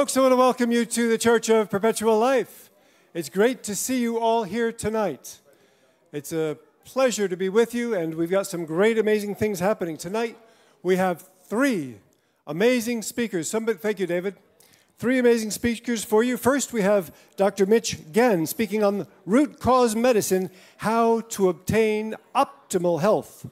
Folks, I want to welcome you to the Church of Perpetual Life. It's great to see you all here tonight. It's a pleasure to be with you, and we've got some great, amazing things happening. Tonight, we have three amazing speakers. Thank you, David. Three amazing speakers for you. First, we have Dr. Mitch Ghen speaking on root cause medicine, how to obtain optimal health.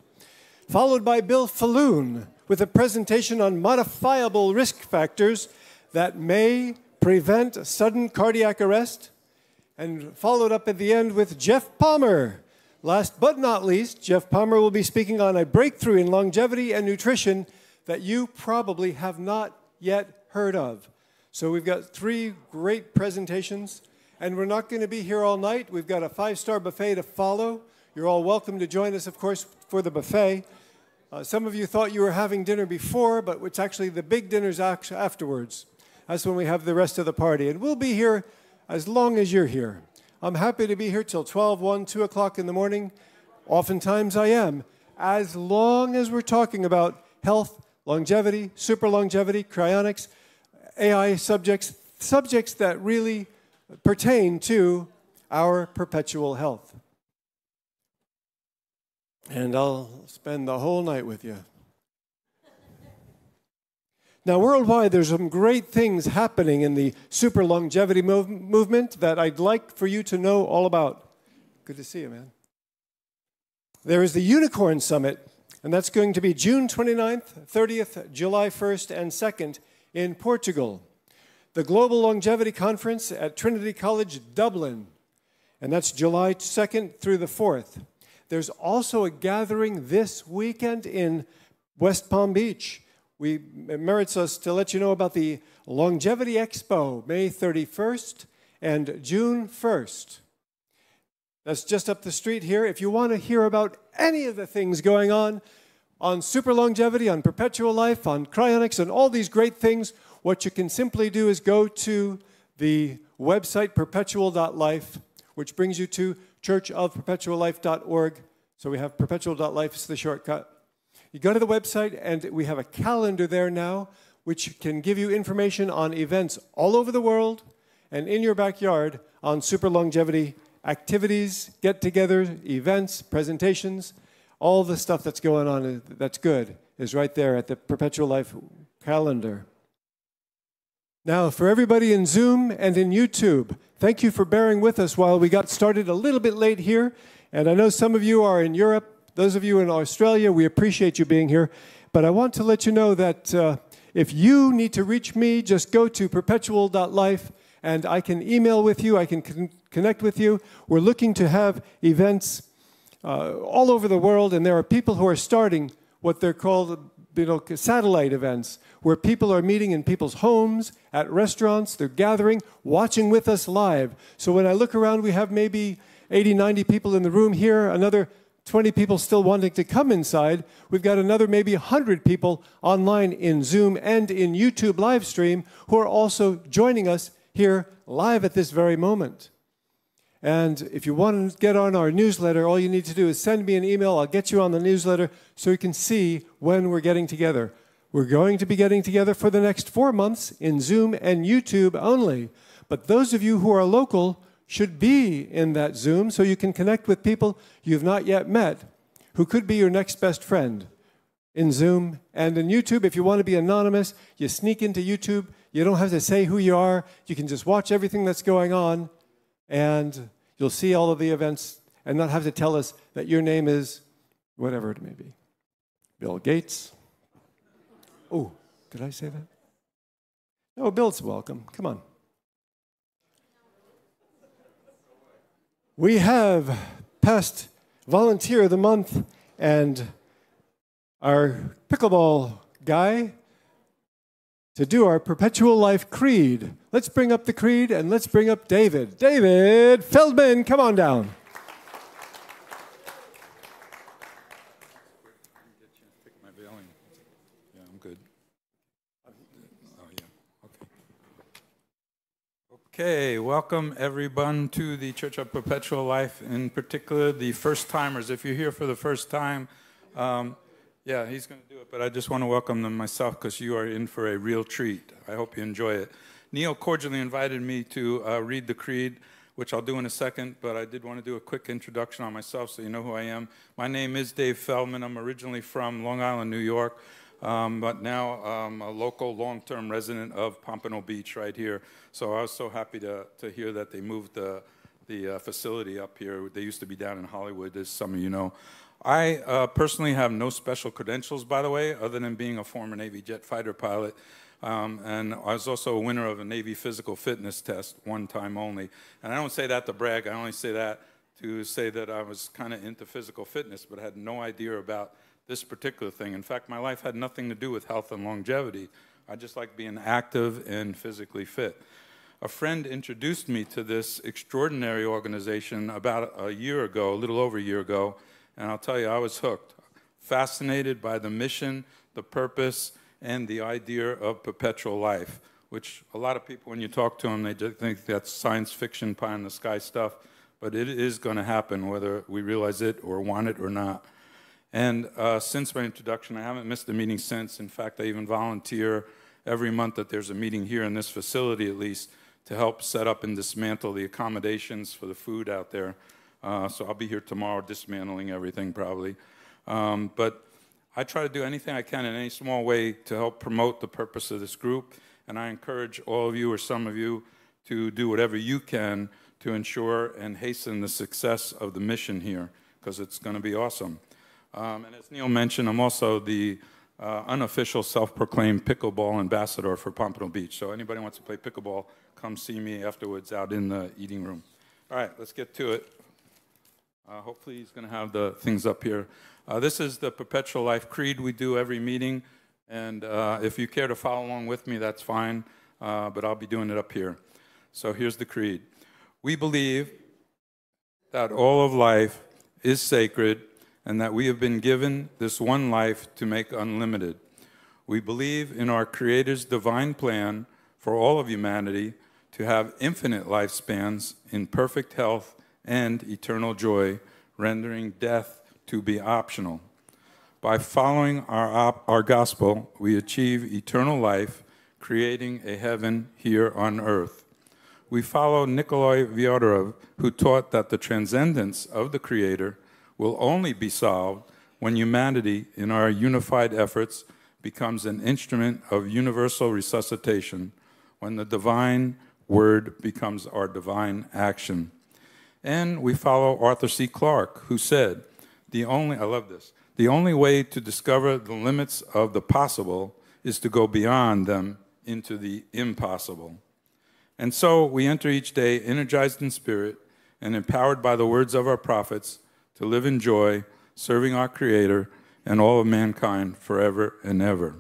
Followed by Bill Falloon with a presentation on modifiable risk factors that may prevent sudden cardiac arrest, and followed up at the end with Jeff Palmer. Last but not least, Jeff Palmer will be speaking on a breakthrough in longevity and nutrition that you probably have not yet heard of. So we've got three great presentations, and we're not going to be here all night. We've got a 5-star buffet to follow. You're all welcome to join us, of course, for the buffet. Some of you thought you were having dinner before, but it's actually the big dinner's afterwards. That's when we have the rest of the party. And we'll be here as long as you're here. I'm happy to be here till 12, 1, 2 o'clock in the morning. Oftentimes I am. As long as we're talking about health, longevity, super longevity, cryonics, AI subjects that really pertain to our perpetual health. And I'll spend the whole night with you. Now, worldwide, there's some great things happening in the super longevity movement that I'd like for you to know all about. Good to see you, man. There is the Unicorn Summit, and that's going to be June 29th, 30th, July 1st, and 2nd in Portugal. The Global Longevity Conference at Trinity College, Dublin, and that's July 2nd through the 4th. There's also a gathering this weekend in West Palm Beach. It merits us to let you know about the Longevity Expo, May 31st and June 1st. That's just up the street here. If you want to hear about any of the things going on super longevity, on perpetual life, on cryonics, and all these great things, what you can simply do is go to the website perpetual.life, which brings you to churchofperpetuallife.org. So we have perpetual.life is the shortcut. You go to the website, and we have a calendar there now, which can give you information on events all over the world and in your backyard on super longevity activities, get-togethers, events, presentations. All the stuff that's going on that's good is right there at the Perpetual Life calendar. Now, for everybody in Zoom and in YouTube, thank you for bearing with us while we got started a little bit late here. And I know some of you are in Europe. Those of you in Australia, we appreciate you being here. But I want to let you know that if you need to reach me, just go to perpetual.life, and I can email with you. I can connect with you. We're looking to have events all over the world, and there are people who are starting what they're called satellite events, where people are meeting in people's homes, at restaurants, they're gathering, watching with us live. So when I look around, we have maybe 80, 90 people in the room here, another 20 people still wanting to come inside. We've got another maybe 100 people online in Zoom and in YouTube live stream who are also joining us here live at this very moment. And if you want to get on our newsletter, all you need to do is send me an email. I'll get you on the newsletter so you can see when we're getting together. We're going to be getting together for the next 4 months in Zoom and YouTube only. But those of you who are local should be in that Zoom so you can connect with people you've not yet met who could be your next best friend in Zoom and in YouTube. If you want to be anonymous, you sneak into YouTube. You don't have to say who you are. You can just watch everything that's going on, and you'll see all of the events and not have to tell us that your name is whatever it may be. Bill Gates. Oh, did I say that? No, Bill's welcome. Come on. We have passed Volunteer of the Month, and our pickleball guy to do our Perpetual Life Creed. Let's bring up the Creed, and let's bring up David. David Feldman, come on down. Okay, welcome everyone to the Church of Perpetual Life, in particular the first-timers. If you're here for the first time, yeah, he's going to do it, but I just want to welcome them myself because you are in for a real treat. I hope you enjoy it. Neil cordially invited me to read the creed, which I'll do in a second, but I did want to do a quick introduction on myself so you know who I am. My name is Dave Feldman. I'm originally from Long Island, New York, but now I'm a local long-term resident of Pompano Beach right here. So I was so happy to hear that they moved the facility up here. They used to be down in Hollywood, as some of you know. I personally have no special credentials, by the way, other than being a former Navy jet fighter pilot. And I was also a winner of a Navy physical fitness test, one time only. And I don't say that to brag. I only say that to say that I was kind of into physical fitness, but I had no idea about this particular thing. In fact, my life had nothing to do with health and longevity. I just like being active and physically fit. A friend introduced me to this extraordinary organization about a year ago, a little over a year ago, and I'll tell you, I was hooked, fascinated by the mission, the purpose, and the idea of perpetual life, which a lot of people, when you talk to them, they just think that's science fiction, pie-in-the-sky stuff, but it is going to happen whether we realize it or want it or not. And since my introduction, I haven't missed a meeting since. In fact, I even volunteer every month that there's a meeting here in this facility, at least, to help set up and dismantle the accommodations for the food out there. So I'll be here tomorrow dismantling everything probably. But I try to do anything I can in any small way to help promote the purpose of this group. And I encourage all of you or some of you to do whatever you can to ensure and hasten the success of the mission here, because it's going to be awesome. And as Neil mentioned, I'm also the unofficial self-proclaimed pickleball ambassador for Pompano Beach. So anybody wants to play pickleball, come see me afterwards out in the eating room. All right, let's get to it. Hopefully he's going to have the things up here. This is the Perpetual Life Creed we do every meeting, and if you care to follow along with me, that's fine, but I'll be doing it up here. So here's the creed. We believe that all of life is sacred and that we have been given this one life to make unlimited. We believe in our Creator's divine plan for all of humanity to have infinite lifespans in perfect health and eternal joy, rendering death to be optional. By following our gospel, we achieve eternal life, creating a heaven here on earth. We follow Nikolai Fyodorov, who taught that the transcendence of the Creator will only be solved when humanity, in our unified efforts, becomes an instrument of universal resuscitation, when the divine word becomes our divine action. And we follow Arthur C. Clarke, who said, I love this, the only way to discover the limits of the possible is to go beyond them into the impossible. And so we enter each day energized in spirit and empowered by the words of our prophets to live in joy, serving our Creator and all of mankind forever and ever.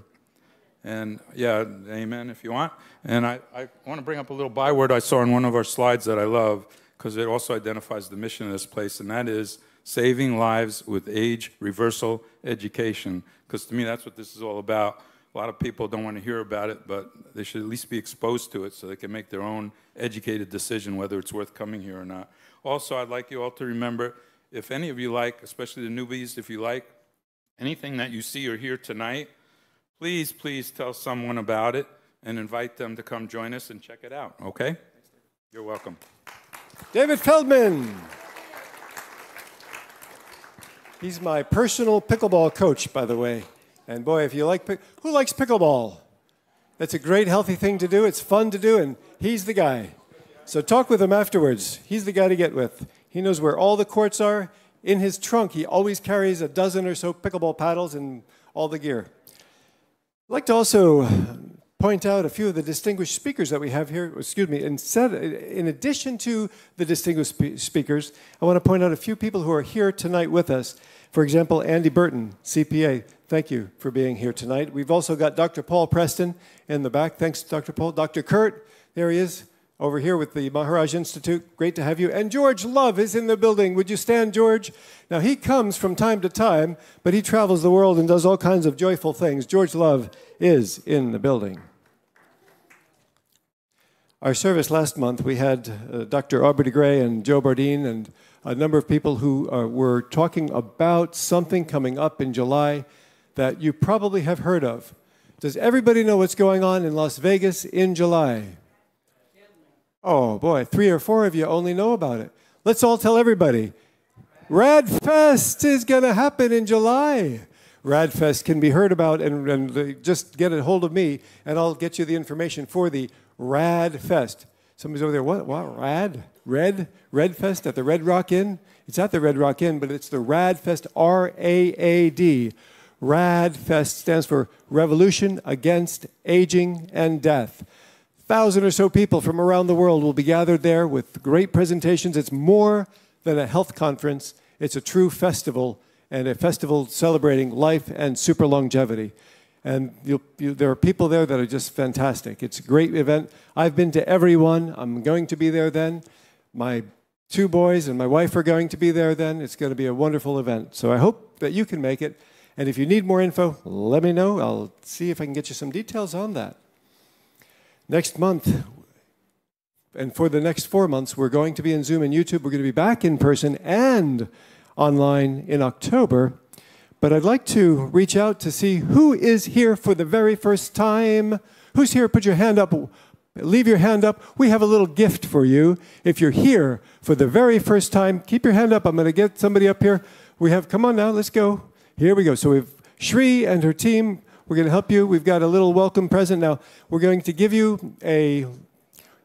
And yeah, amen if you want. And I want to bring up a little byword I saw in one of our slides that I love, because it also identifies the mission of this place, and that is saving lives with age reversal education. Because to me, that's what this is all about. A lot of people don't want to hear about it, but they should at least be exposed to it so they can make their own educated decision whether it's worth coming here or not. Also, I'd like you all to remember, if any of you like, especially the newbies, if you like anything that you see or hear tonight, please, please tell someone about it and invite them to come join us and check it out, okay? You're welcome. David Feldman. He's my personal pickleball coach, by the way. And boy, if you like, who likes pickleball? That's a great, healthy thing to do. It's fun to do, and he's the guy. So talk with him afterwards. He's the guy to get with. He knows where all the courts are. In his trunk, he always carries a dozen or so pickleball paddles and all the gear. I'd like to also point out a few of the distinguished speakers that we have here. Excuse me. In addition to the distinguished speakers, I want to point out a few people who are here tonight with us. For example, Andy Burton, CPA. Thank you for being here tonight. We've also got Dr. Paul Preston in the back. Thanks, Dr. Paul. Dr. Kurt, there he is, over here with the Maharaj Institute. Great to have you. And George Love is in the building. Would you stand, George? Now, he comes from time to time, but he travels the world and does all kinds of joyful things. George Love is in the building. Our service last month, we had Dr. Aubrey de Grey and Joe Bardeen and a number of people who were talking about something coming up in July that you probably have heard of. Does everybody know what's going on in Las Vegas in July? Oh boy, 3 or 4 of you only know about it. Let's all tell everybody. Radfest is going to happen in July. Radfest can be heard about, and just get a hold of me, and I'll get you the information for the Radfest. Somebody's over there, what, Redfest at the Red Rock Inn? It's at the Red Rock Inn, but it's the Radfest, R-A-A-D. Radfest stands for Revolution Against Aging and Death. 1,000 or so people from around the world will be gathered there with great presentations. It's more than a health conference. It's a true festival, and a festival celebrating life and super longevity. And there are people there that are just fantastic. It's a great event. I've been to every one. I'm going to be there then. My 2 boys and my wife are going to be there then. It's going to be a wonderful event. So I hope that you can make it. And if you need more info, let me know. I'll see if I can get you some details on that. Next month, and for the next 4 months, we're going to be in Zoom and YouTube. We're going to be back in person and online in October. But I'd like to reach out to see who is here for the very first time. Who's here? Put your hand up. Leave your hand up. We have a little gift for you. If you're here for the very first time, keep your hand up. I'm going to get somebody up here. Come on now, let's go. Here we go. So we've Shri and her team. We're going to help you. We've got a little welcome present. Now, we're going to give you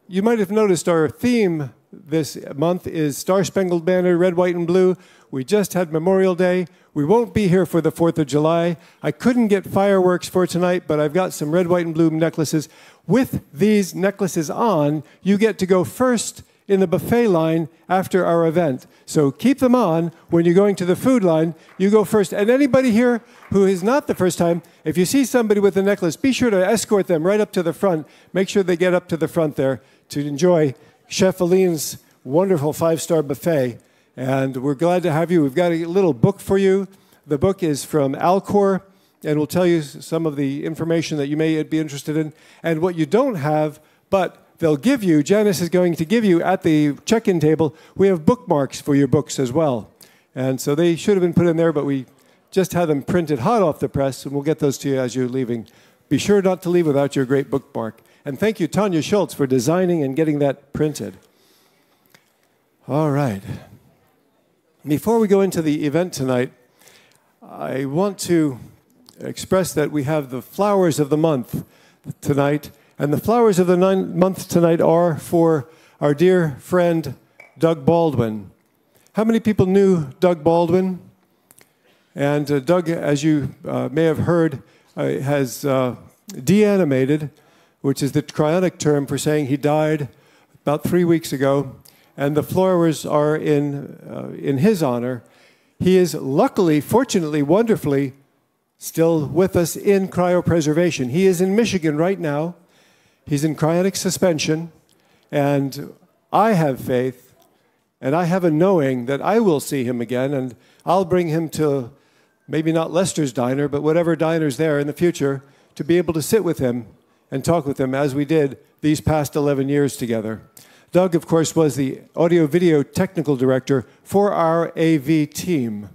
you might have noticed our theme this month is Star Spangled Banner, Red, White, and Blue. We just had Memorial Day. We won't be here for the 4th of July. I couldn't get fireworks for tonight, but I've got some red, white, and blue necklaces. With these necklaces on, you get to go first in the buffet line after our event. So keep them on. When you're going to the food line, you go first. And anybody here who is not the first time, if you see somebody with a necklace, be sure to escort them right up to the front. Make sure they get up to the front there to enjoy Chef Aline's wonderful 5-star buffet. And we're glad to have you. We've got a little book for you. The book is from Alcor, and we'll tell you some of the information that you may be interested in. And what you don't have, but they'll give you, Janice is going to give you at the check-in table, we have bookmarks for your books as well. And so they should have been put in there, but we just had them printed hot off the press, and we'll get those to you as you're leaving. Be sure not to leave without your great bookmark. And thank you, Tanya Schultz, for designing and getting that printed. All right. Before we go into the event tonight, I want to express that we have the flowers of the month tonight. And the flowers of the month tonight are for our dear friend, Doug Baldwin. How many people knew Doug Baldwin? And Doug, as you may have heard, has deanimated, which is the cryonic term for saying he died about 3 weeks ago. And the flowers are in his honor. He is luckily, fortunately, wonderfully, still with us in cryopreservation. He is in Michigan right now. He's in cryonic suspension. And I have faith, and I have a knowing that I will see him again, and I'll bring him to maybe not Lester's Diner, but whatever diner's there in the future, to be able to sit with him and talk with him as we did these past 11 years together. Doug, of course, was the audio-video technical director for our AV team.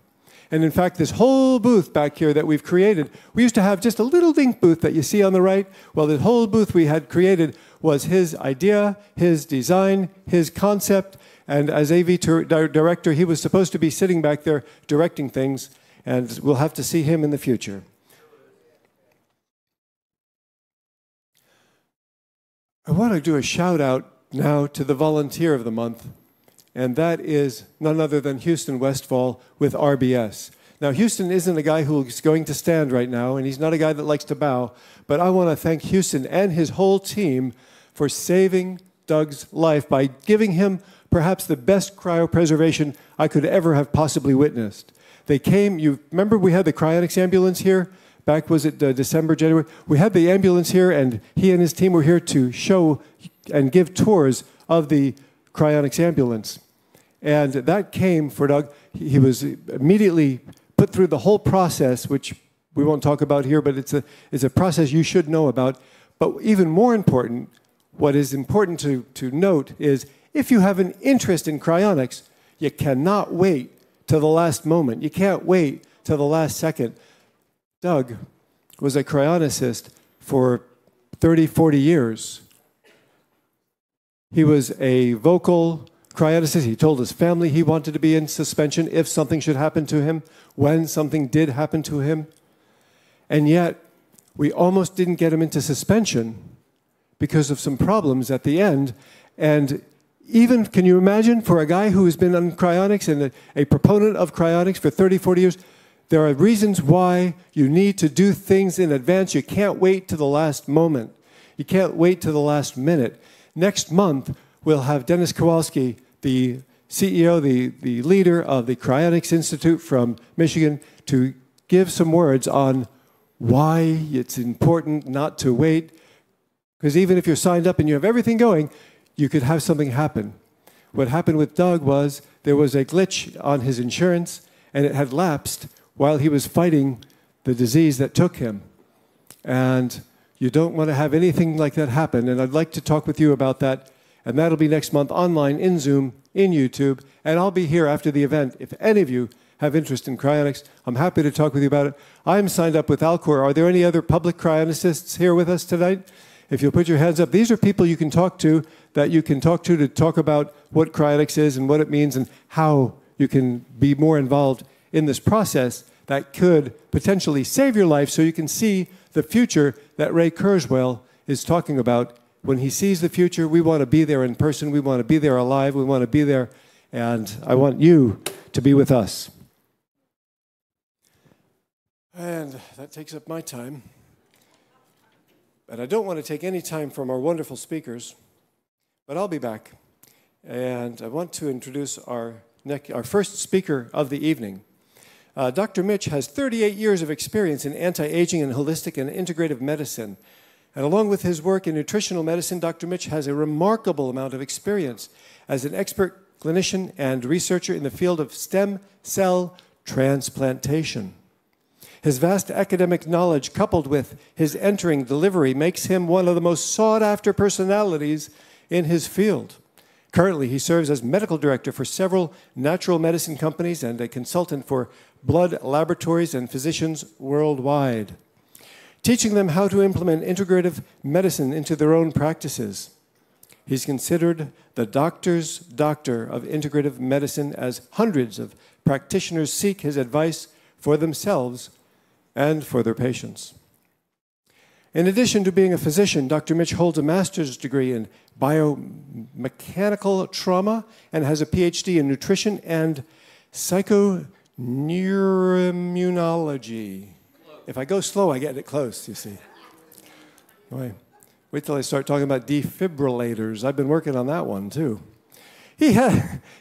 And in fact, this whole booth back here that we've created, we used to have just a little dink booth that you see on the right. Well, the whole booth we had created was his idea, his design, his concept. And as AV director, he was supposed to be sitting back there directing things. And we'll have to see him in the future. I want to do a shout out now to the volunteer of the month, and that is none other than Houston Westfall with RBS. Now, Houston isn't a guy who's going to stand right now, and he's not a guy that likes to bow, but I want to thank Houston and his whole team for saving Doug's life by giving him perhaps the best cryopreservation I could ever have possibly witnessed. They came, you remember we had the cryonics ambulance here? Back, was it December, January? We had the ambulance here, and he and his team were here to show and give tours of the cryonics ambulance. And that came for Doug. He was immediately put through the whole process, which we won't talk about here, but it's a process you should know about. But even more important, what is important to note is if you have an interest in cryonics, you cannot wait till the last moment. You can't wait till the last second. Doug was a cryonicist for 30, 40 years. He was a vocal cryonicist. He told his family he wanted to be in suspension if something should happen to him, when something did happen to him. And yet, we almost didn't get him into suspension because of some problems at the end. And even, can you imagine, for a guy who has been on cryonics and a proponent of cryonics for 30, 40 years, there are reasons why you need to do things in advance. You can't wait to the last moment. You can't wait to the last minute. Next month, we'll have Dennis Kowalski, the CEO, the leader of the Cryonics Institute from Michigan, to give some words on why it's important not to wait. Because even if you're signed up and you have everything going, you could have something happen. What happened with Doug was there was a glitch on his insurance, and it had lapsed while he was fighting the disease that took him. And you don't want to have anything like that happen, and I'd like to talk with you about that, and that'll be next month online, in Zoom, in YouTube, and I'll be here after the event. If any of you have interest in cryonics, I'm happy to talk with you about it. I'm signed up with Alcor. Are there any other public cryonicists here with us tonight? If you'll put your hands up, these are people you can talk to, that you can talk to talk about what cryonics is and what it means and how you can be more involved in this process that could potentially save your life, so you can see the future that Ray Kurzweil is talking about. When he sees the future, we want to be there in person. We want to be there alive. We want to be there. And I want you to be with us. And that takes up my time. And I don't want to take any time from our wonderful speakers, but I'll be back. And I want to introduce our first speaker of the evening. Dr. Mitch has 38 years of experience in anti-aging and holistic and integrative medicine. And along with his work in nutritional medicine, Dr. Mitch has a remarkable amount of experience as an expert clinician and researcher in the field of stem cell transplantation. His vast academic knowledge, coupled with his entering delivery, makes him one of the most sought-after personalities in his field. Currently, he serves as medical director for several natural medicine companies and a consultant for blood laboratories and physicians worldwide, teaching them how to implement integrative medicine into their own practices. He's considered the doctor's doctor of integrative medicine, as hundreds of practitioners seek his advice for themselves and for their patients. In addition to being a physician, Dr. Mitch holds a master's degree in biomechanical trauma and has a PhD in nutrition and psychoneuroimmunology. If I go slow, I get it close, you see. Wait till I start talking about defibrillators. I've been working on that one, too. He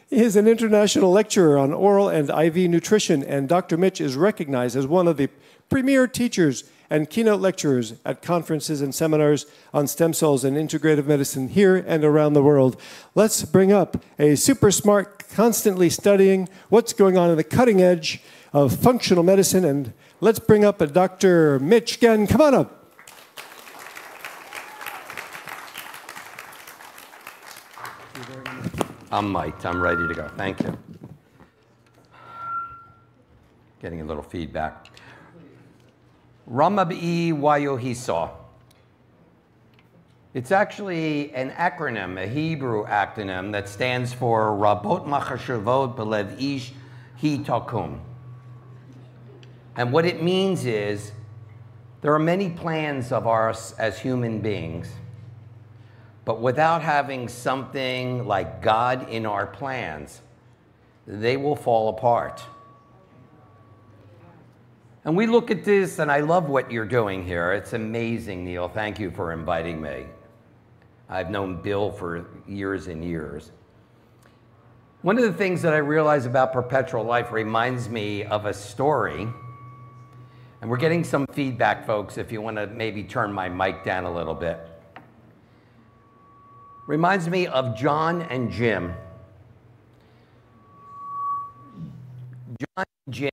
is an international lecturer on oral and IV nutrition, and Dr. Mitch is recognized as one of the premier teachers and keynote lecturers at conferences and seminars on stem cells and integrative medicine here and around the world. Let's bring up a super smart, constantly studying what's going on in the cutting edge of functional medicine, and let's bring up a Dr. Mitch Ghen. Come on up. I'm mic'd. I'm ready to go. Thank you. Getting a little feedback. Ramabi Wayohisa. It's actually an acronym, a Hebrew acronym that stands for Rabot Machashavot Belev Ish Hi Takum. And what it means is there are many plans of ours as human beings, but without having something like God in our plans, they will fall apart. And we look at this, and I love what you're doing here. It's amazing, Neil. Thank you for inviting me. I've known Bill for years and years. One of the things that I realize about Perpetual Life reminds me of a story. And we're getting some feedback, folks, if you want to maybe turn my mic down a little bit. Reminds me of John and Jim. John and Jim,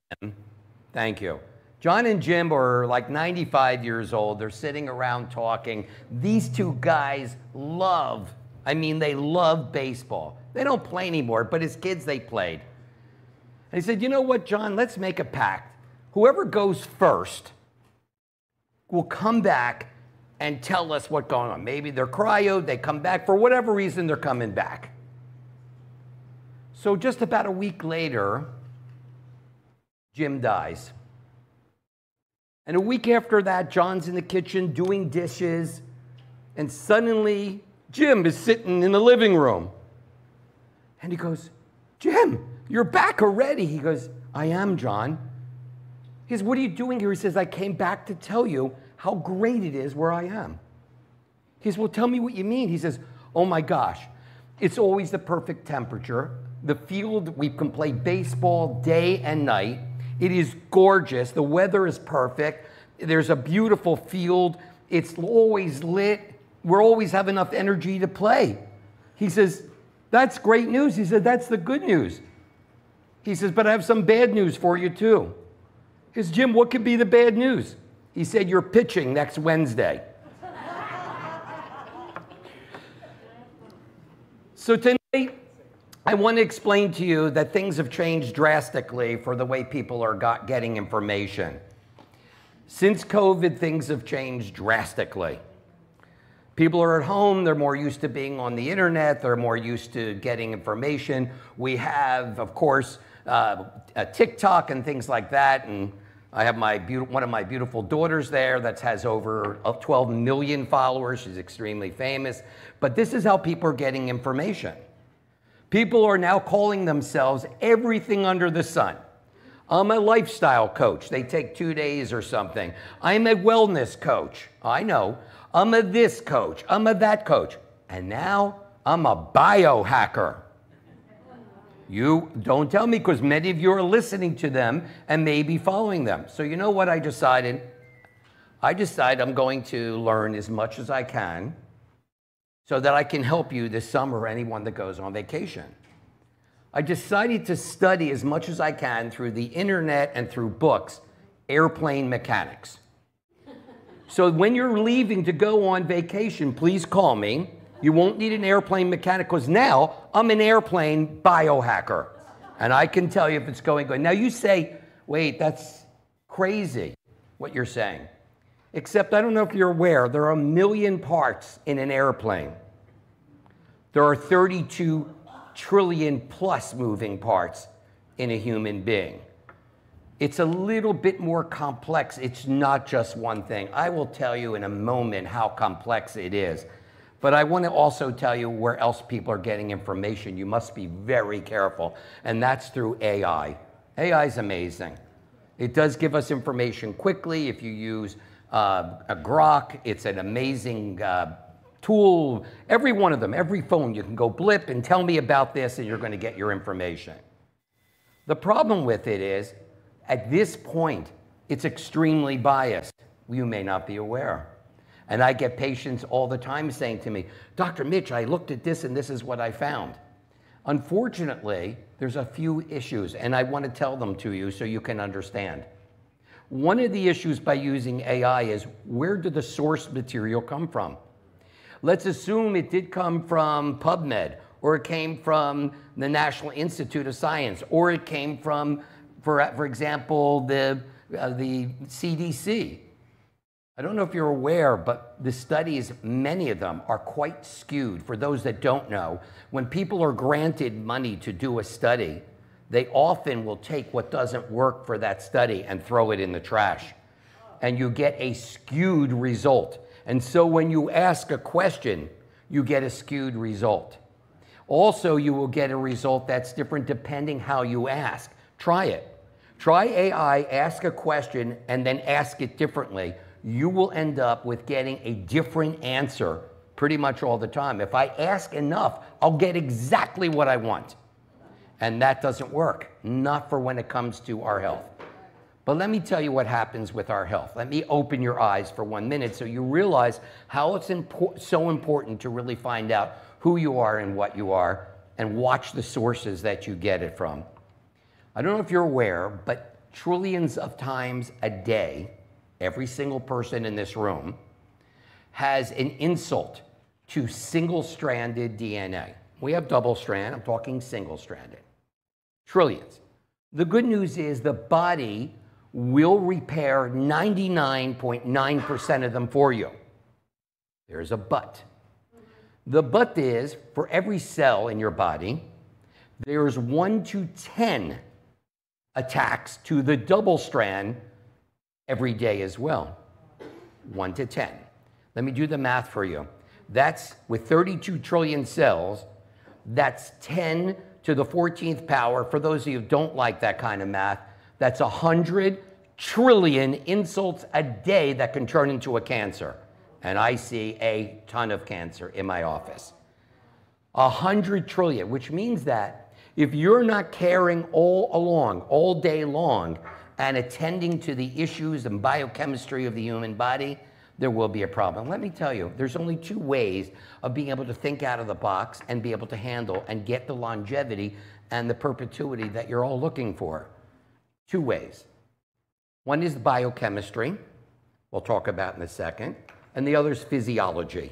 thank you. John and Jim are like 95 years old. They're sitting around talking. These two guys love, they love baseball. They don't play anymore, but as kids they played. And he said, you know what, John, let's make a pact. Whoever goes first will come back and tell us what's going on. Maybe they're cryoed, they come back. For whatever reason, they're coming back. So just about a week later, Jim dies. And a week after that, John's in the kitchen doing dishes, and suddenly Jim is sitting in the living room. And he goes, Jim, you're back already. He goes, I am, John. He says, what are you doing here? He says, I came back to tell you how great it is where I am. He says, well, tell me what you mean. He says, oh my gosh, it's always the perfect temperature. The field, we can play baseball day and night. It is gorgeous. The weather is perfect. There's a beautiful field. It's always lit. We always have enough energy to play. He says, that's great news. He said, that's the good news. He says, but I have some bad news for you too. He says, Jim, what could be the bad news? He said, you're pitching next Wednesday. So tonight, I want to explain to you that things have changed drastically for the way people are getting information. Since COVID, things have changed drastically. People are at home, they're more used to being on the internet, they're more used to getting information. We have, of course, a TikTok and things like that, and I have one of my beautiful daughters there that has over 12 million followers. She's extremely famous. But this is how people are getting information. People are now calling themselves everything under the sun. I'm a lifestyle coach. They take 2 days or something. I'm a wellness coach. I know. I'm a this coach. I'm a that coach. And now I'm a biohacker. You don't tell me, because many of you are listening to them and maybe following them. So you know what I decided? I decided I'm going to learn as much as I can so that I can help you this summer or anyone that goes on vacation. I decided to study as much as I can through the internet and through books, airplane mechanics. So when you're leaving to go on vacation, please call me. You won't need an airplane mechanic, because now I'm an airplane biohacker. And I can tell you if it's going good. Now you say, wait, that's crazy what you're saying. Except I don't know if you're aware, there are 1 million parts in an airplane. There are 32 trillion plus moving parts in a human being. It's a little bit more complex. It's not just one thing. I will tell you in a moment how complex it is. But I want to also tell you where else people are getting information. You must be very careful, and that's through AI. AI is amazing. It does give us information quickly. If you use a Grok, it's an amazing tool. Every one of them, every phone, you can go blip and tell me about this, and you're going to get your information. The problem with it is, at this point, it's extremely biased. You may not be aware. And I get patients all the time saying to me, Dr. Mitch, I looked at this and this is what I found. Unfortunately, there's a few issues, and I want to tell them to you so you can understand. One of the issues by using AI is, where did the source material come from? Let's assume it did come from PubMed, or it came from the National Institute of Science, or it came from, for example, the CDC. I don't know if you're aware, but the studies, many of them, are quite skewed. For those that don't know, when people are granted money to do a study, they often will take what doesn't work for that study and throw it in the trash. And you get a skewed result. And so when you ask a question, you get a skewed result. Also, you will get a result that's different depending how you ask. Try it. Try AI, ask a question, and then ask it differently. You will end up with getting a different answer pretty much all the time. If I ask enough, I'll get exactly what I want. And that doesn't work, not for when it comes to our health. But let me tell you what happens with our health. Let me open your eyes for 1 minute so you realize how it's so important to really find out who you are and what you are, and watch the sources that you get it from. I don't know if you're aware, but trillions of times a day, every single person in this room has an insult to single-stranded DNA. We have double-strand, I'm talking single-stranded. Trillions. The good news is the body will repair 99.9% of them for you. There's a but. The but is, for every cell in your body, there's 1 to 10 attacks to the double strand every day as well. 1 to 10. Let me do the math for you. That's, with 32 trillion cells, that's 10 to the 14th power. For those of you who don't like that kind of math, that's 100 trillion insults a day that can turn into a cancer. And I see a ton of cancer in my office. 100 trillion, which means that if you're not caring all along, all day long, and attending to the issues and biochemistry of the human body, there will be a problem. Let me tell you, there's only 2 ways of being able to think out of the box and be able to handle and get the longevity and the perpetuity that you're all looking for. 2 ways. One is biochemistry, we'll talk about in a second, and the other is physiology.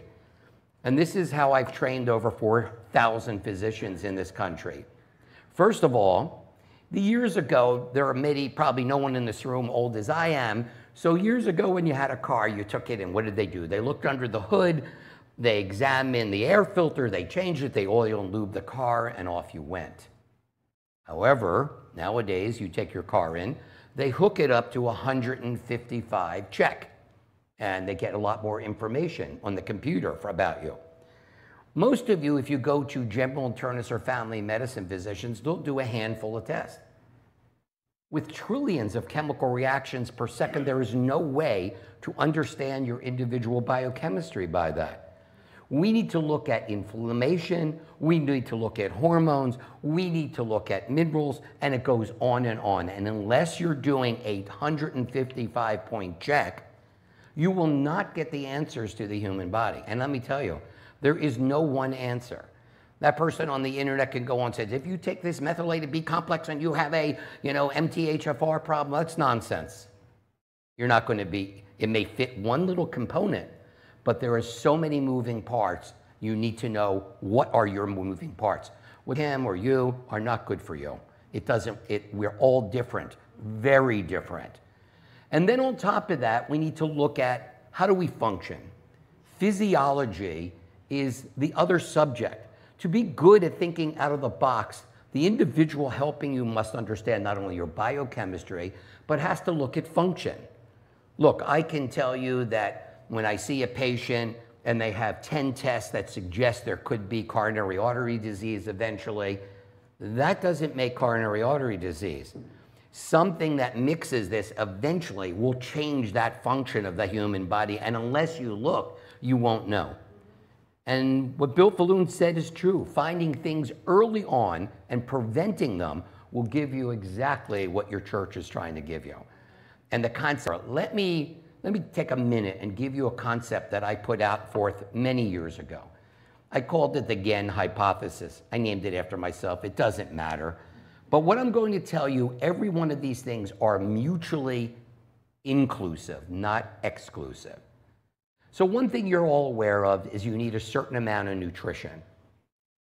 And this is how I've trained over 4,000 physicians in this country. First of all, years ago, there are many, probably no one in this room old as I am, so years ago when you had a car, you took it in, what did they do? They looked under the hood, they examined the air filter, they changed it, they oil and lube the car, and off you went. However, nowadays, you take your car in, they hook it up to 155 check, and they get a lot more information on the computer about you. Most of you, if you go to general internist or family medicine physicians, they'll do a handful of tests. With trillions of chemical reactions per second, there is no way to understand your individual biochemistry by that. We need to look at inflammation, we need to look at hormones, we need to look at minerals, and it goes on and on. And unless you're doing a 155-point check, you will not get the answers to the human body. And let me tell you, there is no one answer. That person on the internet can go on and say, if you take this methylated B complex and you have a, MTHFR problem, that's nonsense. You're not going to be, it may fit one little component, but there are so many moving parts, you need to know what are your moving parts. With him or you are not good for you. We're all different, very different. And then on top of that, we need to look at how do we function. Physiology is the other subject. To be good at thinking out of the box, the individual helping you must understand not only your biochemistry, but has to look at function. Look, I can tell you that when I see a patient and they have 10 tests that suggest there could be coronary artery disease eventually, that doesn't make coronary artery disease. Something that mixes this eventually will change that function of the human body, and unless you look, you won't know. And what Bill Falloon said is true. Finding things early on and preventing them will give you exactly what your church is trying to give you. And the concept, let me take a minute and give you a concept that I put out forth many years ago. I called it the Ghen hypothesis. I named it after myself. It doesn't matter. But what I'm going to tell you, every one of these things are mutually inclusive, not exclusive. So one thing you're all aware of is you need a certain amount of nutrition.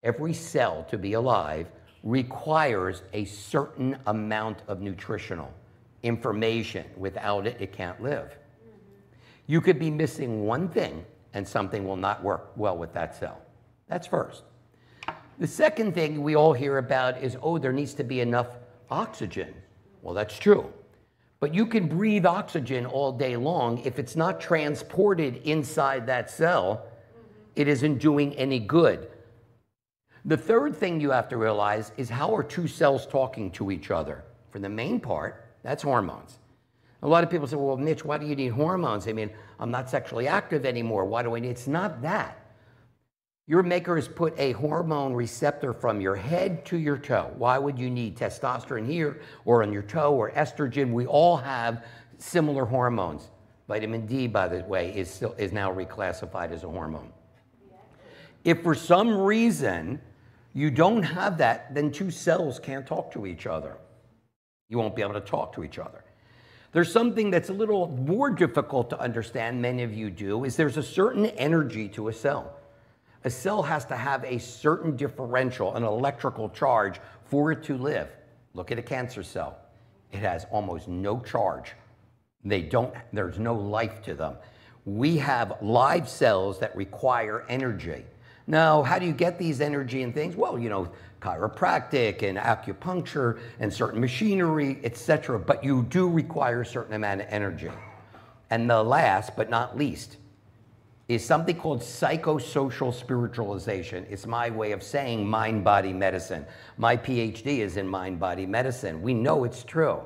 Every cell to be alive requires a certain amount of nutritional information. Without it, it can't live. You could be missing one thing and something will not work well with that cell. That's first. The second thing we all hear about is, oh, there needs to be enough oxygen. Well, that's true. But you can breathe oxygen all day long. If it's not transported inside that cell, it isn't doing any good. The third thing you have to realize is how are 2 cells talking to each other? For the main part, that's hormones. A lot of people say, well, Mitch, why do you need hormones? I mean, I'm not sexually active anymore. Why do I need? It's not that. Your maker has put a hormone receptor from your head to your toe. Why would you need testosterone here or on your toe or estrogen? We all have similar hormones. Vitamin D, by the way, is now reclassified as a hormone. If for some reason you don't have that, then 2 cells can't talk to each other. You won't be able to talk to each other. There's something that's a little more difficult to understand, many of you do, is there's a certain energy to a cell. A cell has to have a certain differential, an electrical charge, for it to live. Look at a cancer cell. It has almost no charge. There's no life to them. We have live cells that require energy. Now, how do you get these energy and things? Well, you know, chiropractic and acupuncture and certain machinery, etc. But you do require a certain amount of energy. And the last but not least is something called psychosocial spiritualization. It's my way of saying mind-body medicine. My PhD is in mind-body medicine. We know it's true.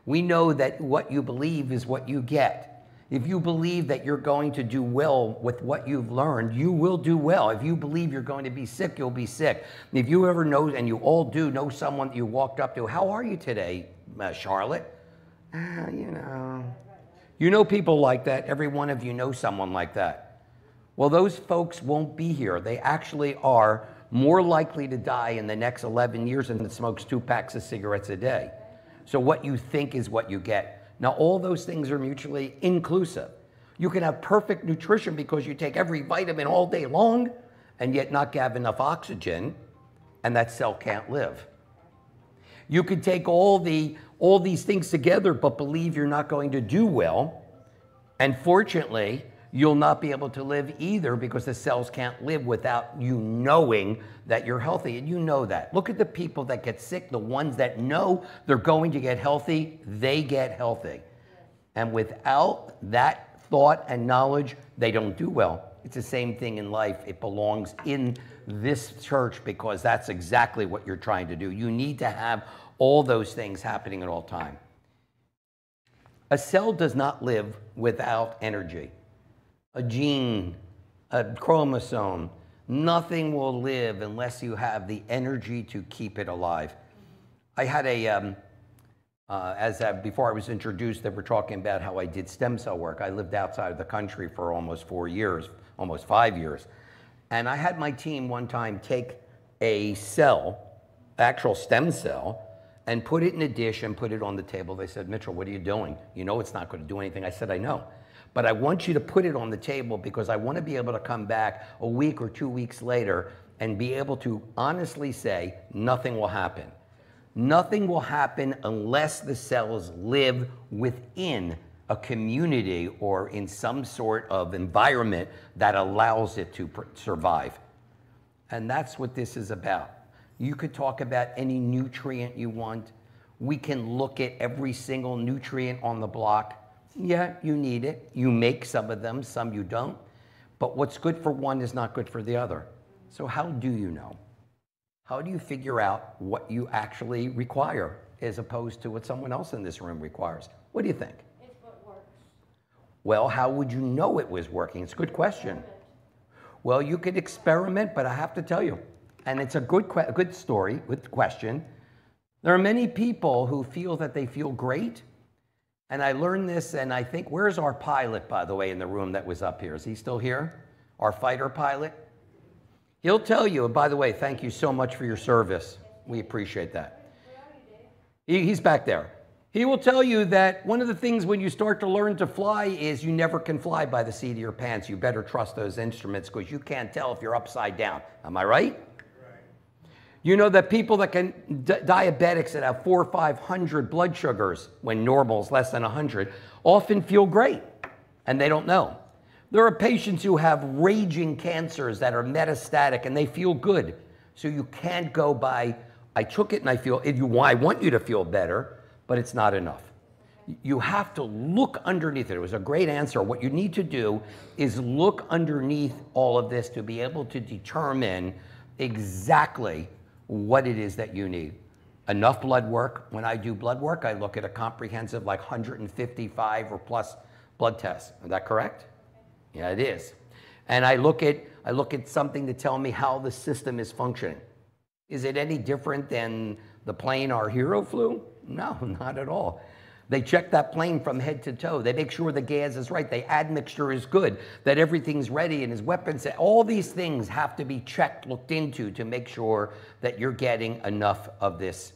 We know that what you believe is what you get. If you believe that you're going to do well with what you've learned, you will do well. If you believe you're going to be sick, you'll be sick. If you ever know, and you all do know someone that you walked up to, how are you today, Charlotte? You know people like that. Every one of you know someone like that. Well, those folks won't be here. They actually are more likely to die in the next 11 years than smokes 2 packs of cigarettes a day. So what you think is what you get. Now, all those things are mutually inclusive. You can have perfect nutrition because you take every vitamin all day long and yet not have enough oxygen, and that cell can't live. You could take all these things together but believe you're not going to do well, and fortunately, you'll not be able to live either because the cells can't live without you knowing that you're healthy, and you know that. Look at the people that get sick, the ones that know they're going to get healthy, they get healthy. And without that thought and knowledge, they don't do well. It's the same thing in life. It belongs in this church because that's exactly what you're trying to do. You need to have all those things happening at all time. A cell does not live without energy. A gene, a chromosome, nothing will live unless you have the energy to keep it alive. I had before I was introduced, they were talking about how I did stem cell work. I lived outside of the country for almost 4 years, almost 5 years. And I had my team one time take a cell, actual stem cell, and put it in a dish and put it on the table. They said, Mitchell, what are you doing? You know it's not going to do anything. I said, I know. But I want you to put it on the table because I want to be able to come back a week or 2 weeks later and be able to honestly say nothing will happen. Nothing will happen unless the cells live within a community or in some sort of environment that allows it to survive. And that's what this is about. You could talk about any nutrient you want. We can look at every single nutrient on the block. Yeah, you need it. You make some of them, some you don't. But what's good for one is not good for the other. So how do you know? How do you figure out what you actually require as opposed to what someone else in this room requires? What do you think? It's what works. Well, how would you know it was working? It's a good question. Well, you could experiment, but I have to tell you, and it's a good story, good question. There are many people who feel that they feel great. And I learned this, and I think, where's our pilot, by the way, in the room that was up here? Is he still here? Our fighter pilot? He'll tell you, and by the way, thank you so much for your service. We appreciate that. He's back there. He will tell you that one of the things when you start to learn to fly is you never can fly by the seat of your pants. You better trust those instruments because you can't tell if you're upside down. Am I right? You know that people that can, diabetics that have 400 or 500 blood sugars when normal is less than 100, often feel great, and they don't know. There are patients who have raging cancers that are metastatic, and they feel good. So you can't go by, I took it and I feel, I want you to feel better, but it's not enough. You have to look underneath it. It was a great answer. What you need to do is look underneath all of this to be able to determine exactly what it is that you need. Enough blood work. When I do blood work, I look at a comprehensive like 155 or plus blood tests. Is that correct? Yeah, it is. And I look at something to tell me how the system is functioning. Is it any different than the plane our hero flew? No, not at all. They check that plane from head to toe. They make sure the gas is right. The admixture is good, that everything's ready and his weapons. All these things have to be checked, looked into to make sure that you're getting enough of this.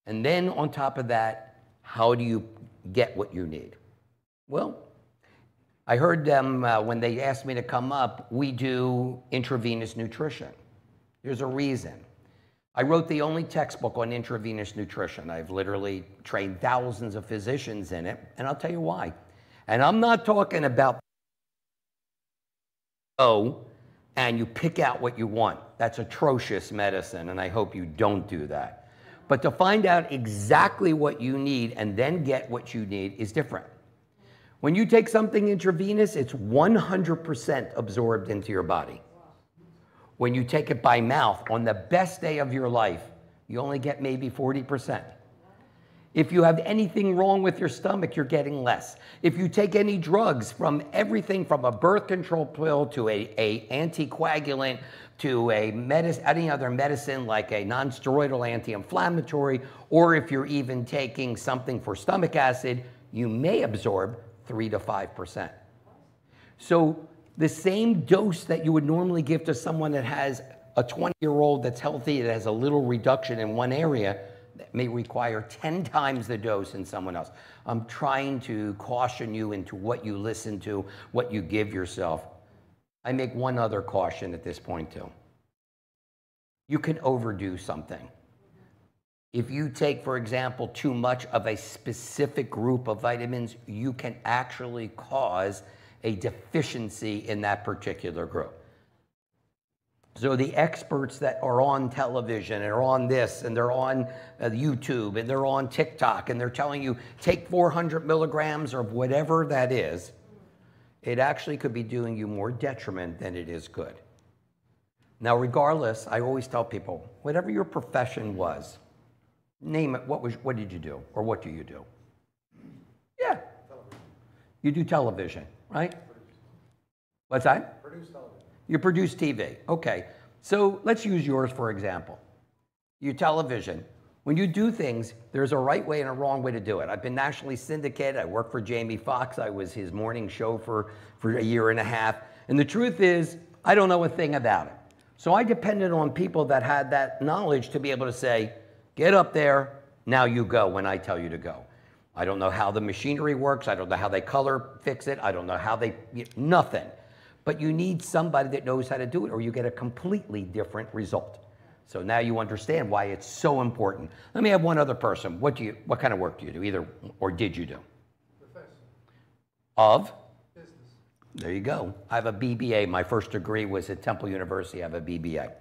And then on top of that, how do you get what you need? Well, I heard them when they asked me to come up, we do intravenous nutrition. There's a reason. I wrote the only textbook on intravenous nutrition. I've literally trained thousands of physicians in it, and I'll tell you why. And I'm not talking about go and you pick out what you want. That's atrocious medicine, and I hope you don't do that. But to find out exactly what you need and then get what you need is different. When you take something intravenous, it's 100% absorbed into your body. When you take it by mouth, on the best day of your life, you only get maybe 40%. If you have anything wrong with your stomach, you're getting less. If you take any drugs, from everything from a birth control pill to a anticoagulant to any other medicine like a non-steroidal anti-inflammatory, or if you're even taking something for stomach acid, you may absorb 3 to 5%. So the same dose that you would normally give to someone that has a 20-year-old that's healthy, that has a little reduction in one area, that may require 10 times the dose in someone else. I'm trying to caution you into what you listen to, what you give yourself. I make one other caution at this point too. You can overdo something. If you take, for example, too much of a specific group of vitamins, you can actually cause a deficiency in that particular group. So the experts that are on television and are on this and they're on YouTube and they're on TikTok and they're telling you take 400 milligrams of whatever that is, it actually could be doing you more detriment than it is good. Now, regardless, I always tell people, whatever your profession was, name it. What did you do, or what do you do? Yeah, you do television, right? What's that? Produce television. You produce TV. Okay, so let's use yours for example. Your television. When you do things, there's a right way and a wrong way to do it. I've been nationally syndicated. I worked for Jamie Foxx. I was his morning show for a year and a half. And the truth is, I don't know a thing about it. So I depended on people that had that knowledge to be able to say, get up there, now you go when I tell you to go. I don't know how the machinery works. I don't know how they color fix it. I don't know how nothing. But you need somebody that knows how to do it, or you get a completely different result. So now you understand why it's so important. Let me have one other person. What kind of work do you do, either, or did you do? Professor. Of? Business. There you go. I have a BBA. My first degree was at Temple University. I have a BBA.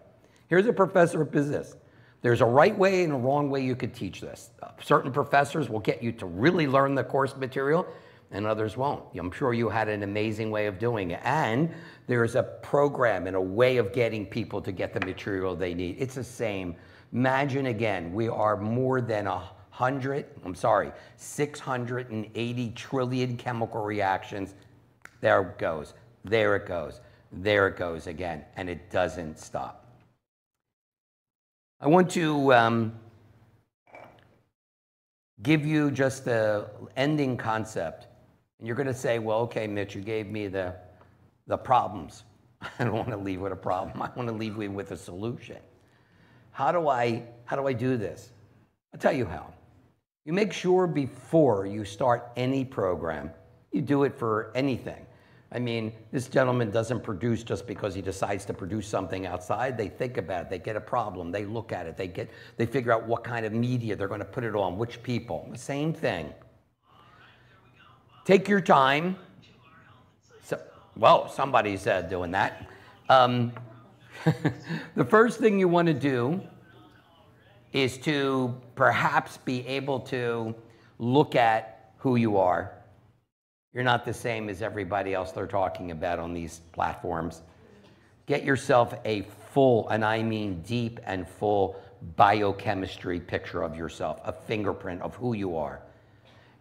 Here's a professor of business. There's a right way and a wrong way you could teach this. Certain professors will get you to really learn the course material, and others won't. I'm sure you had an amazing way of doing it. And there's a program and a way of getting people to get the material they need. It's the same. Imagine again, we are more than 680 trillion chemical reactions. There it goes, there it goes, there it goes again, and it doesn't stop. I want to give you just the ending concept. And you're going to say, well, okay, Mitch, you gave me the problems. I don't want to leave with a problem. I want to leave with a solution. How do I do this? I'll tell you how. You make sure before you start any program, you do it for anything. I mean, this gentleman doesn't produce just because he decides to produce something outside. They think about it. They get a problem. They look at it. They figure out what kind of media they're going to put it on, which people. The same thing. Take your time. Well, somebody's doing that. The first thing you want to do is to perhaps be able to look at who you are. You're not the same as everybody else they're talking about on these platforms. Get yourself a full, and I mean deep and full, biochemistry picture of yourself, a fingerprint of who you are.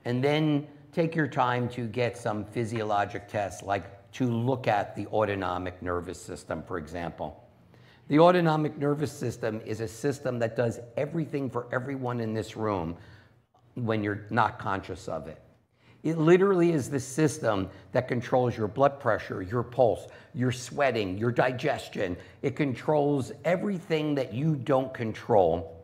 And then take your time to get some physiologic tests, like to look at the autonomic nervous system, for example. The autonomic nervous system is a system that does everything for everyone in this room when you're not conscious of it. It literally is the system that controls your blood pressure, your pulse, your sweating, your digestion. It controls everything that you don't control.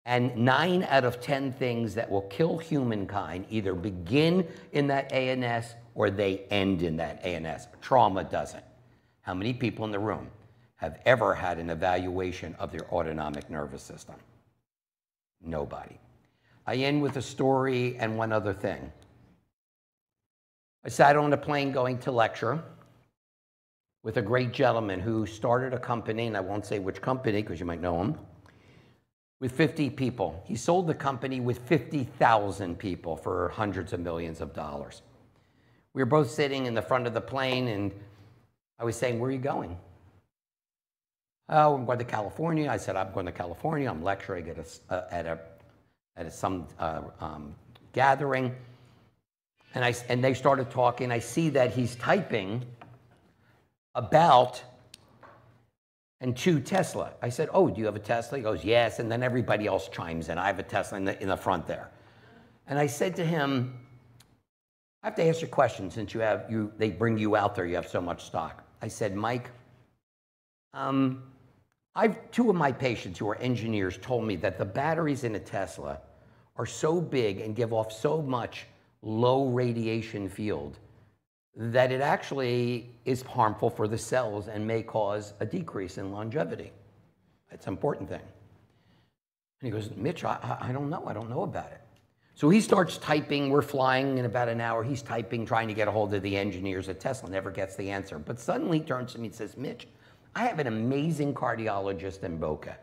And 9 out of 10 things that will kill humankind either begin in that ANS or they end in that ANS. Trauma doesn't. How many people in the room have ever had an evaluation of their autonomic nervous system? Nobody. I end with a story and one other thing. I sat on a plane going to lecture, with a great gentleman who started a company, and I won't say which company because you might know him, with 50 people. He sold the company with 50,000 people for hundreds of millions of dollars. We were both sitting in the front of the plane, and I was saying, where are you going? Oh, I'm going to California. I said, I'm going to California. I'm lecturing at some gathering. And they started talking. I see that he's typing about and to Tesla. I said, oh, do you have a Tesla? He goes, yes. And then everybody else chimes in. I have a Tesla in the front there. And I said to him, I have to ask you a question since they bring you out there, you have so much stock. I said, Mike, two of my patients who are engineers told me that the batteries in a Tesla are so big and give off so much low radiation field that it actually is harmful for the cells and may cause a decrease in longevity. It's an important thing. And he goes, Mitch, I don't know. I don't know about it. So he starts typing. We're flying in about an hour. He's typing, trying to get a hold of the engineers at Tesla. Never gets the answer. But suddenly he turns to me and says, Mitch, I have an amazing cardiologist in Boca.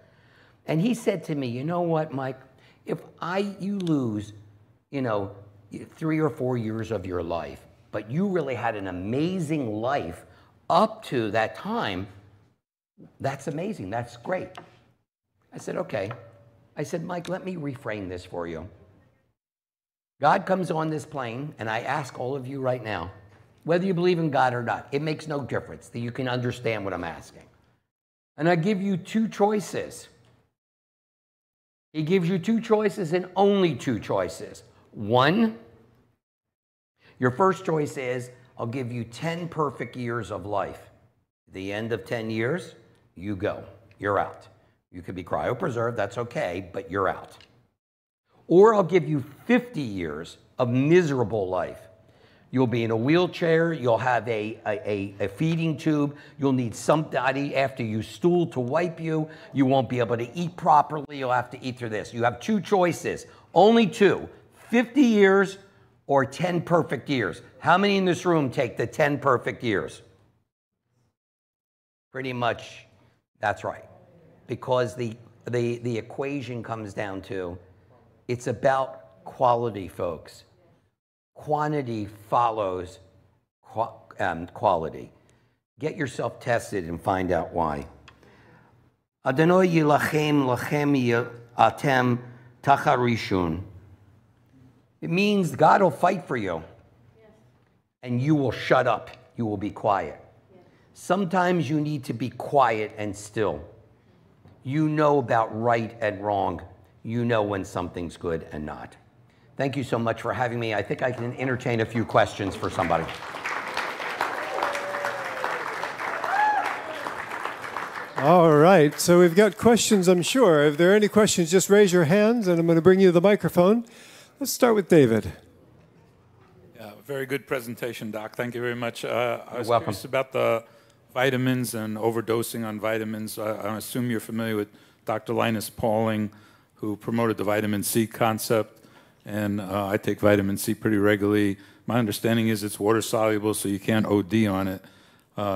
And he said to me, you know what, Mike? If you lose, 3 or 4 years of your life, but you really had an amazing life up to that time, that's amazing. That's great. I said, okay. I said, Mike, let me reframe this for you. God comes on this plane, and I ask all of you right now, whether you believe in God or not, it makes no difference that you can understand what I'm asking. And I give you two choices. He gives you two choices and only two choices. One, your first choice is, I'll give you 10 perfect years of life. At the end of 10 years, you go. You're out. You could be cryopreserved, that's okay, but you're out. Or I'll give you 50 years of miserable life. You'll be in a wheelchair, you'll have a feeding tube, you'll need somebody after you stool to wipe you, you won't be able to eat properly, you'll have to eat through this. You have two choices, only two, 50 years or 10 perfect years. How many in this room take the 10 perfect years? Pretty much, that's right. Because the equation comes down to, it's about quality, folks. Quantity follows quality. Get yourself tested and find out why. Adonai yilachem lachem atem tacharishun. It means God will fight for you, and you will shut up. You will be quiet. Sometimes you need to be quiet and still. You know about right and wrong. You know when something's good and not. Thank you so much for having me. I think I can entertain a few questions for somebody. All right, so we've got questions, I'm sure. If there are any questions, just raise your hands, and I'm going to bring you the microphone. Let's start with David. Yeah, very good presentation, Doc. Thank you very much. I was welcome. curious about the vitamins and overdosing on vitamins. I assume you're familiar with Dr. Linus Pauling, who promoted the vitamin C concept, and I take vitamin C pretty regularly. My understanding is it's water soluble, so you can't OD on it.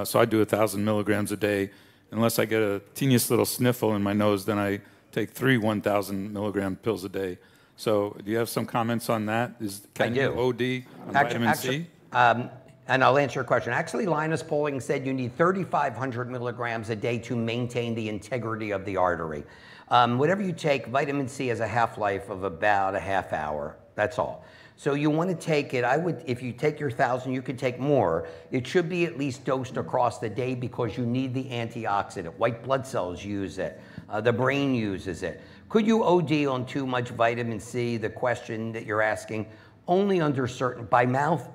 So I do 1,000 milligrams a day. Unless I get a teeniest little sniffle in my nose, then I take 3 1,000 milligram pills a day. So do you have some comments on that? Can you OD on vitamin C? And I'll answer your question. Actually, Linus Pauling said you need 3,500 milligrams a day to maintain the integrity of the artery. Whatever you take, vitamin C has a half-life of about a half hour. That's all. So you want to take it, if you take your 1,000, you could take more. It should be at least dosed across the day because you need the antioxidant. White blood cells use it. The brain uses it. Could you OD on too much vitamin C? The question that you're asking, only under certain, by mouth,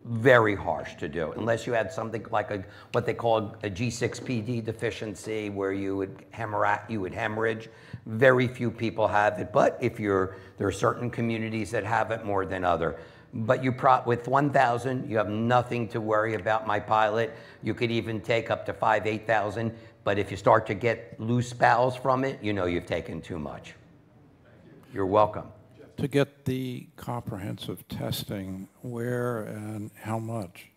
very harsh to do, unless you had something like what they call a G6PD deficiency, where you would hemorrhage. Very few people have it, but there are certain communities that have it more than other. But with 1,000, you have nothing to worry about, my pilot. You could even take up to 5,000, 8,000, but if you start to get loose bowels from it, you know you've taken too much. You're welcome. To get the comprehensive testing, where and how much?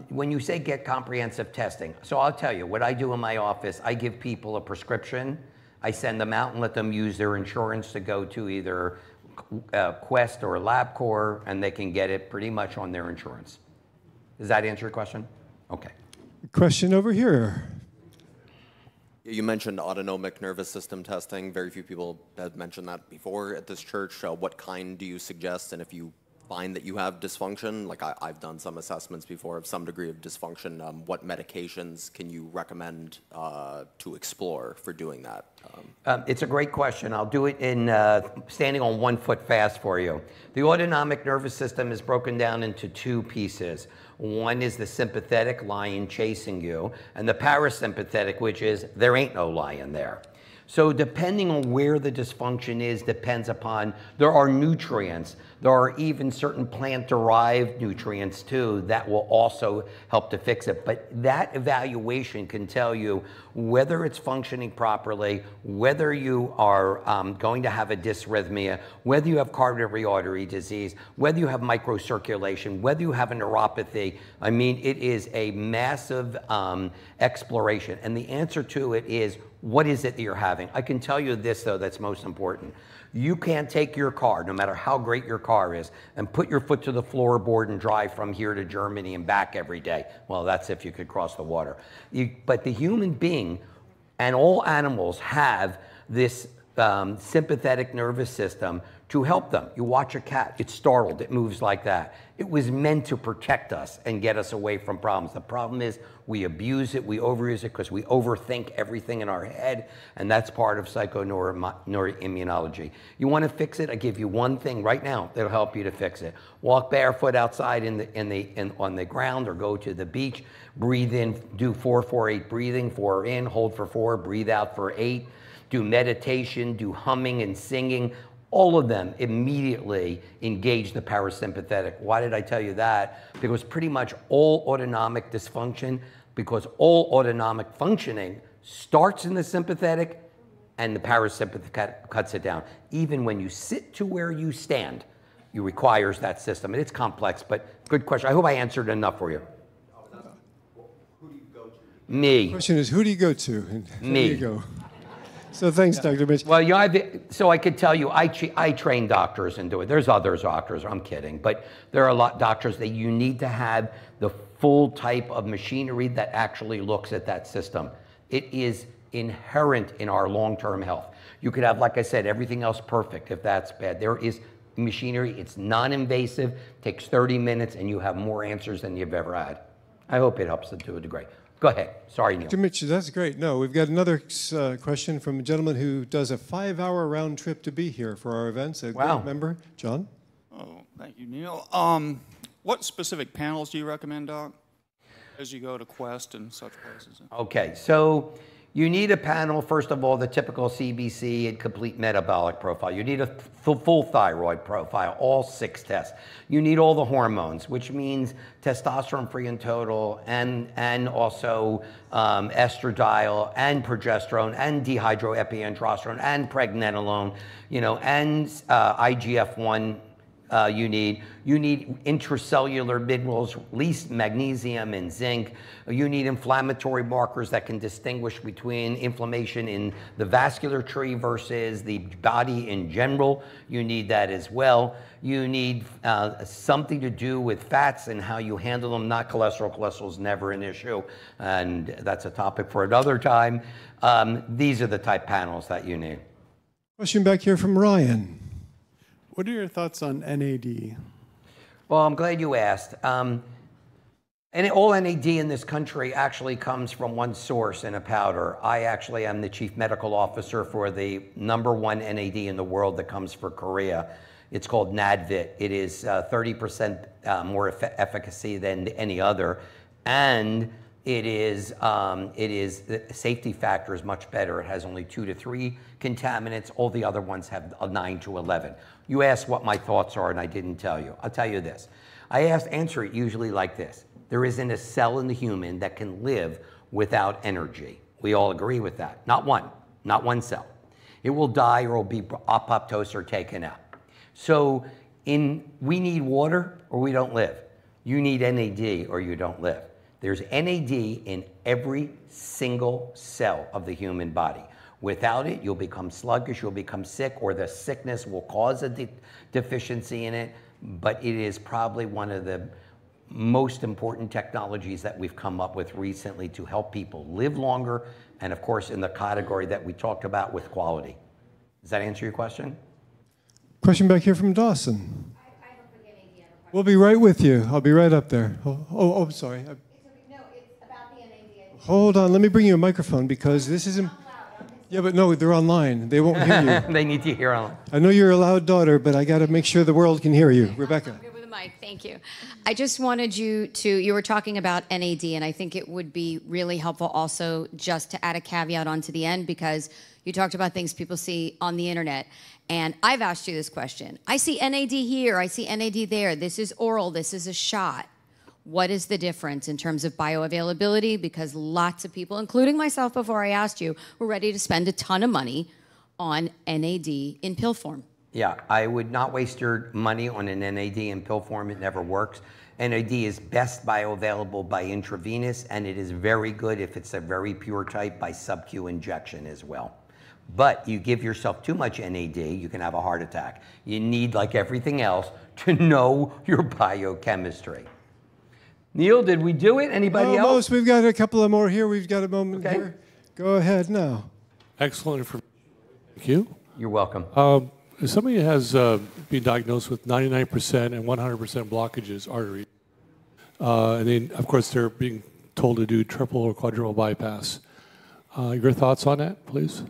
When you say get comprehensive testing, so I'll tell you, what I do in my office, I give people a prescription, I send them out and let them use their insurance to go to either Quest or LabCorp, and they can get it pretty much on their insurance. Does that answer your question? Okay. Question over here. You mentioned autonomic nervous system testing. Very few people have mentioned that before at this church. What kind do you suggest? And if you find that you have dysfunction, like I've done some assessments before of some degree of dysfunction, what medications can you recommend to explore for doing that? It's a great question. I'll do it in standing on 1 foot fast for you. The autonomic nervous system is broken down into 2 pieces. One is the sympathetic lion chasing you, and the parasympathetic, which is there ain't no lion there. So depending on where the dysfunction is depends upon, there are nutrients, there are even certain plant-derived nutrients too that will also help to fix it. But that evaluation can tell you whether it's functioning properly, whether you are going to have a dysrhythmia, whether you have coronary artery disease, whether you have microcirculation, whether you have a neuropathy. I mean, it is a massive exploration. And the answer to it is, what is it that you're having? I can tell you this, though, that's most important. You can't take your car, no matter how great your car is, and put your foot to the floorboard and drive from here to Germany and back every day. Well, that's if you could cross the water. But the human being and all animals have this sympathetic nervous system to help them. You watch a cat, it's startled, it moves like that. It was meant to protect us and get us away from problems. The problem is we abuse it, we overuse it because we overthink everything in our head, and that's part of psychoneuroimmunology. You want to fix it? I give you one thing right now that'll help you to fix it. Walk barefoot outside on the ground, or go to the beach, breathe in, do 4-4-8 breathing, 4 in, hold for 4, breathe out for 8, do meditation, do humming and singing. All of them immediately engage the parasympathetic. Why did I tell you that? Because pretty much all autonomic dysfunction, because all autonomic functioning starts in the sympathetic and the parasympathetic cuts it down. Even when you sit to where you stand, it requires that system. And it's complex, but good question. I hope I answered enough for you. Who do you go to? Me. The question is, who do you go to? And Me. There you go. So thanks, Dr. Mitch. Well, so I could tell you, I train doctors and do it. There's other doctors, I'm kidding, but there are a lot of doctors that you need to have the full type of machinery that actually looks at that system. It is inherent in our long-term health. You could have, like I said, everything else perfect if that's bad. There is machinery, it's non-invasive, takes 30 minutes, and you have more answers than you've ever had. I hope it helps to a degree. Go ahead. Sorry, Neil. Dr. Mitch, that's great. No, we've got another question from a gentleman who does a 5-hour round trip to be here for our events. A great member, John. Oh, thank you, Neil. What specific panels do you recommend, Doc, as you go to Quest and such places? Okay, so you need a panel, first of all, the typical CBC and complete metabolic profile. You need a full thyroid profile, all 6 tests. You need all the hormones, which means testosterone free in total, and also estradiol and progesterone and dehydroepiandrosterone and pregnenolone, and IGF-1. You need intracellular minerals, least magnesium and zinc. You need inflammatory markers that can distinguish between inflammation in the vascular tree versus the body in general. You need that as well. You need something to do with fats and how you handle them, not cholesterol. Cholesterol is never an issue, and that's a topic for another time. These are the type panels that you need. Question back here from Ryan. What are your thoughts on NAD? Well, I'm glad you asked. And all NAD in this country actually comes from one source in a powder. I actually am the chief medical officer for the #1 NAD in the world that comes for Korea. It's called NADVIT. It is 30% more efficacy than any other. And the safety factor is much better. It has only 2 to 3 contaminants. All the other ones have 9 to 11. You asked what my thoughts are, and I didn't tell you. I'll tell you this. I answer it usually like this. There isn't a cell in the human that can live without energy. We all agree with that. Not one cell. It will die or will be apoptosis or taken out. So we need water or we don't live. You need NAD or you don't live. There's NAD in every single cell of the human body. Without it, you'll become sluggish, you'll become sick, or the sickness will cause a deficiency in it. But it is probably one of the most important technologies that we've come up with recently to help people live longer, and of course in the category that we talked about with quality. Does that answer your question? Question back here from Dawson. We'll be right with you. I'll be right up there. Oh, sorry. No, it's about the NAD. Hold on, let me bring you a microphone because this isn't... Yeah, but no, they're online. They won't hear you. They need to hear online. I know you're a loud daughter, but I got to make sure the world can hear you. Rebecca. I'm good with a mic, thank you. I just wanted you were talking about NAD, and I think it would be really helpful also just to add a caveat onto the end, because you talked about things people see on the internet. And I've asked you this question. I see NAD here, I see NAD there. This is oral, this is a shot. What is the difference in terms of bioavailability? Because lots of people, including myself before I asked you, were ready to spend a ton of money on NAD in pill form. Yeah, I would not waste your money on an NAD in pill form. It never works. NAD is best bioavailable by intravenous, and it is very good if it's a very pure type by sub-Q injection as well. But you give yourself too much NAD, you can have a heart attack. You need, like everything else, to know your biochemistry. Neil, did we do it? Anybody else? Almost. We've got a couple of more here. We've got a moment here. Go ahead now. Excellent information. Thank you. You're welcome. If somebody has been diagnosed with 99% and 100% blockages, artery, and then, of course, they're being told to do triple or quadruple bypass. Your thoughts on that, please?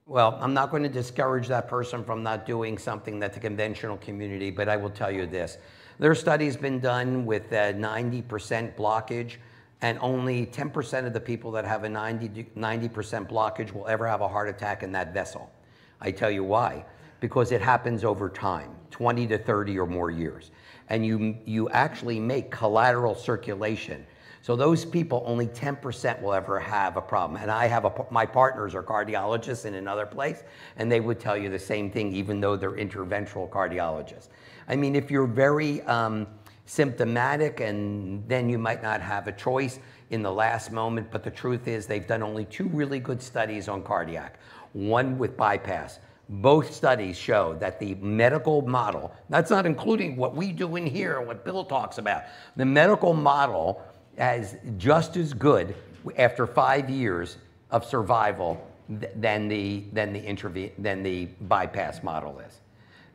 Well, I'm not going to discourage that person from not doing something that the conventional community, but I will tell you this. There are studies been done with 90% blockage, and only 10% of the people that have a 90% blockage will ever have a heart attack in that vessel. I tell you why. Because it happens over time, 20 to 30 or more years. And you actually make collateral circulation. So those people, only 10% will ever have a problem. And I have my partners are cardiologists in another place, and they would tell you the same thing, even though they're interventional cardiologists. I mean, if you're very symptomatic, and then you might not have a choice in the last moment, but the truth is they've done only 2 really good studies on cardiac, one with bypass. Both studies show that the medical model, that's not including what we do in here and what Bill talks about, the medical model is just as good after 5 years of survival than the bypass model is,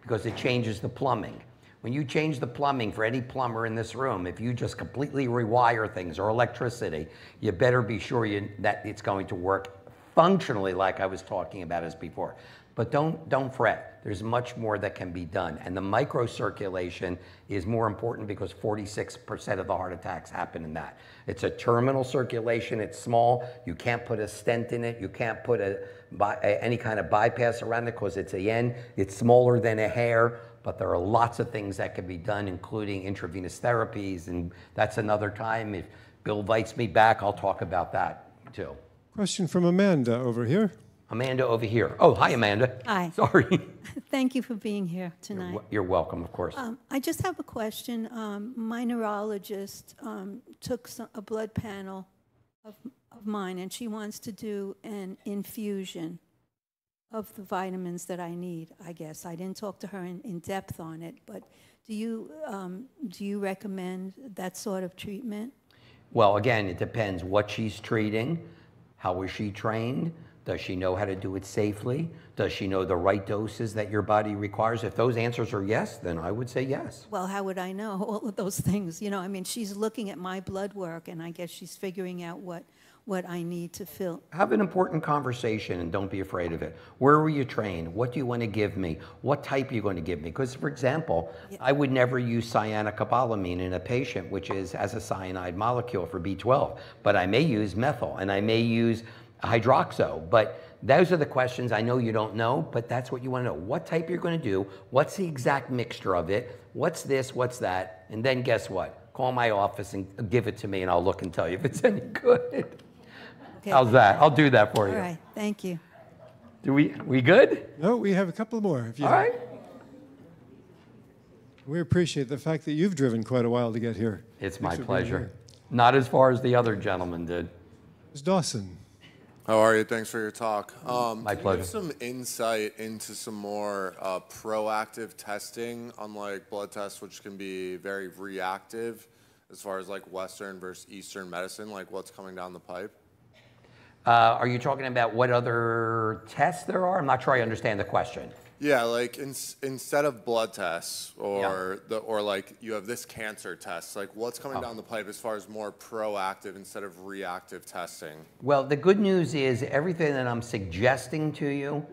because it changes the plumbing. When you change the plumbing for any plumber in this room, if you just completely rewire things or electricity, you better be sure that it's going to work functionally like I was talking about as before. But don't fret. There's much more that can be done. And the microcirculation is more important because 46% of the heart attacks happen in that. It's a terminal circulation. It's small. You can't put a stent in it. You can't put any kind of bypass around it because it's smaller than a hair. But there are lots of things that can be done, including intravenous therapies. And that's another time. If Bill invites me back, I'll talk about that too. Question from Amanda over here. Amanda over here. Oh, hi, Amanda. Hi. Sorry. Thank you for being here tonight. You're welcome, of course. I just have a question. My neurologist took a blood panel of mine, and she wants to do an infusion of the vitamins that I need, I guess. I didn't talk to her in depth on it, but do you recommend that sort of treatment? Well, again, it depends what she's treating. How was she trained? Does she know how to do it safely? Does she know the right doses that your body requires? If those answers are yes, then I would say yes. Well, how would I know all of those things? You know, I mean, she's looking at my blood work, and I guess she's figuring out what I need to fill. Have an important conversation and don't be afraid of it. Where were you trained? What do you want to give me? What type are you going to give me? Because, for example, I would never use cyanocobalamin in a patient, which has a cyanide molecule for B12, but I may use methyl, and I may use hydroxo, but those are the questions I know you don't know, but that's what you want to know. What type you're going to do, what's the exact mixture of it, what's this, what's that, and then guess what? Call my office and give it to me and I'll look and tell you if it's any good. Okay. How's that? I'll do that for you. All right, thank you. We good? No, we have a couple more. All right. We appreciate the fact that you've driven quite a while to get here. It's Thanks my for being pleasure. here. Not as far as the other gentleman did. Ms. Dawson. How are you? Thanks for your talk. My Can you pleasure. give some insight into some more proactive testing, unlike blood tests, which can be very reactive, as far as like Western versus Eastern medicine, like what's coming down the pipe? Are you talking about what other tests there are? I'm not sure I understand the question. Yeah, like instead of blood tests or like you have this cancer test, like what's coming down the pipe as far as more proactive instead of reactive testing? Well, the good news is everything that I'm suggesting to you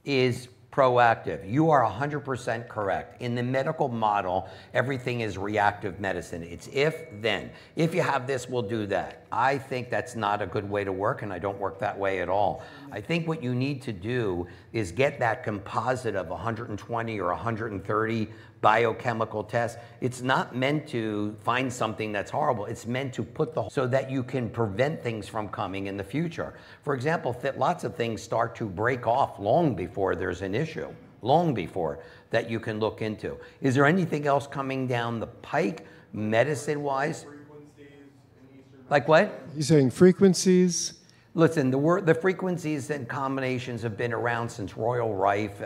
is proactive. You are 100% correct. In the medical model, everything is reactive medicine. It's if, then. If you have this, we'll do that. I think that's not a good way to work, and I don't work that way at all. I think what you need to do is get that composite of 120 or 130 biochemical tests. It's not meant to find something that's horrible. It's meant to put so that you can prevent things from coming in the future. For example, lots of things start to break off long before there's an issue, long before that you can look into. Is there anything else coming down the pike, medicine-wise? Like what? He's saying frequencies. Listen, the frequencies and combinations have been around since Royal Rife.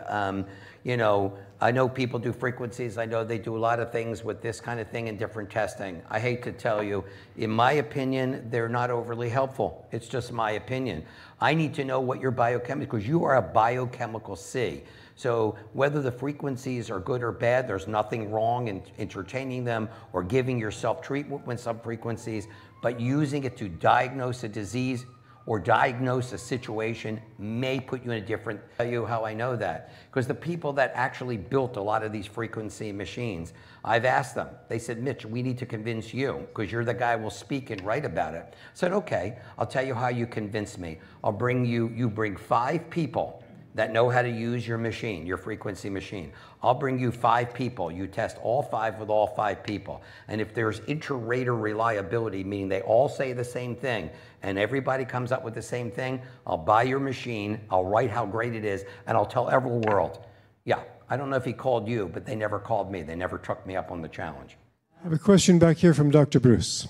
You know, I know people do frequencies. I know they do a lot of things with this kind of thing in different testing. I hate to tell you, in my opinion, they're not overly helpful. It's just my opinion. I need to know what your biochemical, because you are a biochemical C. So whether the frequencies are good or bad, there's nothing wrong in entertaining them or giving yourself treatment with some frequencies, but using it to diagnose a disease or diagnose a situation may put you in a different. I'll tell you how I know that. Because the people that actually built a lot of these frequency machines, I've asked them, they said, Mitch, we need to convince you because you're the guy who will speak and write about it. I said, okay, I'll tell you how you convince me. I'll bring you bring 5 people that know how to use your machine, your frequency machine. I'll bring you 5 people. You test all 5 with all 5 people. And if there's inter-rater reliability, meaning they all say the same thing, and everybody comes up with the same thing, I'll buy your machine, I'll write how great it is, and I'll tell every world. Yeah, I don't know if he called you, but they never called me. They never took me up on the challenge. I have a question back here from Dr. Bruce.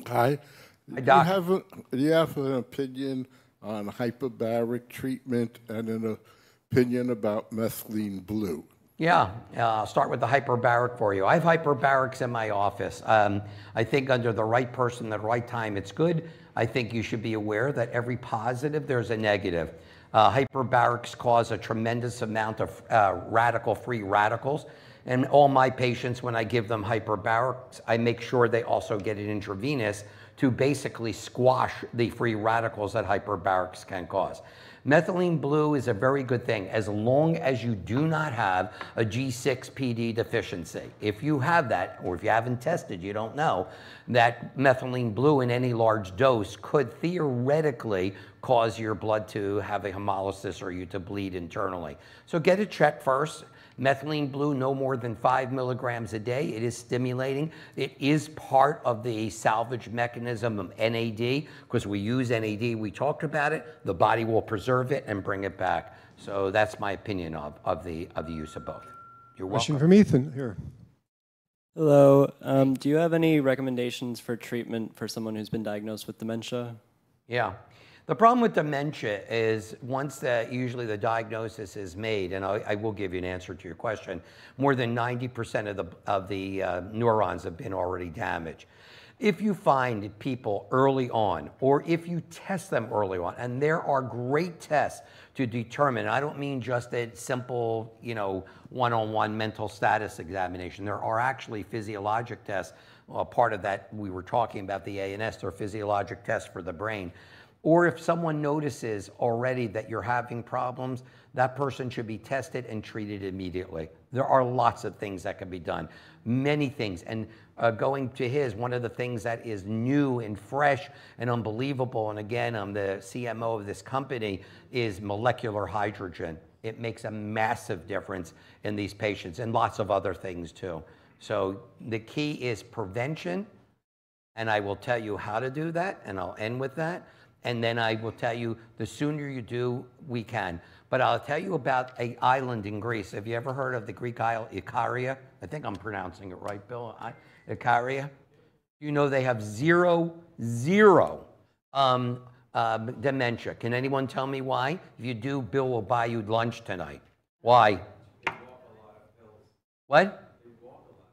Hi. Hi, Doc. Do you have an opinion on hyperbaric treatment and an opinion about methylene blue? Yeah, I'll start with the hyperbaric for you. I have hyperbarics in my office. I think under the right person at the right time, it's good. I think you should be aware that every positive, there's a negative. Hyperbarics cause a tremendous amount of radical-free radicals. And all my patients, when I give them hyperbarics, I make sure they also get it intravenous to basically squash the free radicals that hyperbarics can cause. Methylene blue is a very good thing as long as you do not have a G6PD deficiency. If you have that, or if you haven't tested, you don't know, that methylene blue in any large dose could theoretically cause your blood to have a hemolysis or you to bleed internally. So get it checked first. Methylene blue, no more than 5 milligrams a day. It is stimulating. It is part of the salvage mechanism of NAD, because we use NAD, we talked about it, the body will preserve it and bring it back. So that's my opinion of the use of both. You're welcome. Question from Ethan here. Hello. Do you have any recommendations for treatment for someone who's been diagnosed with dementia? Yeah. The problem with dementia is once usually the diagnosis is made, and I will give you an answer to your question, more than 90% of the neurons have been already damaged. If you find people early on, or if you test them early on, and there are great tests to determine, I don't mean just a simple, one-on-one mental status examination. There are actually physiologic tests. Part of that we were talking about the ANS, or physiologic tests for the brain. Or if someone notices already that you're having problems, that person should be tested and treated immediately. There are lots of things that can be done, many things. And going to one of the things that is new and fresh and unbelievable, and again, I'm the CMO of this company, is molecular hydrogen. It makes a massive difference in these patients and lots of other things too. So the key is prevention, and I will tell you how to do that, and I'll end with that. And then I will tell you, the sooner you do, we can. But I'll tell you about an island in Greece. Have you ever heard of the Greek isle Ikaria? I think I'm pronouncing it right, Bill. Ikaria? You know they have zero dementia. Can anyone tell me why? If you do, Bill will buy you lunch tonight. Why? They walk a lot of pills. What? They walk a lot.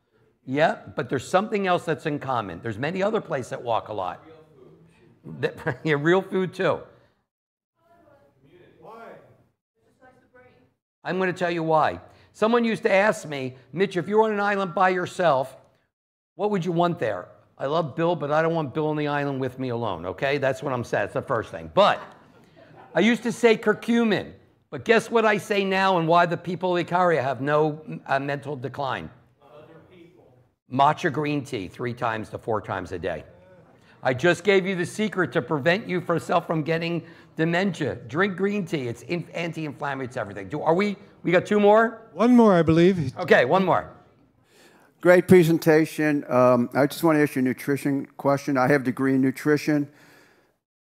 Yeah, but there's something else that's in common. There's many other places that walk a lot. Real food. Yeah, real food too. Why? I'm going to tell you why. Someone used to ask me, Mitch, if you're on an island by yourself, what would you want there? I love Bill, but I don't want Bill on the island with me alone, okay? That's what I'm saying. That's the first thing. But I used to say curcumin. But guess what I say now and why the people of Ikaria have no mental decline? Other people. Matcha green tea 3 to 4 times a day. I just gave you the secret to prevent you from getting dementia. Drink green tea. It's anti-inflammatory. It's everything. We got 2 more? One more, I believe. Okay, one more. Great presentation. I just want to ask you a nutrition question. I have a degree in nutrition.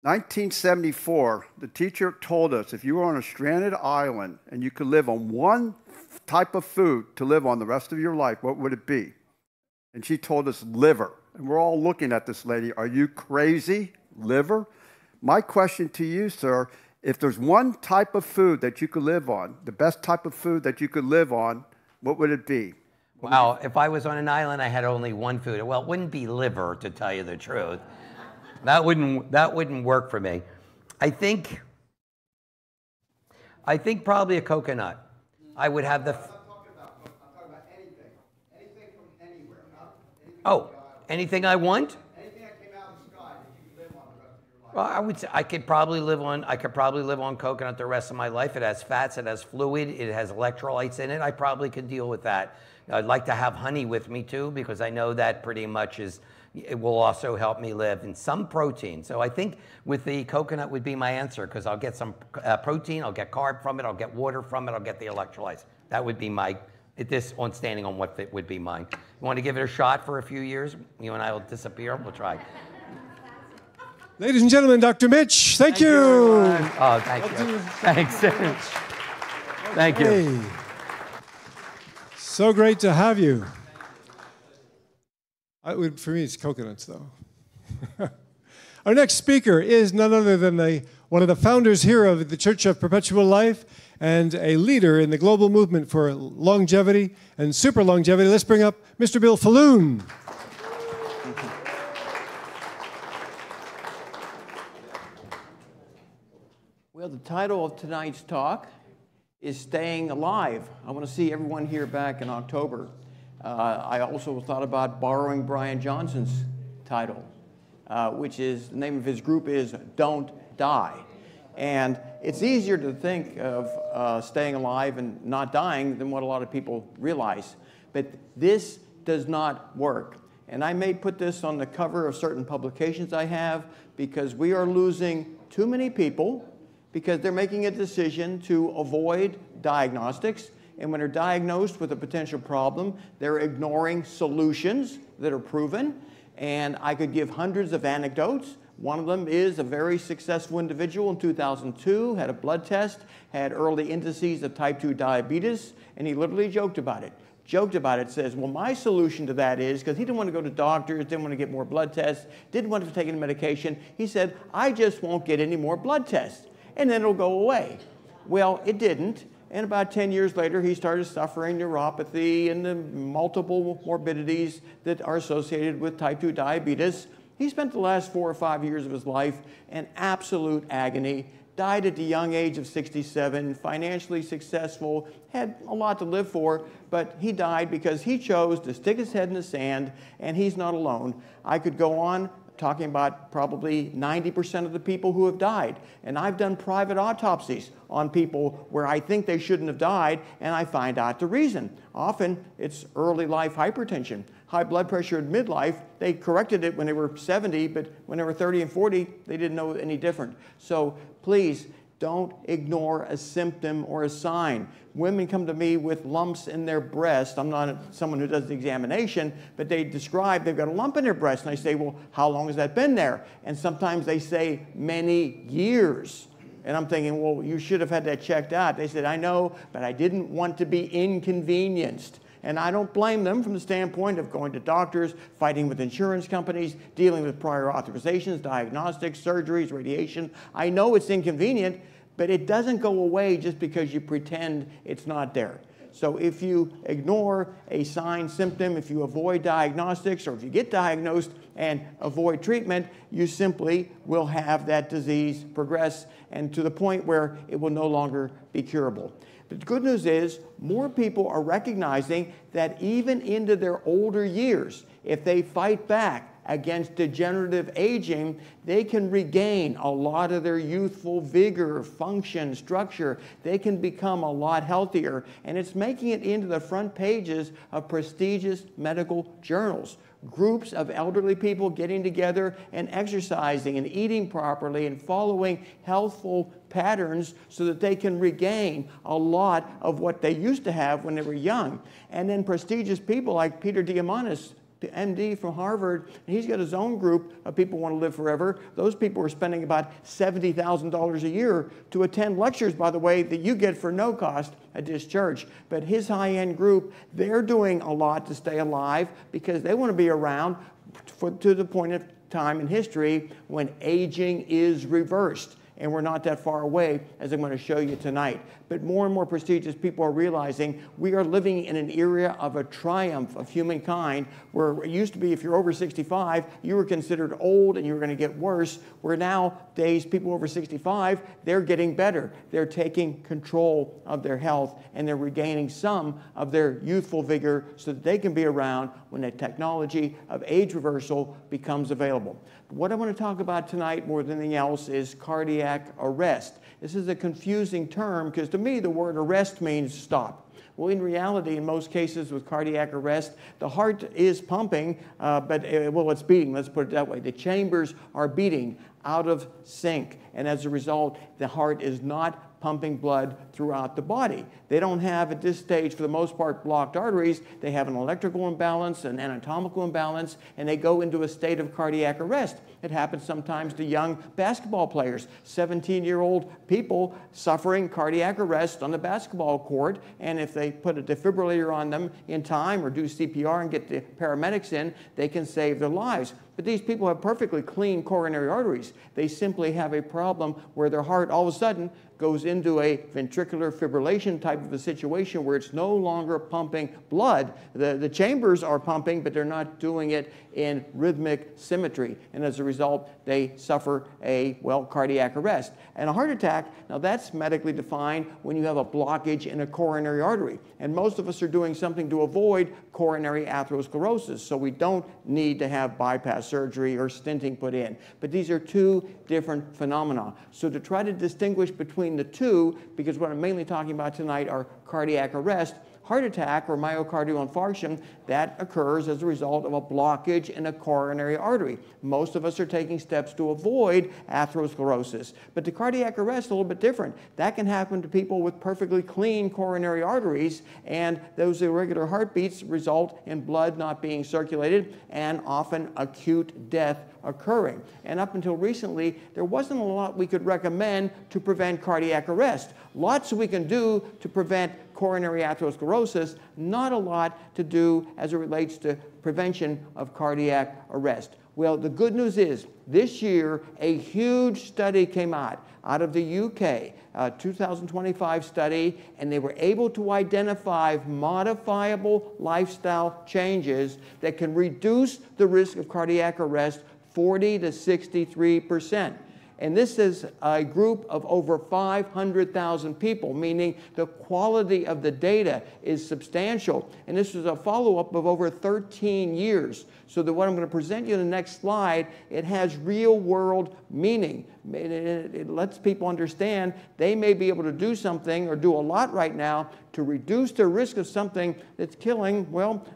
1974, the teacher told us if you were on a stranded island and you could live on one type of food to live on the rest of your life, what would it be? And she told us liver. And we're all looking at this lady. Are you crazy? Liver? My question to you, sir, if there's one type of food that you could live on, the best type of food that you could live on, what would it be? Wow, if I was on an island, I had only one food. Well, it wouldn't be liver, to tell you the truth. That wouldn't work for me. I think probably a coconut. I would have the. I'm talking about anything. Anything from anywhere. Oh, anything I want? Anything that came out of the sky that you could live on the rest of your life. Well, I would say I could probably live on coconut the rest of my life. It has fats, it has fluid, it has electrolytes in it. I probably could deal with that. I'd like to have honey with me too, because I know that pretty much it will also help me live, and some protein. So I think with the coconut would be my answer, because I'll get some protein, I'll get carb from it, I'll get water from it, I'll get the electrolytes. That would be standing on what would be mine. You want to give it a shot for a few years? You and I will disappear, we'll try. Ladies and gentlemen, Dr. Mitch, thank you. Oh, thank you. Thanks. Thank you. Hey. So great to have you. For me, it's coconuts, though. Our next speaker is none other than one of the founders here of the Church of Perpetual Life and a leader in the global movement for longevity and super longevity. Let's bring up Mr. Bill Falloon. Well, the title of tonight's talk is Staying Alive. I want to see everyone here back in October. I also thought about borrowing Brian Johnson's title, which is, the name of his group is Don't Die. And it's easier to think of staying alive and not dying than what a lot of people realize. But this does not work. And I may put this on the cover of certain publications I have, because we are losing too many people because they're making a decision to avoid diagnostics. And when they're diagnosed with a potential problem, they're ignoring solutions that are proven. And I could give hundreds of anecdotes. One of them is a very successful individual in 2002, had a blood test, had early indices of type 2 diabetes, and he literally joked about it. Says, well, my solution to that is, because he didn't want to go to doctors, didn't want to get more blood tests, didn't want to take any medication, he said, I just won't get any more blood tests, and then it'll go away. Well, it didn't. And about 10 years later, he started suffering neuropathy and the multiple morbidities that are associated with type 2 diabetes. He spent the last 4 or 5 years of his life in absolute agony, died at the young age of 67, financially successful, had a lot to live for, but he died because he chose to stick his head in the sand, and he's not alone. I could go on talking about probably 90% of the people who have died. And I've done private autopsies on people where I think they shouldn't have died, and I find out the reason. Often it's early life hypertension. High blood pressure in midlife, they corrected it when they were 70, but when they were 30 and 40, they didn't know any different. So please, Don't ignore a symptom or a sign. Women come to me with lumps in their breast. I'm not someone who does the examination, but they describe they've got a lump in their breast. And I say, well, how long has that been there? And sometimes they say many years. And I'm thinking, well, you should have had that checked out. They said, I know, but I didn't want to be inconvenienced. And I don't blame them from the standpoint of going to doctors, fighting with insurance companies, dealing with prior authorizations, diagnostics, surgeries, radiation. I know it's inconvenient, but it doesn't go away just because you pretend it's not there. So if you ignore a sign, symptom, if you avoid diagnostics, or if you get diagnosed and avoid treatment, you simply will have that disease progress and to the point where it will no longer be curable. But the good news is more people are recognizing that even into their older years, if they fight back against degenerative aging, they can regain a lot of their youthful vigor, function, structure. They can become a lot healthier. And it's making it into the front pages of prestigious medical journals. Groups of elderly people getting together and exercising and eating properly and following healthful patterns so that they can regain a lot of what they used to have when they were young. And then prestigious people like Peter Diamandis, the MD from Harvard, and he's got his own group of people who want to live forever. Those people are spending about $70,000 a year to attend lectures, by the way, that you get for no cost at this church. But his high-end group, they're doing a lot to stay alive because they want to be around to the point of time in history when aging is reversed. And we're not that far away, as I'm going to show you tonight. But more and more prestigious people are realizing we are living in an era of a triumph of humankind, where it used to be if you're over 65, you were considered old and you were going to get worse, where nowadays people over 65, they're getting better. They're taking control of their health and they're regaining some of their youthful vigor so that they can be around when the technology of age reversal becomes available. What I want to talk about tonight more than anything else is cardiac arrest. This is a confusing term because to me the word arrest means stop. Well, in reality, in most cases with cardiac arrest, the heart is pumping, but it's beating, let's put it that way. The chambers are beating out of sync, and as a result, the heart is not pumping blood throughout the body. They don't have, at this stage, for the most part, blocked arteries. They have an electrical imbalance, an anatomical imbalance, and they go into a state of cardiac arrest. It happens sometimes to young basketball players, 17-year-old people suffering cardiac arrest on the basketball court, and if they put a defibrillator on them in time or do CPR and get the paramedics in, they can save their lives. But these people have perfectly clean coronary arteries. They simply have a problem where their heart all of a sudden goes into a ventricular fibrillation type of a situation where it's no longer pumping blood. The chambers are pumping, but they're not doing it in rhythmic symmetry. And as a result, they suffer a, cardiac arrest. And a heart attack, now that's medically defined when you have a blockage in a coronary artery. And most of us are doing something to avoid coronary atherosclerosis, so we don't need to have bypass surgery or stenting put in. But these are two different phenomena. So to try to distinguish between the two, because what I'm mainly talking about tonight are cardiac arrest, heart attack or myocardial infarction, that occurs as a result of a blockage in a coronary artery. Most of us are taking steps to avoid atherosclerosis. But the cardiac arrest is a little bit different. That can happen to people with perfectly clean coronary arteries, and those irregular heartbeats result in blood not being circulated and often acute death occurring. And up until recently, there wasn't a lot we could recommend to prevent cardiac arrest. Lots we can do to prevent coronary atherosclerosis, not a lot to do as it relates to prevention of cardiac arrest. Well, the good news is this year a huge study came out of the UK, a 2025 study, and they were able to identify modifiable lifestyle changes that can reduce the risk of cardiac arrest 40 to 63%. And this is a group of over 500,000 people, meaning the quality of the data is substantial. And this is a follow-up of over 13 years. So that what I'm going to present you in the next slide, it has real-world meaning. It lets people understand they may be able to do something or do a lot right now to reduce the risk of something that's killing,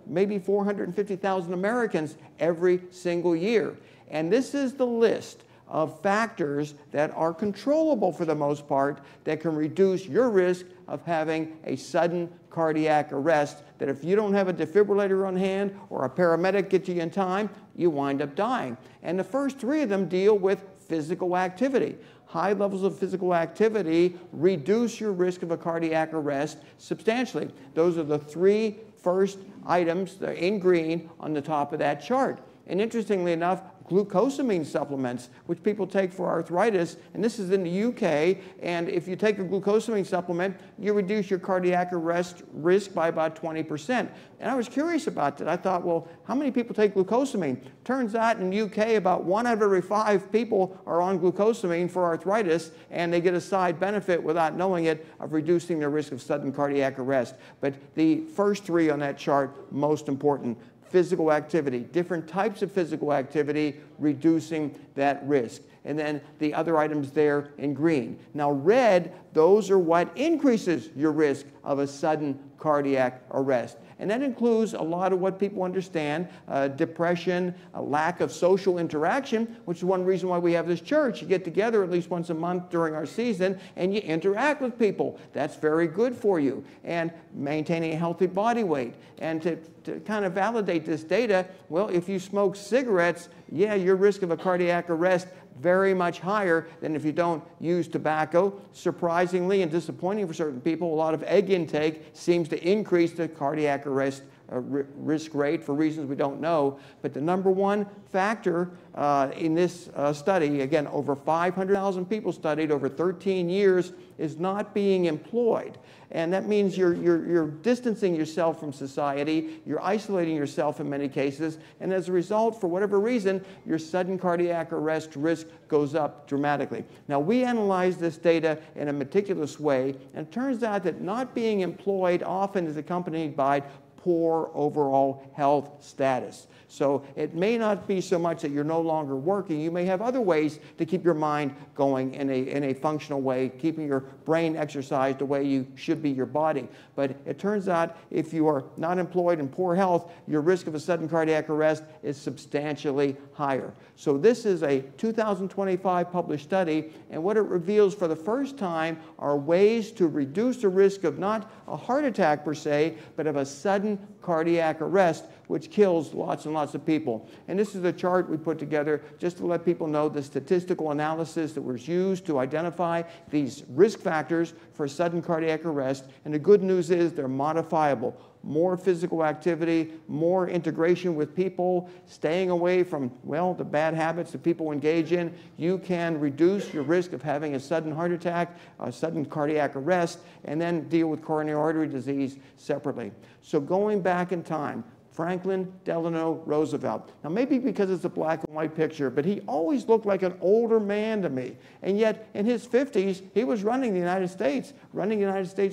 maybe 450,000 Americans every single year. And this is the list of factors that are controllable for the most part that can reduce your risk of having a sudden cardiac arrest, that if you don't have a defibrillator on hand or a paramedic gets you in time, you wind up dying. And the first three of them deal with physical activity. High levels of physical activity reduce your risk of a cardiac arrest substantially. Those are the three first items that are in green on the top of that chart. And interestingly enough, glucosamine supplements, which people take for arthritis, and this is in the UK, and if you take a glucosamine supplement, you reduce your cardiac arrest risk by about 20%. And I was curious about that. I thought, well, how many people take glucosamine? Turns out in the UK, about 1 out of every 5 people are on glucosamine for arthritis, and they get a side benefit without knowing it of reducing their risk of sudden cardiac arrest. But the first three on that chart, most important. Physical activity, different types of physical activity, reducing that risk. And then the other items there in green. Now red, those are what increases your risk of a sudden cardiac arrest. And that includes a lot of what people understand, depression, a lack of social interaction, which is one reason why we have this church. You get together at least once a month during our season and you interact with people. That's very good for you. And maintaining a healthy body weight. And to kind of validate this data, well, if you smoke cigarettes, yeah, your risk of a cardiac arrest very much higher than if you don't use tobacco. Surprisingly and disappointing for certain people, a lot of egg intake seems to increase the cardiac arrest risk rate for reasons we don't know. But the number one factor in this study, again, over 500,000 people studied over 13 years, is not being employed. And that means you're distancing yourself from society, you're isolating yourself in many cases, and as a result, for whatever reason, your sudden cardiac arrest risk goes up dramatically. Now, we analyzed this data in a meticulous way, and it turns out that not being employed often is accompanied by poor overall health status. So it may not be so much that you're no longer working. You may have other ways to keep your mind going in a functional way, keeping your brain exercised the way you should be your body. But it turns out if you are not employed and poor health, your risk of a sudden cardiac arrest is substantially higher. So this is a 2025 published study, and what it reveals for the first time are ways to reduce the risk of not a heart attack per se, but of a sudden cardiac arrest, which kills lots and lots of people. And this is a chart we put together just to let people know the statistical analysis that was used to identify these risk factors for sudden cardiac arrest. And the good news is they're modifiable. More physical activity, more integration with people, staying away from, well, the bad habits that people engage in. You can reduce your risk of having a sudden heart attack, a sudden cardiac arrest, and then deal with coronary artery disease separately. So going back in time, Franklin Delano Roosevelt. Now, maybe because it's a black and white picture, but he always looked like an older man to me. And yet, in his 50s, he was running the United States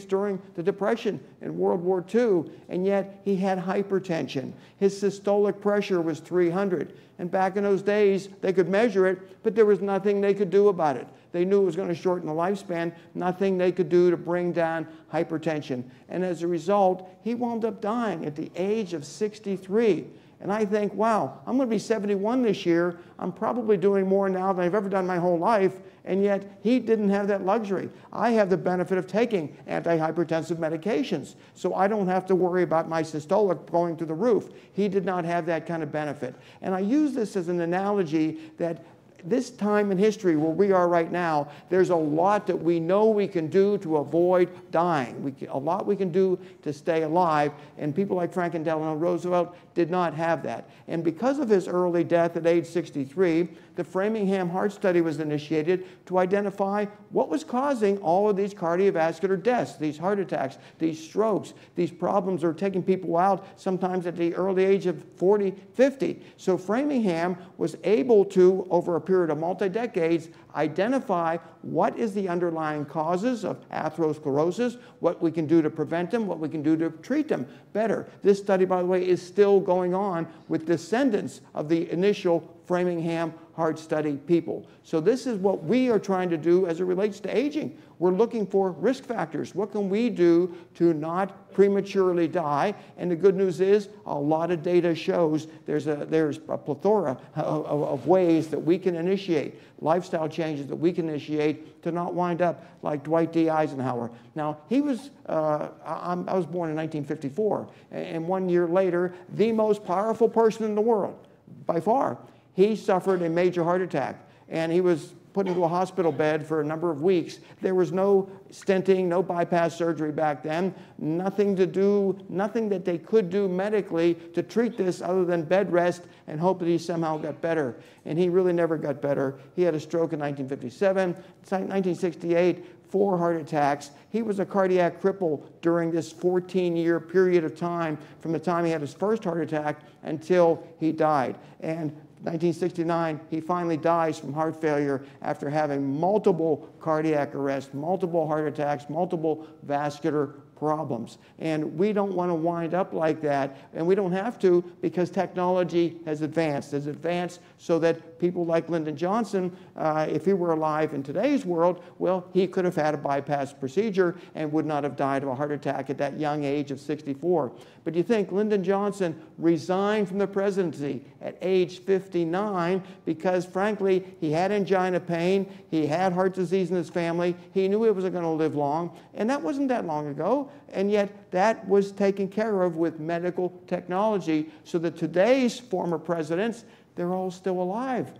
during the Depression and World War II, and yet he had hypertension. His systolic pressure was 300. And back in those days, they could measure it, but there was nothing they could do about it. They knew it was going to shorten the lifespan, nothing they could do to bring down hypertension. And as a result, he wound up dying at the age of 63. And I think, wow, I'm going to be 71 this year. I'm probably doing more now than I've ever done my whole life. And yet, he didn't have that luxury. I have the benefit of taking antihypertensive medications, so I don't have to worry about my systolic going through the roof. He did not have that kind of benefit. And I use this as an analogy that this time in history where we are right now, there's a lot that we know we can do to avoid dying. A lot we can do to stay alive, and people like Franklin Delano Roosevelt did not have that. And because of his early death at age 63, the Framingham Heart Study was initiated to identify what was causing all of these cardiovascular deaths, these heart attacks, these strokes. These problems are taking people out sometimes at the early age of 40, 50. So Framingham was able to, over a period of multi-decades, identify what is the underlying causes of atherosclerosis, what we can do to prevent them, what we can do to treat them better. This study, by the way, is still going on with descendants of the initial Framingham Heart Study people. So this is what we are trying to do as it relates to aging. We're looking for risk factors. What can we do to not prematurely die? And the good news is a lot of data shows there's a plethora of ways that we can initiate, lifestyle changes that we can initiate to not wind up like Dwight D. Eisenhower. Now, he was, I was born in 1954, and 1 year later, the most powerful person in the world, by far, he suffered a major heart attack, and he was put into a hospital bed for a number of weeks. There was no stenting, no bypass surgery back then, nothing that they could do medically to treat this other than bed rest and hope that he somehow got better. And he really never got better. He had a stroke in 1957, 1968, 4 heart attacks. He was a cardiac cripple during this 14-year period of time from the time he had his first heart attack until he died. And 1969, he finally dies from heart failure after having multiple cardiac arrests, multiple heart attacks, multiple vascular problems. And we don't want to wind up like that, and we don't have to because technology has advanced. It's advanced so that people like Lyndon Johnson, if he were alive in today's world, well, he could have had a bypass procedure and would not have died of a heart attack at that young age of 64. But you think Lyndon Johnson resigned from the presidency at age 59 because, frankly, he had angina pain, he had heart disease in his family, he knew he wasn't going to live long, and that wasn't that long ago, and yet that was taken care of with medical technology so that today's former presidents, they're all still alive.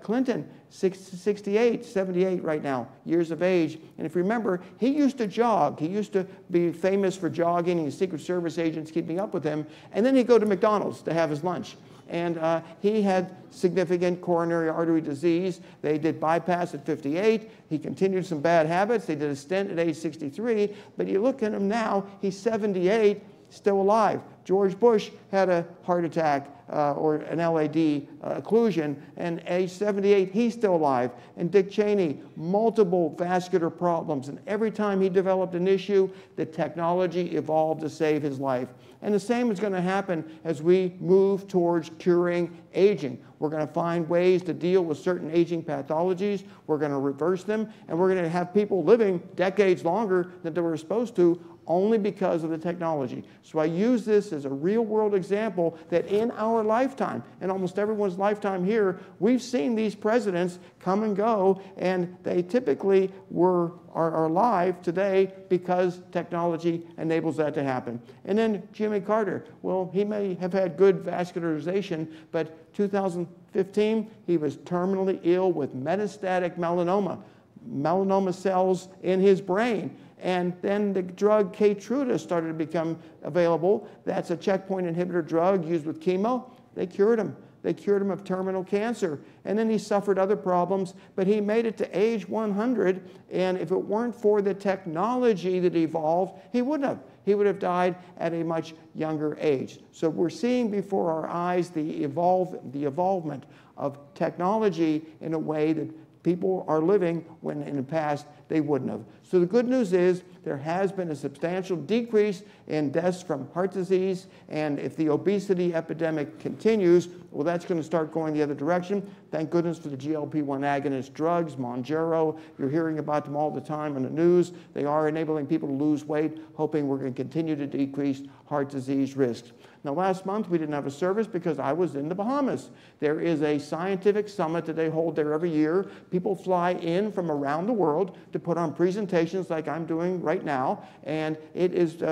Clinton, 68, 78 right now, years of age. And if you remember, he used to jog. He used to be famous for jogging, and Secret Service agents keeping up with him. And then he'd go to McDonald's to have his lunch. And he had significant coronary artery disease. They did bypass at 58. He continued some bad habits. They did a stent at age 63. But you look at him now, he's 78, still alive. George Bush had a heart attack or an LAD occlusion, and at age 78, he's still alive. And Dick Cheney, multiple vascular problems. And every time he developed an issue, the technology evolved to save his life. And the same is going to happen as we move towards curing aging. We're going to find ways to deal with certain aging pathologies. We're going to reverse them, and we're going to have people living decades longer than they were supposed to only because of the technology. So I use this as a real-world example that in our lifetime, in almost everyone's lifetime here, we've seen these presidents come and go, and they typically are alive today because technology enables that to happen. And then Jimmy Carter, well, he may have had good vascularization, but 2015, he was terminally ill with metastatic melanoma cells in his brain. And then the drug Keytruda started to become available. That's a checkpoint inhibitor drug used with chemo. They cured him. They cured him of terminal cancer. And then he suffered other problems, but he made it to age 100. And if it weren't for the technology that evolved, he wouldn't have. He would have died at a much younger age. So we're seeing before our eyes the evolvement of technology in a way that people are living when in the past they wouldn't have. So the good news is there has been a substantial decrease in deaths from heart disease, and if the obesity epidemic continues, well, that's going to start going the other direction. Thank goodness for the GLP-1 agonist drugs, Mounjaro. You're hearing about them all the time on the news. They are enabling people to lose weight, hoping we're going to continue to decrease heart disease risks. Now, last month, we didn't have a service because I was in the Bahamas. There is a scientific summit that they hold there every year. People fly in from around the world to put on presentations like I'm doing right now, and it is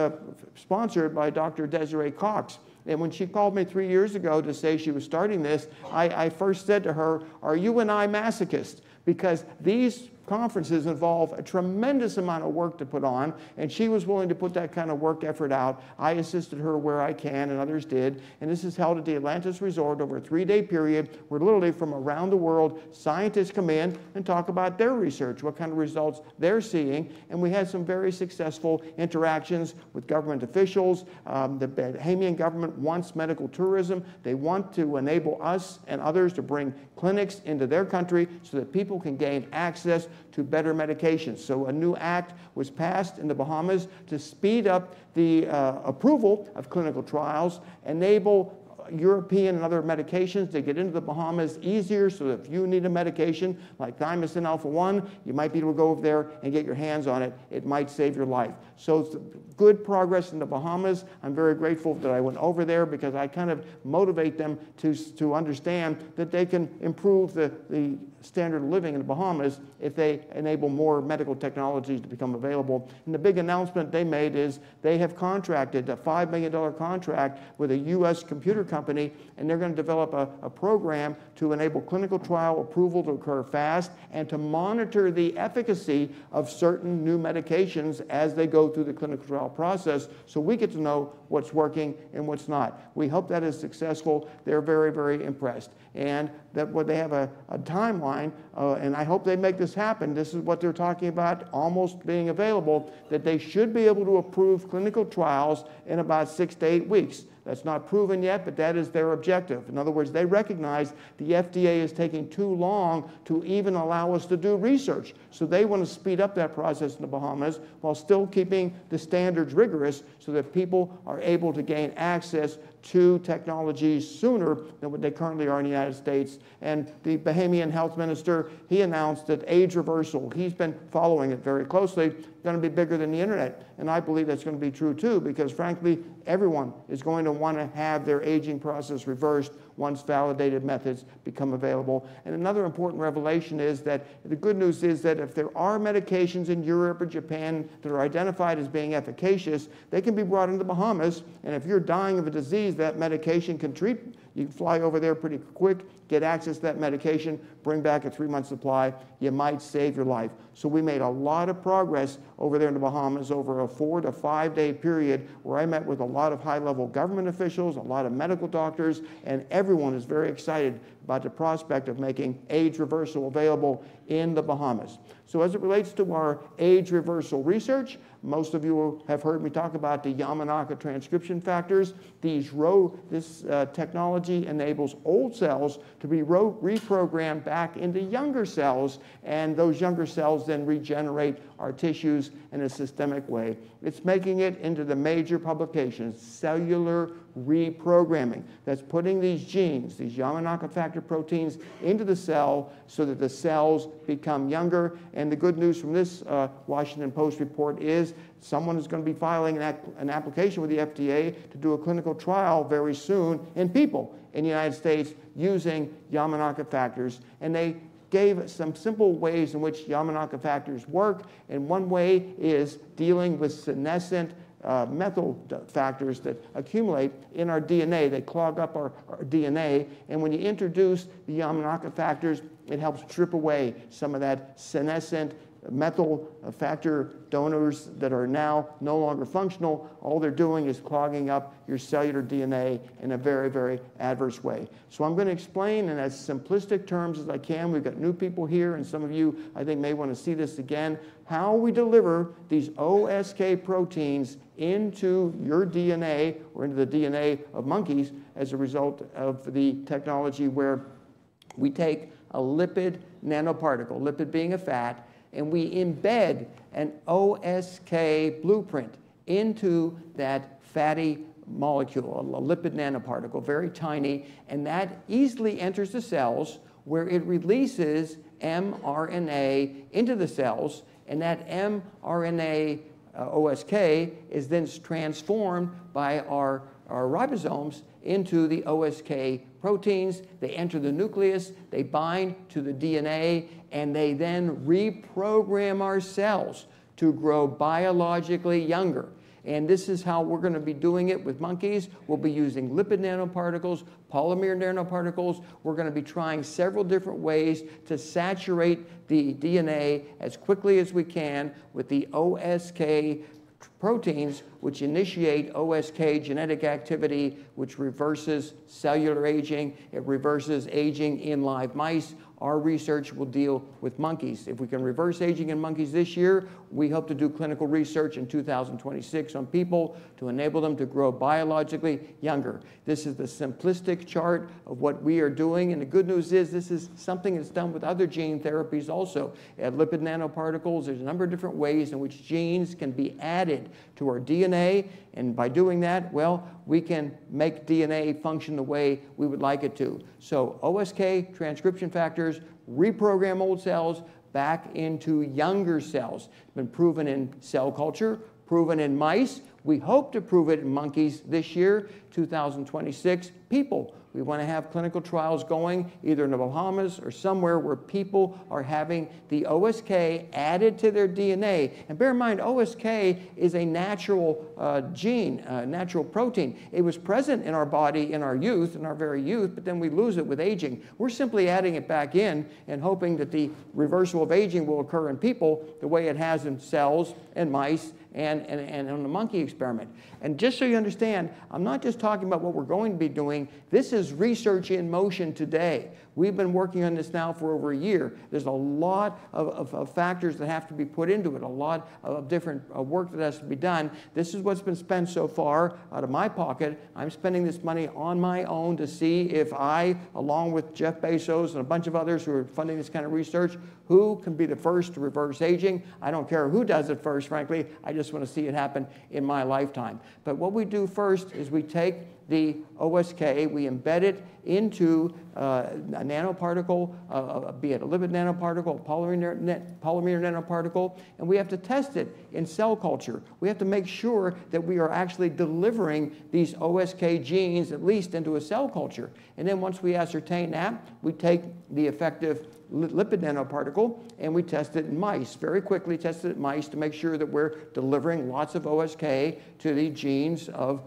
sponsored by Dr. Desiree Cox. And when she called me 3 years ago to say she was starting this, I first said to her, "Are you and I masochists?" Because these conferences involve a tremendous amount of work to put on, and she was willing to put that kind of work effort out. I assisted her where I can, and others did. And this is held at the Atlantis Resort over a 3-day period where literally from around the world, scientists come in and talk about their research, what kind of results they're seeing. And we had some very successful interactions with government officials. The Bahamian government wants medical tourism. They want to enable us and others to bring clinics into their country so that people can gain access to better medications. So a new act was passed in the Bahamas to speed up the approval of clinical trials, enable European and other medications to get into the Bahamas easier, so that if you need a medication like thymosin alpha-1, you might be able to go over there and get your hands on it. It might save your life. So it's good progress in the Bahamas. I'm very grateful that I went over there because I kind of motivate them to understand that they can improve the standard of living in the Bahamas if they enable more medical technologies to become available. And the big announcement they made is they have contracted a $5 million contract with a U.S. computer company, and they're going to develop a program to enable clinical trial approval to occur fast and to monitor the efficacy of certain new medications as they go through the clinical trial process, so we get to know what's working and what's not. We hope that is successful. They're very, very impressed. And that what they have a timeline, and I hope they make this happen. This is what they're talking about, almost being available, that they should be able to approve clinical trials in about 6 to 8 weeks. That's not proven yet, but that is their objective. In other words, they recognize the FDA is taking too long to even allow us to do research. So they want to speed up that process in the Bahamas while still keeping the standards rigorous so that people are able to gain access to technologies sooner than what they currently are in the United States. And the Bahamian health minister, he announced that age reversal, he's been following it very closely, going to be bigger than the internet. And I believe that's going to be true too, because frankly, everyone is going to want to have their aging process reversed once validated methods become available. And another important revelation is that the good news is that if there are medications in Europe or Japan that are identified as being efficacious, they can be brought into the Bahamas. And if you're dying of a disease that medication can treat, you can fly over there pretty quick, get access to that medication, bring back a 3-month supply. You might save your life. So we made a lot of progress over there in the Bahamas over a 4 to 5 day period where I met with a lot of high-level government officials, a lot of medical doctors, and everyone is very excited about the prospect of making age reversal available in the Bahamas. So as it relates to our age reversal research, most of you have heard me talk about the Yamanaka transcription factors. This technology enables old cells to be reprogrammed back into younger cells, and those younger cells then regenerate our tissues in a systemic way. It's making it into the major publications, cellular reprogramming. That's putting these genes, these Yamanaka factor proteins, into the cell so that the cells become younger. And the good news from this Washington Post report is someone is going to be filing an application with the FDA to do a clinical trial very soon in people in the United States using Yamanaka factors. And they gave some simple ways in which Yamanaka factors work. And one way is dealing with senescent methyl factors that accumulate in our DNA. They clog up our DNA. And when you introduce the Yamanaka factors, it helps strip away some of that senescent methyl factor donors that are now no longer functional. All they're doing is clogging up your cellular DNA in a very, very adverse way. So I'm going to explain in as simplistic terms as I can. We've got new people here, and some of you, I think, may want to see this again, how we deliver these OSK proteins into your DNA or into the DNA of monkeys as a result of the technology where we take a lipid nanoparticle, lipid being a fat, and we embed an OSK blueprint into that fatty molecule, a lipid nanoparticle, very tiny, and that easily enters the cells where it releases mRNA into the cells, and that mRNA OSK is then transformed by our ribosomes into the OSK proteins. They enter the nucleus, they bind to the DNA, and they then reprogram our cells to grow biologically younger. And this is how we're going to be doing it with monkeys. We'll be using lipid nanoparticles, polymer nanoparticles. We're going to be trying several different ways to saturate the DNA as quickly as we can with the OSK proteins, which initiate OSK genetic activity, which reverses cellular aging. It reverses aging in live mice. our research will deal with monkeys. If we can reverse aging in monkeys this year, we hope to do clinical research in 2026 on people to enable them to grow biologically younger. This is the simplistic chart of what we are doing, and the good news is this is something that's done with other gene therapies also. Lipid nanoparticles, there's a number of different ways in which genes can be added to our DNA, and by doing that, well, we can make DNA function the way we would like it to. So OSK, transcription factors, reprogram old cells back into younger cells. It's been proven in cell culture, proven in mice. We hope to prove it in monkeys this year, 2026. People, we want to have clinical trials going either in the Bahamas or somewhere where people are having the OSK added to their DNA. And bear in mind, OSK is a natural gene, natural protein. It was present in our body in our youth, in our very youth, but then we lose it with aging. We're simply adding it back in and hoping that the reversal of aging will occur in people the way it has in cells and mice and on the monkey experiment. And just so you understand, I'm not just talking about what we're going to be doing. This is research in motion today. We've been working on this now for over a year. There's a lot of factors that have to be put into it, a lot of different work that has to be done. This is what's been spent so far out of my pocket. I'm spending this money on my own to see if I, along with Jeff Bezos and a bunch of others who are funding this kind of research, who can be the first to reverse aging. I don't care who does it first, frankly. I just want to see it happen in my lifetime. But what we do first is we take the OSK, we embed it into a nanoparticle, be it a lipid nanoparticle, a polymer nanoparticle, and we have to test it in cell culture. We have to make sure that we are actually delivering these OSK genes at least into a cell culture. And then once we ascertain that, we take the effective lipid nanoparticle and we test it in mice, very quickly test it in mice to make sure that we're delivering lots of OSK to the genes of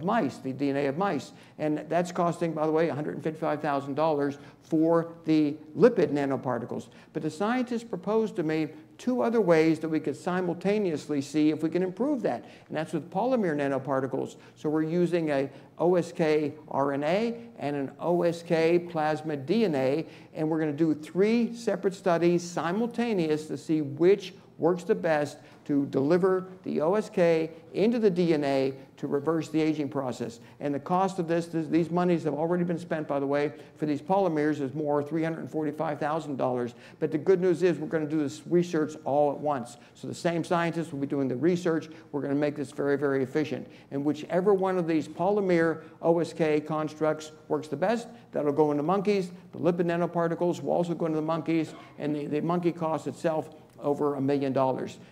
mice, the DNA of mice. And that's costing, by the way, $155,000 for the lipid nanoparticles. But the scientists proposed to me two other ways that we could simultaneously see if we can improve that. And that's with polymer nanoparticles. So we're using a OSK RNA and an OSK plasmid DNA, and we're going to do 3 separate studies simultaneous to see which works the best to deliver the OSK into the DNA to reverse the aging process. And the cost of these monies have already been spent, by the way, for these polymers is more $345,000. But the good news is we're going to do this research all at once. So the same scientists will be doing the research. We're going to make this very, very efficient. And whichever one of these polymer OSK constructs works the best, that'll go into monkeys. The lipid nanoparticles will also go into the monkeys, and the monkey cost itself over $1 million.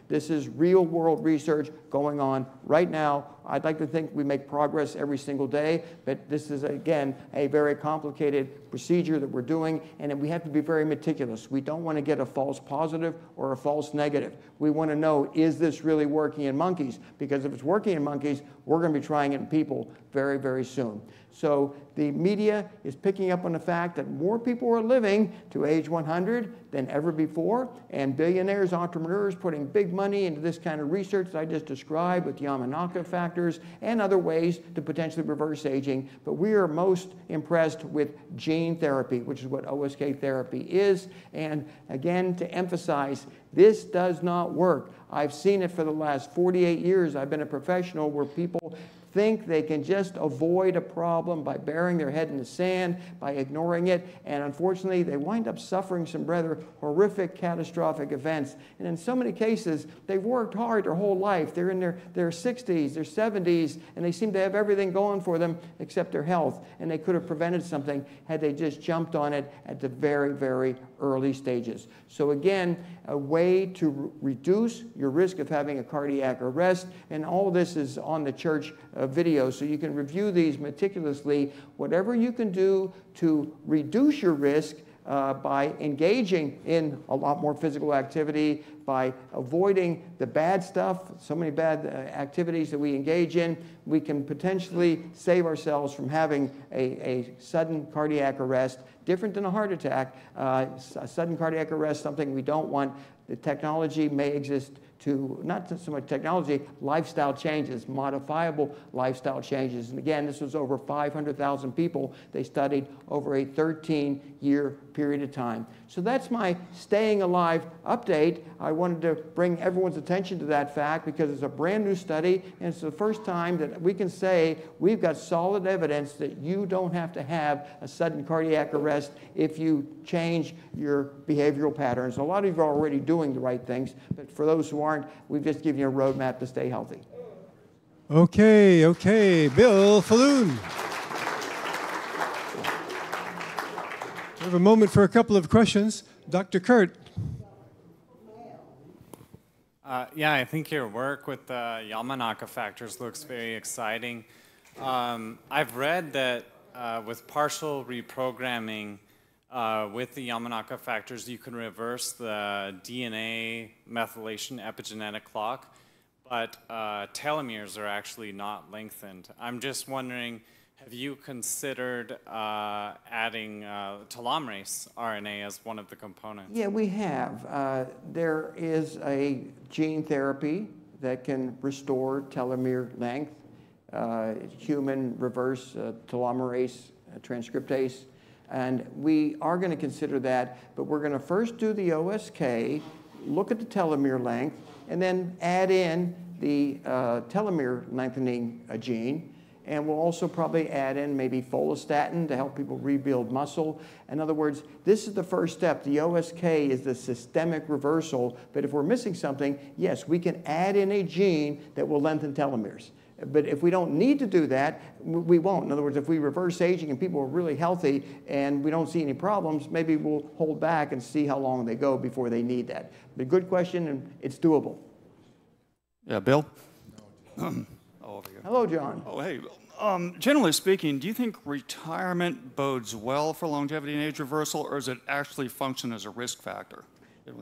This is real-world research going on right now. I'd like to think we make progress every single day, but this is, again, a very complicated procedure that we're doing, and we have to be very meticulous. We don't want to get a false positive or a false negative. We want to know, is this really working in monkeys? Because if it's working in monkeys, we're going to be trying it in people very, very soon. So the media is picking up on the fact that more people are living to age 100 than ever before, and billionaires, entrepreneurs putting big money into this kind of research that I just described with Yamanaka factors and other ways to potentially reverse aging. But we are most impressed with gene therapy, which is what OSK therapy is. And again, to emphasize, this does not work. I've seen it for the last 48 years. I've been a professional where people think they can just avoid a problem by burying their head in the sand, by ignoring it, and unfortunately they wind up suffering some rather horrific, catastrophic events. And in so many cases, they've worked hard their whole life. They're in their 60s, their 70s, and they seem to have everything going for them except their health. And they could have prevented something had they just jumped on it at the very, very early stages. So again, a way to reduce your risk of having a cardiac arrest, and all this is on the church video, so you can review these meticulously. Whatever you can do to reduce your risk by engaging in a lot more physical activity, by avoiding the bad stuff, so many bad activities that we engage in, we can potentially save ourselves from having a sudden cardiac arrest, different than a heart attack. A sudden cardiac arrest, something we don't want. The technology may exist to not so much technology, lifestyle changes, modifiable lifestyle changes. And again, this was over 500,000 people they studied over a 13-year period of time. So that's my Staying Alive update. I wanted to bring everyone's attention to that fact because it's a brand new study, and it's the first time that we can say we've got solid evidence that you don't have to have a sudden cardiac arrest if you change your behavioral patterns. A lot of you are already doing the right things, but for those who aren't, we've just given you a roadmap to stay healthy. Okay, Bill Falloon. We have a moment for a couple of questions. Dr. Kurt. Yeah, I think your work with the Yamanaka factors looks very exciting. I've read that with partial reprogramming with the Yamanaka factors, you can reverse the DNA methylation epigenetic clock, but telomeres are actually not lengthened. I'm just wondering, have you considered adding telomerase RNA as one of the components? Yeah, we have. There is a gene therapy that can restore telomere length, human reverse telomerase transcriptase, and we are going to consider that, but we're going to first do the OSK, look at the telomere length, and then add in the telomere lengthening gene. And we'll also probably add in maybe follistatin to help people rebuild muscle. In other words, this is the first step. The OSK is the systemic reversal. But if we're missing something, yes, we can add in a gene that will lengthen telomeres. But if we don't need to do that, we won't. In other words, if we reverse aging and people are really healthy and we don't see any problems, maybe we'll hold back and see how long they go before they need that. But good question, and it's doable. Yeah, Bill? Hello, John. Oh, hey. Generally speaking, do you think retirement bodes well for longevity and age reversal, or does it actually function as a risk factor?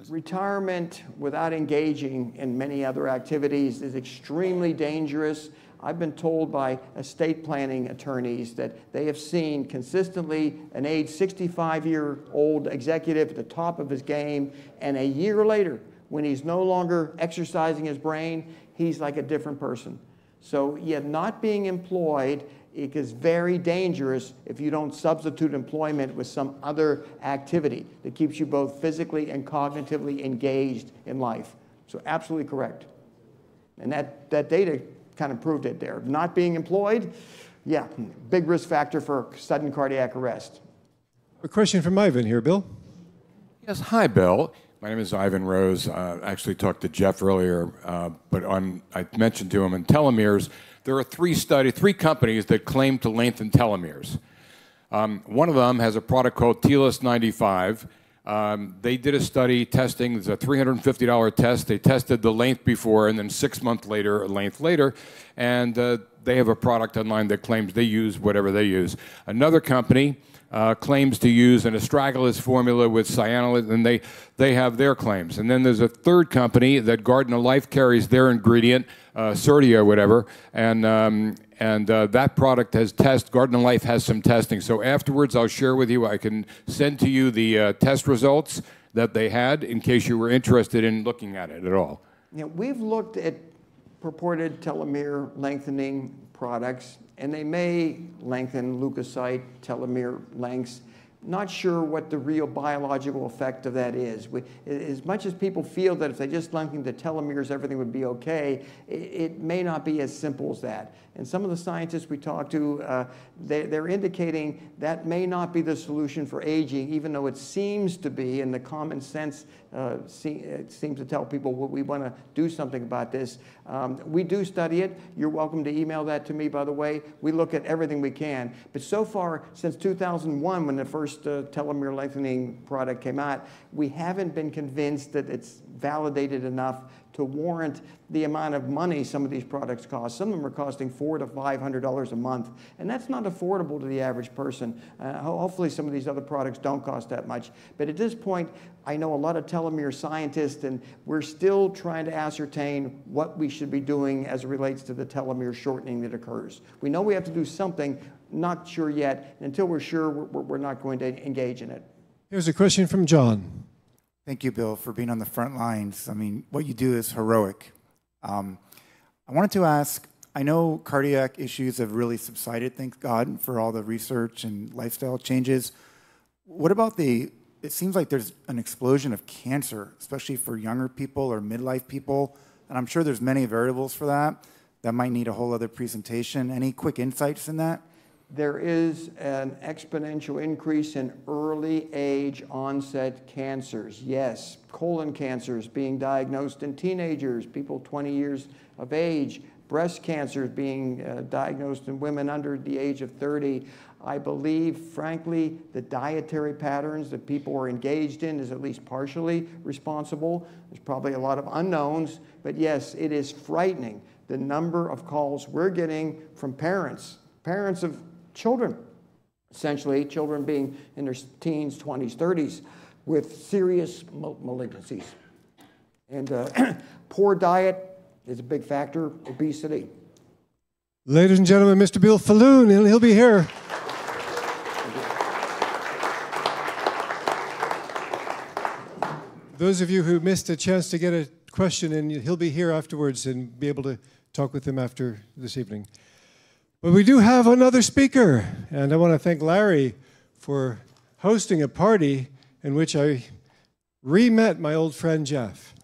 Retirement without engaging in many other activities is extremely dangerous. I've been told by estate planning attorneys that they have seen consistently an age 65-year-old executive at the top of his game, and a year later, when he's no longer exercising his brain, he's like a different person. So yet not being employed it is very dangerous if you don't substitute employment with some other activity that keeps you both physically and cognitively engaged in life. So absolutely correct. And that data kind of proved it there. Not being employed, yeah, big risk factor for sudden cardiac arrest. A question from Ivan here, Bill. Yes, hi, Bill. My name is Ivan Rose. I actually talked to Jeff earlier, but I mentioned to him in telomeres, there are three companies that claim to lengthen telomeres. One of them has a product called Telos 95. They did a study testing, it's a $350 test. They tested the length before and then 6 months later, a length later, and they have a product online that claims they use whatever they use. Another company claims to use an astragalus formula with cyanolate, and they have their claims. And then there's a third company that Garden of Life carries their ingredient, Certia or whatever, and that product has Garden of Life has some testing. So afterwards, I'll share with you, I can send to you the test results that they had in case you were interested in looking at it at all. Yeah, we've looked at purported telomere lengthening products, and they may lengthen leukocyte telomere lengths. Not sure what the real biological effect of that is. As much as people feel that if they just lengthen the telomeres, everything would be okay, it may not be as simple as that. And some of the scientists we talked to, they're indicating that may not be the solution for aging, even though it seems to be, and the common sense seems to tell people, well, we want to do something about this. We do study it. You're welcome to email that to me, by the way. We look at everything we can. But so far, since 2001, when the first telomere lengthening product came out, we haven't been convinced that it's validated enough to warrant the amount of money some of these products cost. Some of them are costing $400 to $500 a month, and that's not affordable to the average person. Hopefully some of these other products don't cost that much. But at this point, I know a lot of telomere scientists, and we're still trying to ascertain what we should be doing as it relates to the telomere shortening that occurs. We know we have to do something, not sure yet. Until we're sure, we're not going to engage in it. Here's a question from John. Thank you, Bill, for being on the front lines. I mean, what you do is heroic. I wanted to ask, I know cardiac issues have really subsided, thank God, for all the research and lifestyle changes. What about it seems like there's an explosion of cancer, especially for younger people or midlife people, and I'm sure there's many variables for that. That might need a whole other presentation. Any quick insights in that? There is an exponential increase in early age onset cancers. Yes, colon cancers being diagnosed in teenagers, people 20 years of age, breast cancers being diagnosed in women under the age of 30. I believe, frankly, the dietary patterns that people are engaged in is at least partially responsible. There's probably a lot of unknowns, but yes, it is frightening the number of calls we're getting from parents of children, essentially children being in their teens, 20s, 30s, with serious malignancies. And poor diet is a big factor, obesity. Ladies and gentlemen, Mr. Bill Falloon, he'll be here. Those of you who missed a chance to get a question in, he'll be here afterwards and be able to talk with him after this evening. But we do have another speaker, and I want to thank Larry for hosting a party in which I re-met my old friend Jeff.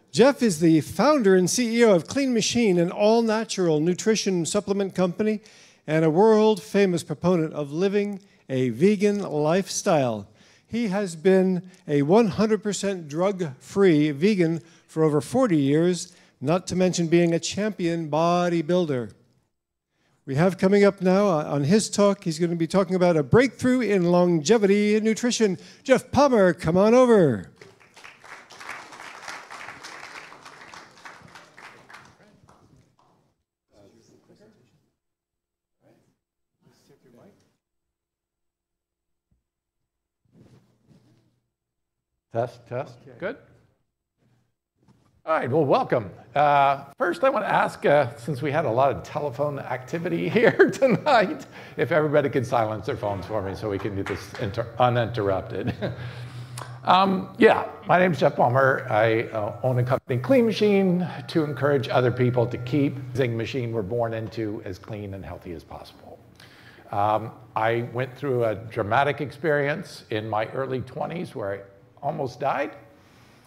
Jeff is the founder and CEO of Clean Machine, an all-natural nutrition supplement company, and a world-famous proponent of living a vegan lifestyle. He has been a 100% drug-free vegan for over 40 years, not to mention being a champion bodybuilder. We have coming up now on his talk, he's going to be talking about a breakthrough in longevity nutrition. Jeff Palmer, come on over. Test, test, good. All right, well, welcome. First, I want to ask, since we had a lot of telephone activity here tonight, if everybody could silence their phones for me so we can do this uninterrupted. Yeah, my name's Jeff Palmer. I own a company, Clean Machine, to encourage other people to keep the machine we're born into as clean and healthy as possible. I went through a dramatic experience in my early 20s where I almost died.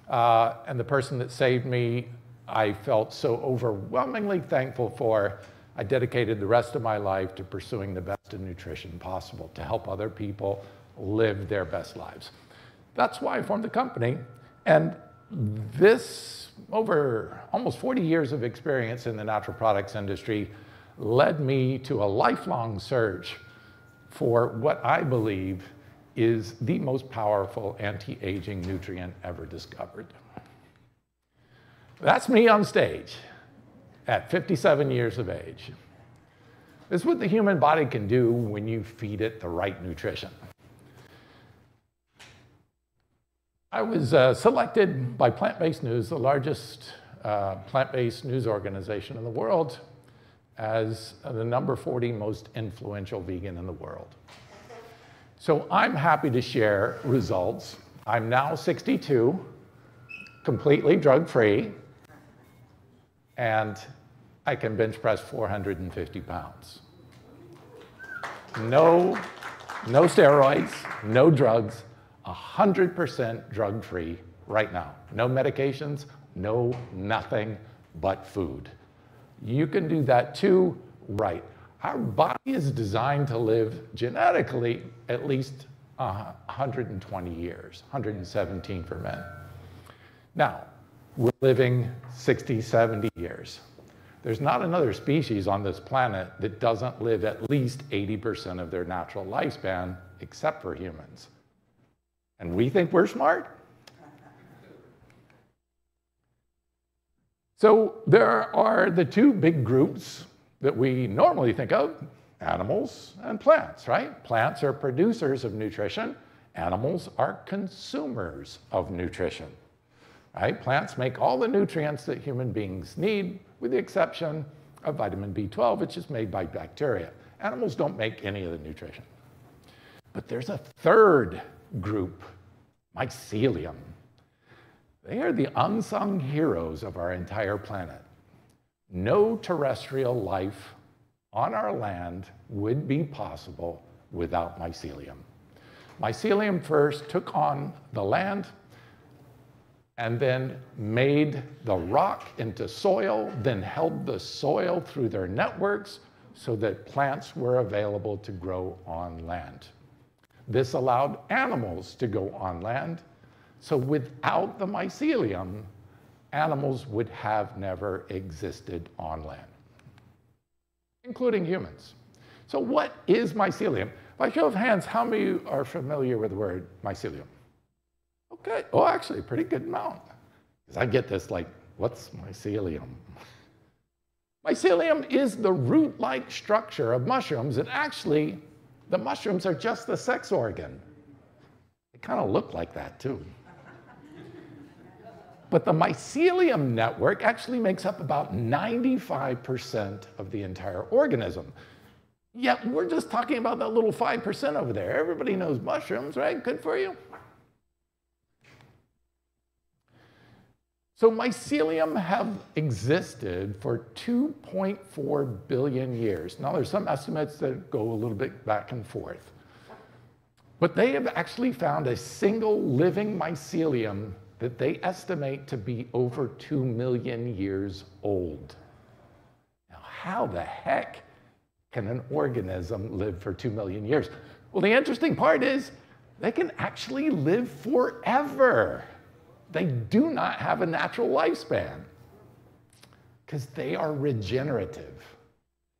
And the person that saved me, I felt so overwhelmingly thankful for. I dedicated the rest of my life to pursuing the best in nutrition possible to help other people live their best lives. That's why I formed the company. And this, over almost 40 years of experience in the natural products industry, led me to a lifelong search for what I believe is the most powerful anti-aging nutrient ever discovered. That's me on stage at 57 years of age. This is what the human body can do when you feed it the right nutrition. I was selected by Plant-Based News, the largest plant-based news organization in the world, as the number 40 most influential vegan in the world. So I'm happy to share results. I'm now 62, completely drug-free, and I can bench press 450 pounds. No steroids, no drugs, 100% drug-free right now. No medications, no nothing but food. You can do that too, right? Our body is designed to live genetically at least 120 years, 117 for men. Now, we're living 60, 70 years. There's not another species on this planet that doesn't live at least 80% of their natural lifespan, except for humans. And we think we're smart? So there are the two big groups that we normally think of, animals and plants, right? Plants are producers of nutrition. Animals are consumers of nutrition, right? Plants make all the nutrients that human beings need, with the exception of vitamin B12, which is made by bacteria. Animals don't make any of the nutrition. But there's a third group, mycelium. They are the unsung heroes of our entire planet. No terrestrial life on our land would be possible without mycelium. Mycelium first took on the land and then made the rock into soil, then held the soil through their networks so that plants were available to grow on land. This allowed animals to go on land. So without the mycelium, animals would have never existed on land, including humans. So what is mycelium? By show of hands, how many are familiar with the word mycelium? Okay, oh, actually, a pretty good amount. Because I get this like, what's mycelium? Mycelium is the root-like structure of mushrooms, and actually, the mushrooms are just the sex organ. They kind of look like that, too. But the mycelium network actually makes up about 95% of the entire organism. Yet we're just talking about that little 5% over there. Everybody knows mushrooms, right? Good for you. So mycelium have existed for 2.4 billion years. Now there's some estimates that go a little bit back and forth. But they have actually found a single living mycelium that they estimate to be over 2 million years old. Now, how the heck can an organism live for 2 million years? Well, the interesting part is they can actually live forever. They do not have a natural lifespan because they are regenerative.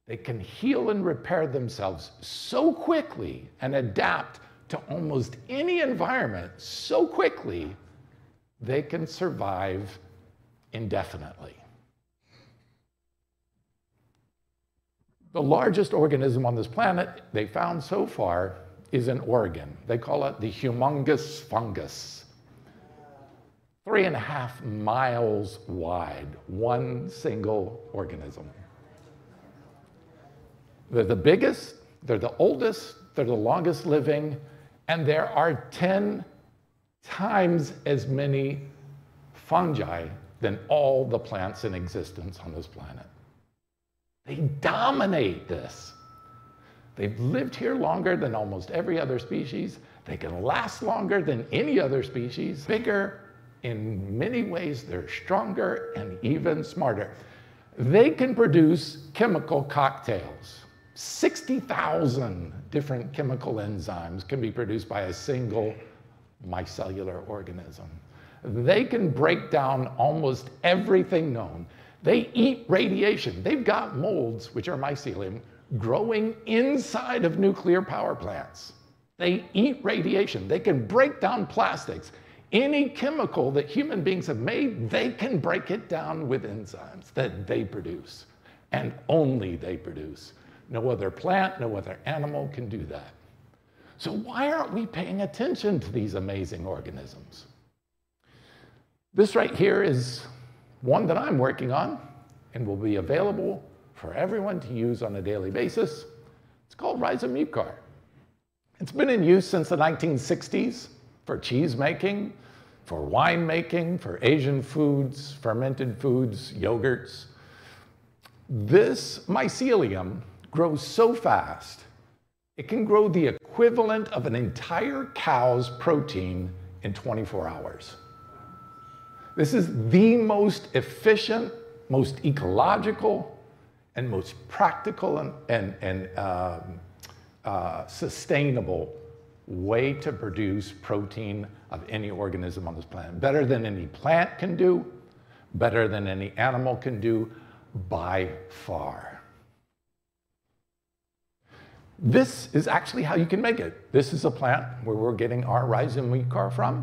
They can heal and repair themselves so quickly and adapt to almost any environment so quickly they can survive indefinitely. The largest organism on this planet they found so far is in Oregon. They call it the humongous fungus. 3.5 miles wide, one single organism. They're the biggest, they're the oldest, they're the longest living, and there are 10 times as many fungi than all the plants in existence on this planet. They dominate this. They've lived here longer than almost every other species. They can last longer than any other species. Bigger, in many ways, they're stronger and even smarter. They can produce chemical cocktails. 60,000 different chemical enzymes can be produced by a single micellular organism. They can break down almost everything known. They eat radiation. They've got molds, which are mycelium, growing inside of nuclear power plants. They eat radiation. They can break down plastics. Any chemical that human beings have made, they can break it down with enzymes that they produce, and only they produce. No other plant, no other animal can do that. So why aren't we paying attention to these amazing organisms? This right here is one that I'm working on and will be available for everyone to use on a daily basis. It's called rhizomucor. It's been in use since the 1960s for cheese making, for wine making, for Asian foods, fermented foods, yogurts. This mycelium grows so fast, it can grow the equivalent of an entire cow's protein in 24 hours. This is the most efficient, most ecological, and most practical and sustainable way to produce protein of any organism on this planet. Better than any plant can do, better than any animal can do, by far. This is actually how you can make it. This is a plant where we're getting our rhizomucor from,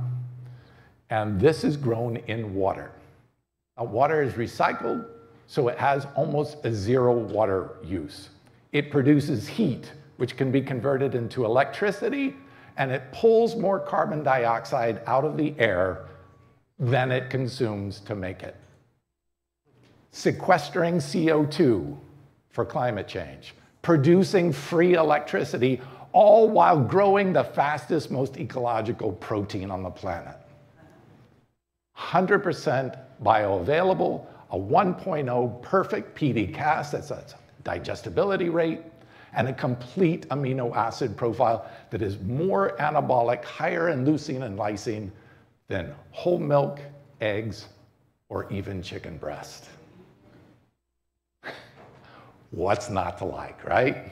and this is grown in water. Now, water is recycled, so it has almost a zero water use. It produces heat, which can be converted into electricity, and it pulls more carbon dioxide out of the air than it consumes to make it. Sequestering CO2 for climate change, producing free electricity, all while growing the fastest, most ecological protein on the planet. 100% bioavailable, a 1.0 perfect PD-Cas, that's a digestibility rate, and a complete amino acid profile that is more anabolic, higher in leucine and lysine than whole milk, eggs, or even chicken breast. What's not to like, right?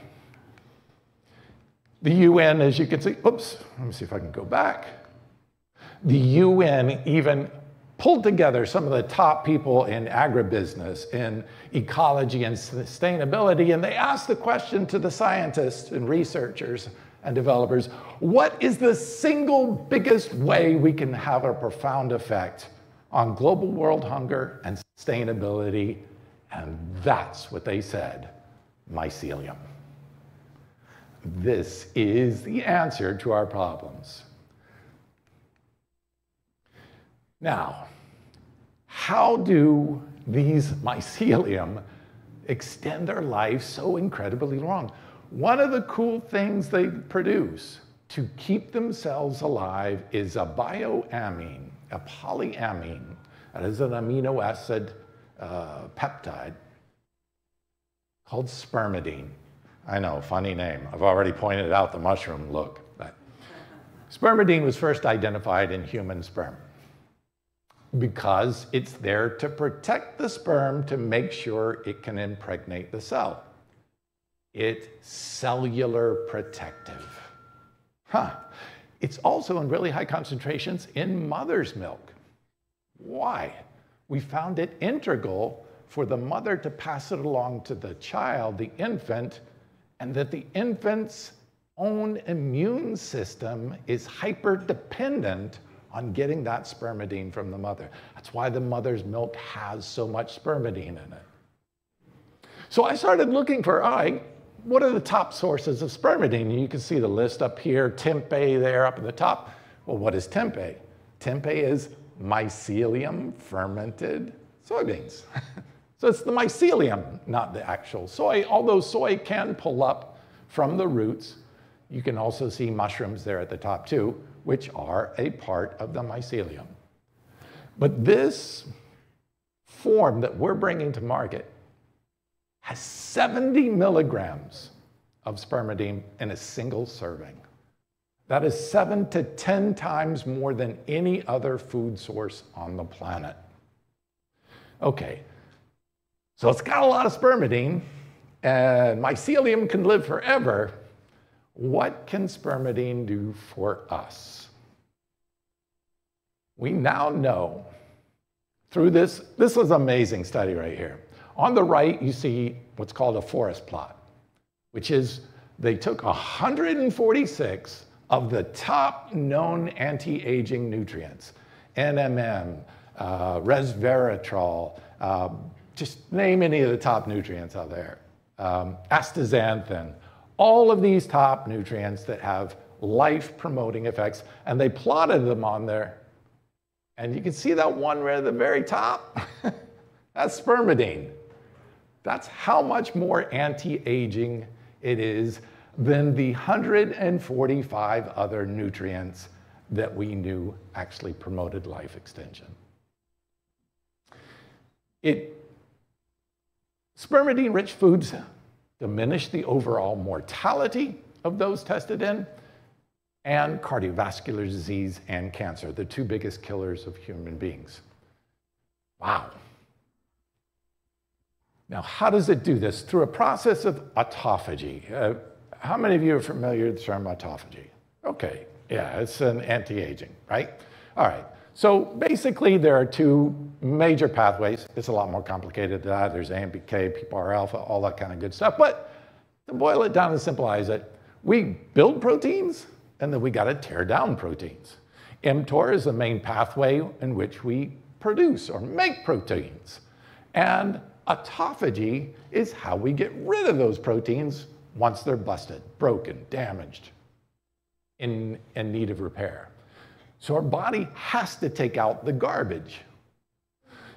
The UN, as you can see, oops, let me see if I can go back. The UN even pulled together some of the top people in agribusiness, in ecology and sustainability, and they asked the question to the scientists and researchers and developers, what is the single biggest way we can have a profound effect on global world hunger and sustainability? And that's what they said, mycelium. This is the answer to our problems. Now, how do these mycelium extend their life so incredibly long? One of the cool things they produce to keep themselves alive is a bioamine, a polyamine. That is an amino acid peptide called spermidine. I know, funny name. I've already pointed out the mushroom look. But spermidine was first identified in human sperm because it's there to protect the sperm to make sure it can impregnate the cell. It's cellular protective. It's also in really high concentrations in mother's milk. Why? We found it integral for the mother to pass it along to the child, the infant, and that the infant's own immune system is hyper-dependent on getting that spermidine from the mother. That's why the mother's milk has so much spermidine in it. So I started looking for, what are the top sources of spermidine? And you can see the list up here, tempeh there up at the top. Well, what is tempeh? Tempeh is mycelium fermented soybeans. So it's the mycelium, not the actual soy, although soy can pull up from the roots. You can also see mushrooms there at the top too, which are a part of the mycelium. But this form that we're bringing to market has 70 milligrams of spermidine in a single serving. That is 7 to 10 times more than any other food source on the planet. Okay, so it's got a lot of spermidine, and mycelium can live forever. What can spermidine do for us? We now know through this is an amazing study right here. On the right, you see what's called a forest plot, which is they took 146 of the top known anti-aging nutrients, NMN, resveratrol, just name any of the top nutrients out there, astaxanthin, all of these top nutrients that have life-promoting effects, and they plotted them on there. And you can see that one right at the very top. That's spermidine. That's how much more anti-aging it is than the 145 other nutrients that we knew actually promoted life extension. Spermidine-rich foods diminish the overall mortality of those tested in, and cardiovascular disease and cancer, the two biggest killers of human beings. Wow. Now, how does it do this? Through a process of autophagy. How many of you are familiar with the term autophagy? Okay, yeah, it's an anti-aging, right? All right, so basically there are two major pathways. It's a lot more complicated than that. There's AMPK, PPAR alpha, all that kind of good stuff. But to boil it down and simplify it, we build proteins, and then we got to tear down proteins. mTOR is the main pathway in which we produce or make proteins. And autophagy is how we get rid of those proteins once they're busted, broken, damaged, in need of repair. So our body has to take out the garbage.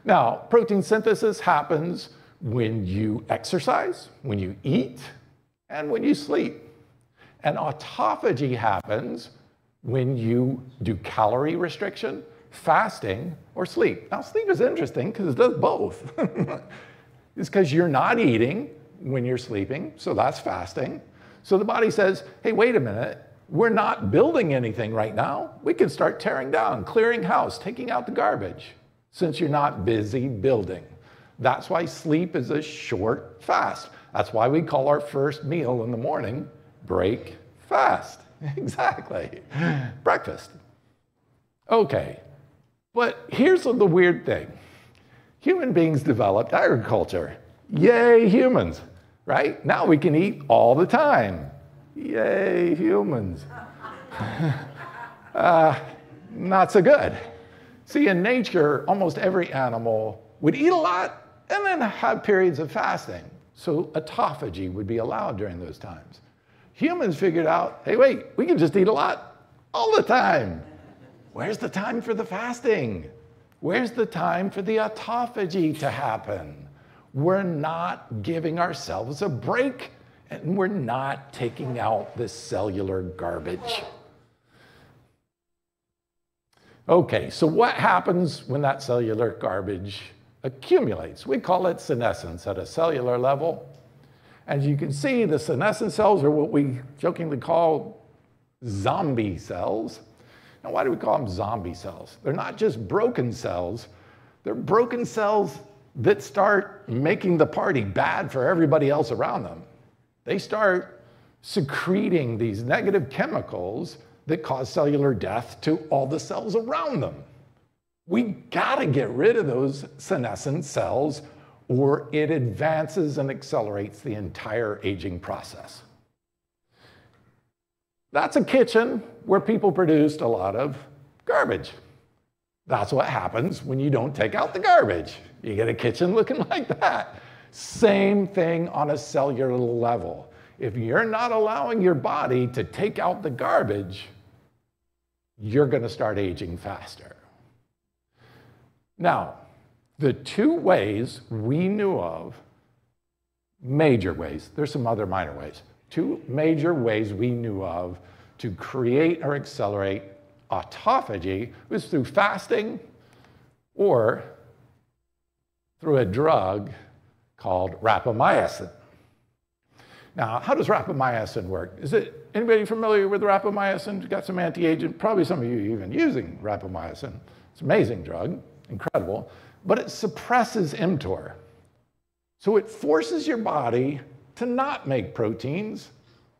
Now, protein synthesis happens when you exercise, when you eat, and when you sleep. And autophagy happens when you do calorie restriction, fasting or sleep. Now, sleep is interesting because it does both. It's because you're not eating when you're sleeping, so that's fasting. So the body says, hey, wait a minute, we're not building anything right now. We can start tearing down, clearing house, taking out the garbage, since you're not busy building. That's why sleep is a short fast. That's why we call our first meal in the morning break fast. Exactly. Breakfast. Okay, but here's the weird thing. Human beings developed agriculture. Yay, humans, right? Now we can eat all the time. Yay, humans. Not so good. See, in nature, almost every animal would eat a lot and then have periods of fasting. So autophagy would be allowed during those times. Humans figured out, hey, wait, we can just eat a lot all the time. Where's the time for the fasting? Where's the time for the autophagy to happen? We're not giving ourselves a break, and we're not taking out this cellular garbage. Okay, so what happens when that cellular garbage accumulates? We call it senescence at a cellular level. As you can see, the senescent cells are what we jokingly call zombie cells. Now, why do we call them zombie cells? They're not just broken cells. They're broken cells that start making the party bad for everybody else around them. They start secreting these negative chemicals that cause cellular death to all the cells around them. We gotta get rid of those senescent cells or it advances and accelerates the entire aging process. That's a kitchen where people produced a lot of garbage. That's what happens when you don't take out the garbage. You get a kitchen looking like that. Same thing on a cellular level. If you're not allowing your body to take out the garbage, you're going to start aging faster. Now, the two ways we knew of, major ways, there's some other minor ways, two major ways we knew of to create or accelerate autophagy was through fasting or through a drug called rapamycin. Now, how does rapamycin work? Is it anybody familiar with rapamycin? Got some anti-aging, probably some of you even using rapamycin. It's an amazing drug, incredible, but it suppresses mTOR. So it forces your body to not make proteins.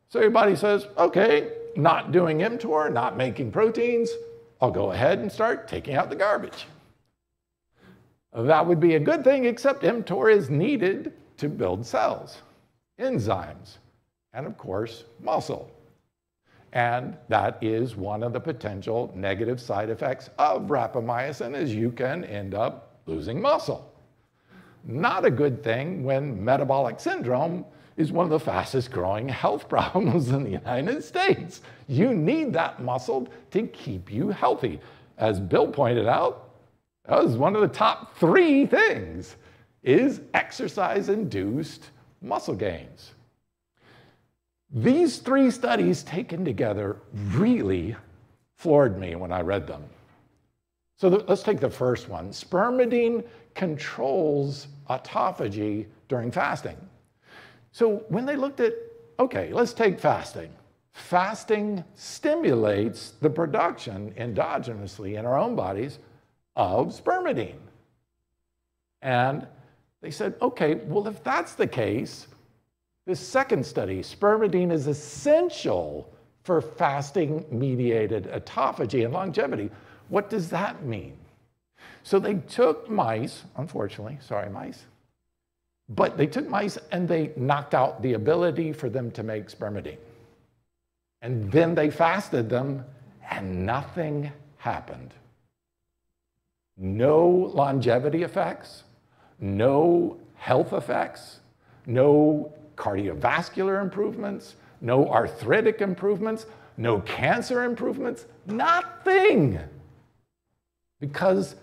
So your body says, okay, not doing mTOR, not making proteins, I'll go ahead and start taking out the garbage. That would be a good thing, except mTOR is needed to build cells, enzymes, and of course, muscle. And that is one of the potential negative side effects of rapamycin is you can end up losing muscle. Not a good thing when metabolic syndrome is one of the fastest growing health problems in the United States. You need that muscle to keep you healthy. As Bill pointed out, that was one of the top 3 things, is exercise-induced muscle gains. These 3 studies taken together really floored me when I read them. So let's take the first one. Spermidine controls autophagy during fasting. So when they looked at, okay, let's take fasting. Fasting stimulates the production endogenously in our own bodies of spermidine. And they said, okay, well, if that's the case, this second study, spermidine is essential for fasting-mediated autophagy and longevity. What does that mean? So they took mice, unfortunately, sorry mice, but they took mice and they knocked out the ability for them to make spermidine. And then they fasted them and nothing happened. No longevity effects, no health effects, no cardiovascular improvements, no arthritic improvements, no cancer improvements, nothing. Because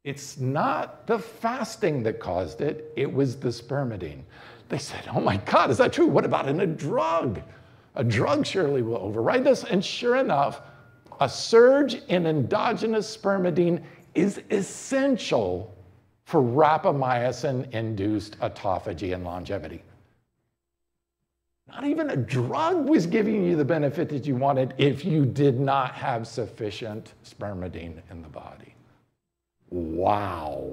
it's not the fasting that caused it, it was the spermidine. They said, oh my God, is that true? What about in a drug? A drug surely will override this. And sure enough, a surge in endogenous spermidine is essential for rapamycin-induced autophagy and longevity. Not even a drug was giving you the benefit that you wanted if you did not have sufficient spermidine in the body. Wow.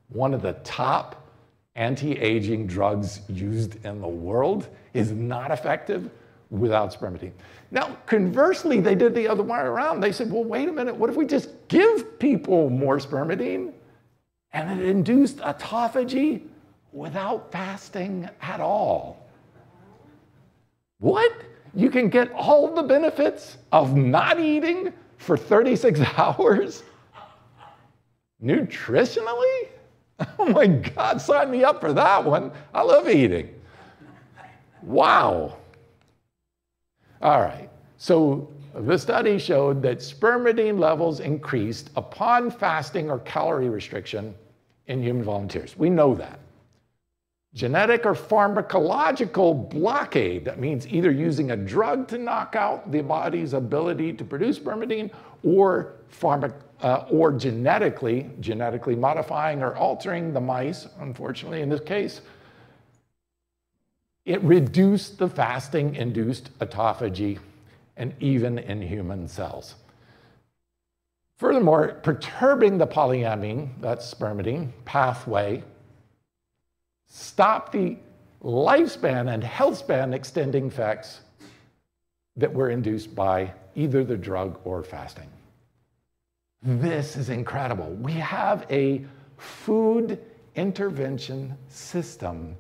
One of the top anti-aging drugs used in the world is not effective without spermidine. Now, conversely, they did the other way around. They said, well, wait a minute, what if we just give people more spermidine and it induced autophagy without fasting at all? What? You can get all the benefits of not eating for 36 hours? Nutritionally? Oh my God, sign me up for that one. I love eating. Wow. All right, so the study showed that spermidine levels increased upon fasting or calorie restriction in human volunteers. We know that. Genetic or pharmacological blockade, that means either using a drug to knock out the body's ability to produce spermidine or genetically modifying or altering the mice, unfortunately in this case, it reduced the fasting-induced autophagy and even in human cells. Furthermore, perturbing the polyamine, that's spermidine, pathway, stopped the lifespan and health span extending effects that were induced by either the drug or fasting. This is incredible. We have a food intervention system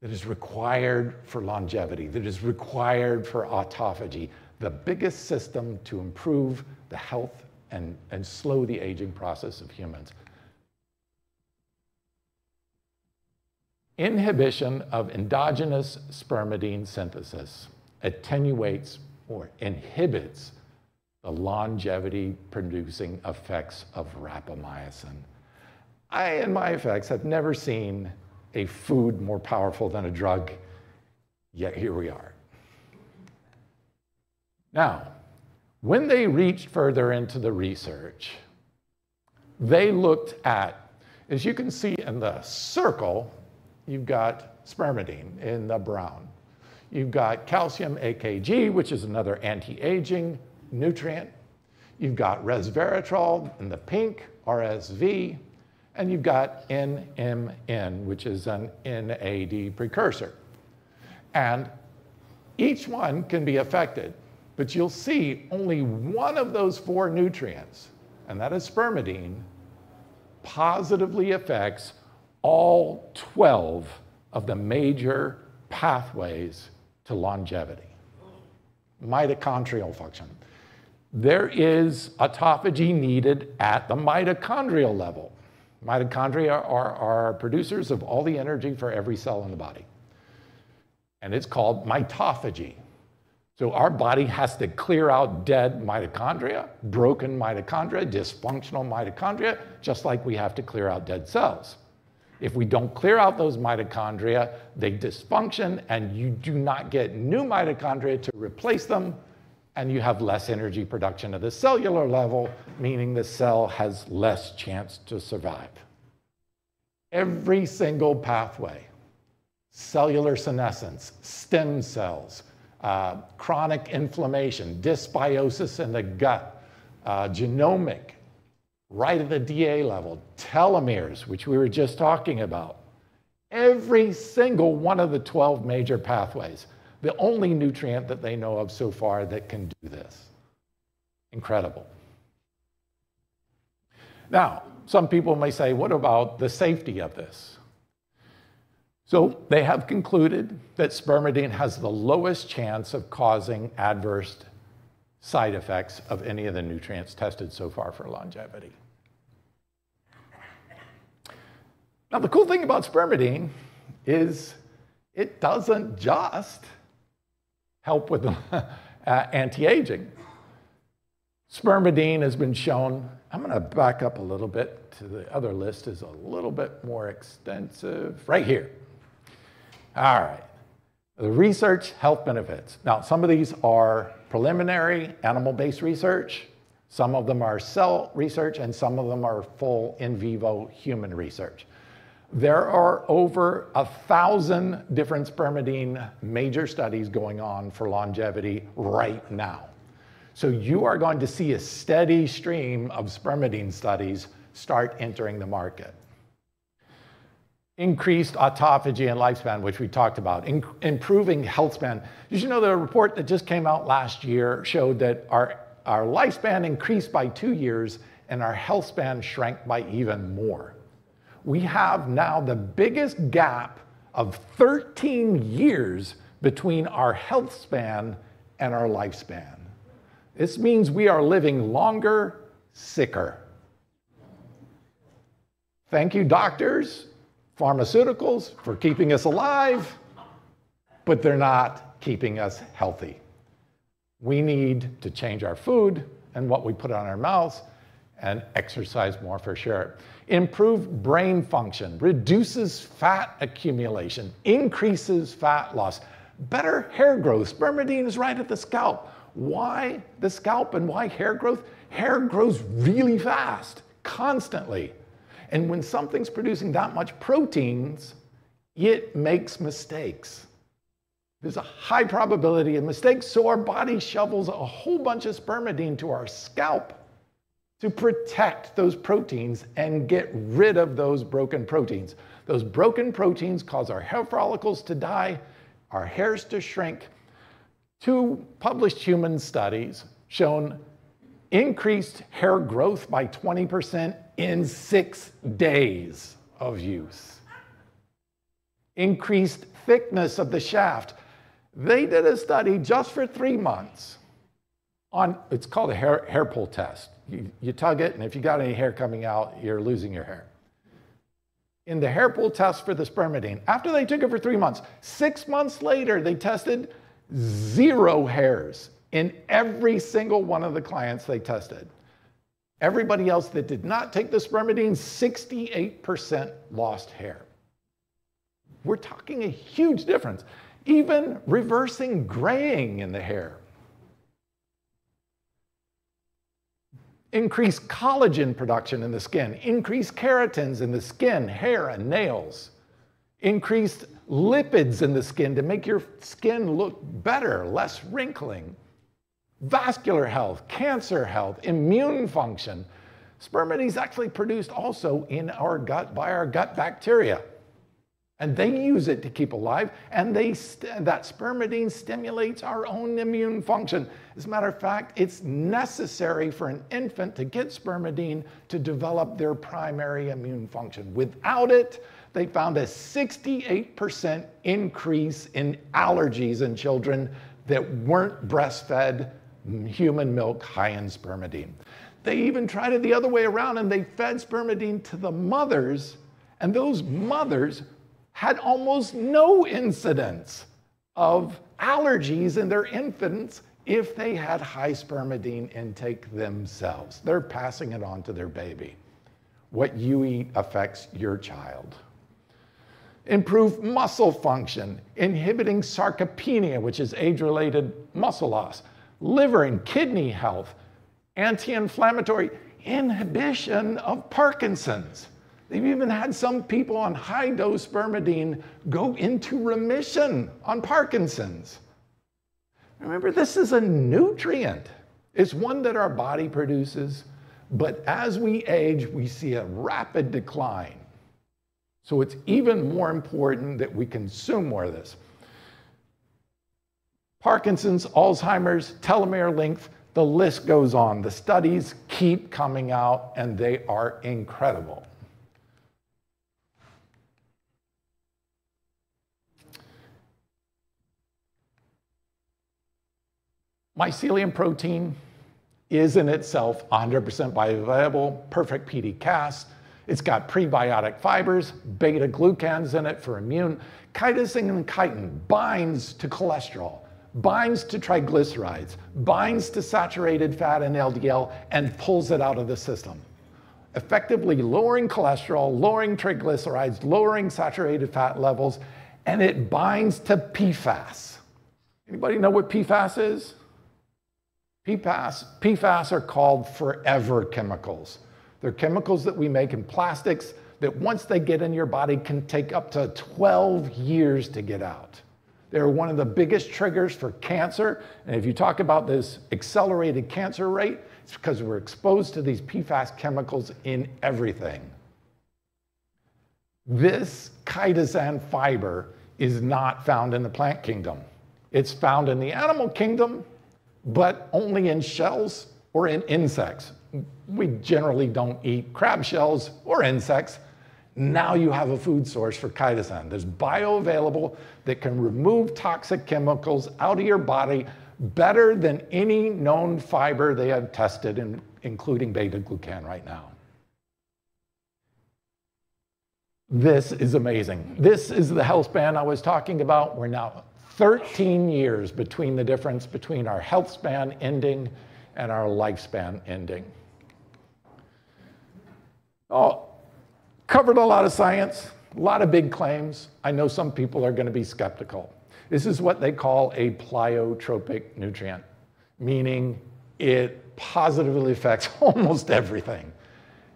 that is required for longevity, that is required for autophagy, the biggest system to improve the health and slow the aging process of humans. Inhibition of endogenous spermidine synthesis attenuates or inhibits the longevity-producing effects of rapamycin. I, in my effects, have never seen a food more powerful than a drug, yet here we are. Now, when they reached further into the research, they looked at, as you can see in the circle, you've got spermidine in the brown. You've got calcium AKG, which is another anti-aging nutrient. You've got resveratrol in the pink, RSV, and you've got NMN, which is an NAD precursor. And each one can be affected, but you'll see only one of those 4 nutrients, and that is spermidine, positively affects all 12 of the major pathways to longevity. Mitochondrial function. There is autophagy needed at the mitochondrial level. Mitochondria are producers of all the energy for every cell in the body. And it's called mitophagy. So our body has to clear out dead mitochondria, broken mitochondria, dysfunctional mitochondria, just like we have to clear out dead cells. If we don't clear out those mitochondria, they dysfunction and you do not get new mitochondria to replace them, and you have less energy production at the cellular level, meaning the cell has less chance to survive. Every single pathway, cellular senescence, stem cells, chronic inflammation, dysbiosis in the gut, genomic, right at the DA level, telomeres, which we were just talking about. Every single one of the 12 major pathways, the only nutrient that they know of so far that can do this. Incredible. Now, some people may say, what about the safety of this? So they have concluded that spermidine has the lowest chance of causing adverse side effects of any of the nutrients tested so far for longevity. Now, the cool thing about spermidine is it doesn't just help with anti-aging. Spermidine has been shown, I'm going to back up a little bit to the other list is a little bit more extensive, right here. All right. The research health benefits. Now, some of these are preliminary animal-based research, some of them are cell research, and some of them are full in vivo human research. There are over 1,000 different spermidine major studies going on for longevity right now. So you are going to see a steady stream of spermidine studies start entering the market. Increased autophagy and lifespan, which we talked about. Improving health span. Did you know the report that just came out last year showed that our lifespan increased by 2 years and our health span shrank by even more? We have now the biggest gap of 13 years between our health span and our lifespan. This means we are living longer, sicker. Thank you, doctors, pharmaceuticals, for keeping us alive, but they're not keeping us healthy. We need to change our food and what we put on our mouths and exercise more for sure. Improve brain function, reduces fat accumulation, increases fat loss, better hair growth. Spermidine is right at the scalp. Why the scalp and why hair growth? Hair grows really fast, constantly. And when something's producing that much proteins, it makes mistakes. There's a high probability of mistakes, so our body shovels a whole bunch of spermidine to our scalp to protect those proteins and get rid of those broken proteins. Those broken proteins cause our hair follicles to die, our hairs to shrink. 2 published human studies shown increased hair growth by 20% in 6 days of use. Increased thickness of the shaft. They did a study just for 3 months on, it's called a hair pull test. You tug it, and if you got any hair coming out, you're losing your hair. In the hair pull test for the spermidine, after they took it for 3 months, 6 months later, they tested 0 hairs in every single one of the clients they tested. Everybody else that did not take the spermidine, 68% lost hair. We're talking a huge difference. Even reversing graying in the hair. Increased collagen production in the skin. Increased keratins in the skin, hair, and nails. Increased lipids in the skin to make your skin look better, less wrinkling. Vascular health, cancer health, immune function. Spermidine is actually produced also in our gut by our gut bacteria. And they use it to keep alive, and that spermidine stimulates our own immune function. As a matter of fact, it's necessary for an infant to get spermidine to develop their primary immune function. Without it, they found a 68% increase in allergies in children that weren't breastfed human milk high in spermidine. They even tried it the other way around, and they fed spermidine to the mothers, and those mothers had almost no incidence of allergies in their infants if they had high spermidine intake themselves. They're passing it on to their baby. What you eat affects your child. Improve muscle function, inhibiting sarcopenia, which is age-related muscle loss, liver and kidney health, anti-inflammatory, inhibition of Parkinson's. They've even had some people on high-dose spermidine go into remission on Parkinson's. Remember, this is a nutrient. It's one that our body produces, but as we age, we see a rapid decline. So it's even more important that we consume more of this. Parkinson's, Alzheimer's, telomere length, the list goes on. The studies keep coming out, and they are incredible. Mycelium protein is in itself 100% bioavailable, perfect PD-Cas. It's got prebiotic fibers, beta-glucans in it for immune. Chitosan and chitin binds to cholesterol, binds to triglycerides, binds to saturated fat and LDL, and pulls it out of the system, effectively lowering cholesterol, lowering triglycerides, lowering saturated fat levels, and it binds to PFAS. Anybody know what PFAS is? PFAS are called forever chemicals. They're chemicals that we make in plastics that once they get in your body can take up to 12 years to get out. They're one of the biggest triggers for cancer. And if you talk about this accelerated cancer rate, it's because we're exposed to these PFAS chemicals in everything. This chitosan fiber is not found in the plant kingdom. It's found in the animal kingdom, but only in shells or in insects. We generally don't eat crab shells or insects. Now you have a food source for chitosan. There's bioavailable that can remove toxic chemicals out of your body better than any known fiber they have tested, including beta-glucan right now. This is amazing. This is the health span I was talking about. We're now 13 years between the difference between our health span ending and our lifespan ending. Oh, covered a lot of science, a lot of big claims. I know some people are going to be skeptical. This is what they call a pleiotropic nutrient, meaning it positively affects almost everything.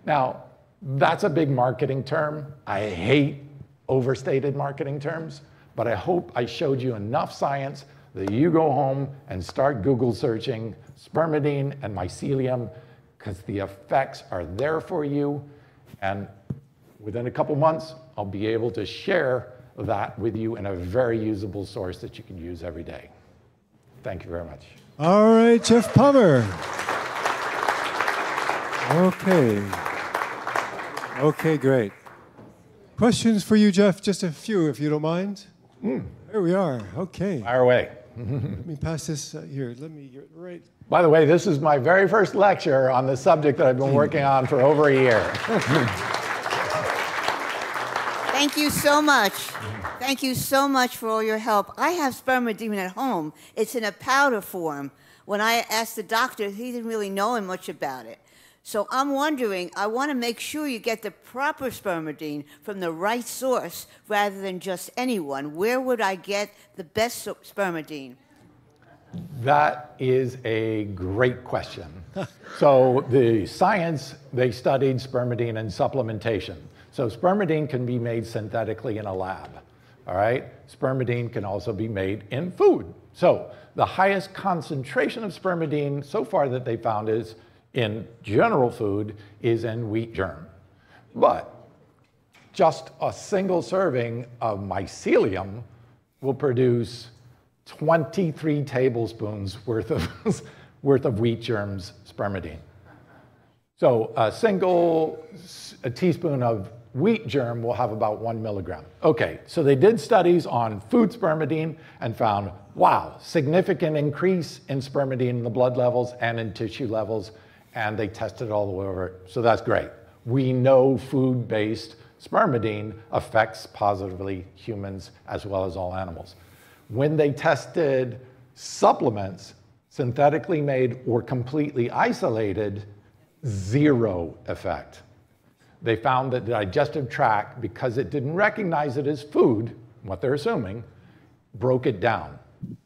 Now, that's a big marketing term. I hate overstated marketing terms, but I hope I showed you enough science that you go home and start Google searching spermidine and mycelium, because the effects are there for you. And within a couple months, I'll be able to share that with you in a very usable source that you can use every day. Thank you very much. All right, Jeff Palmer. Okay. Okay, great. Questions for you, Jeff? Just a few, if you don't mind. There we are. Okay. Fire away. Let me pass this here. Let me get right. By the way, this is my very first lecture on the subject that I've been working on for over a year. Thank you so much. Thank you so much for all your help. I have spermidine at home. It's in a powder form. When I asked the doctor, he didn't really know much about it. So I'm wondering, I want to make sure you get the proper spermidine from the right source rather than just anyone. Where would I get the best spermidine? That is a great question. So the science, they studied spermidine and supplementation. So spermidine can be made synthetically in a lab, all right? Spermidine can also be made in food. So the highest concentration of spermidine so far that they found is in general food is in wheat germ. But just a single serving of mycelium will produce 23 tablespoons worth of wheat germs spermidine. So a teaspoon of wheat germ will have about 1 milligram. Okay, so they did studies on food spermidine and found, wow, significant increase in spermidine in the blood levels and in tissue levels, and they tested all the way over it. So that's great. We know food-based spermidine affects positively humans as well as all animals. When they tested supplements, synthetically made or completely isolated, zero effect. They found that the digestive tract, because it didn't recognize it as food, what they're assuming, broke it down.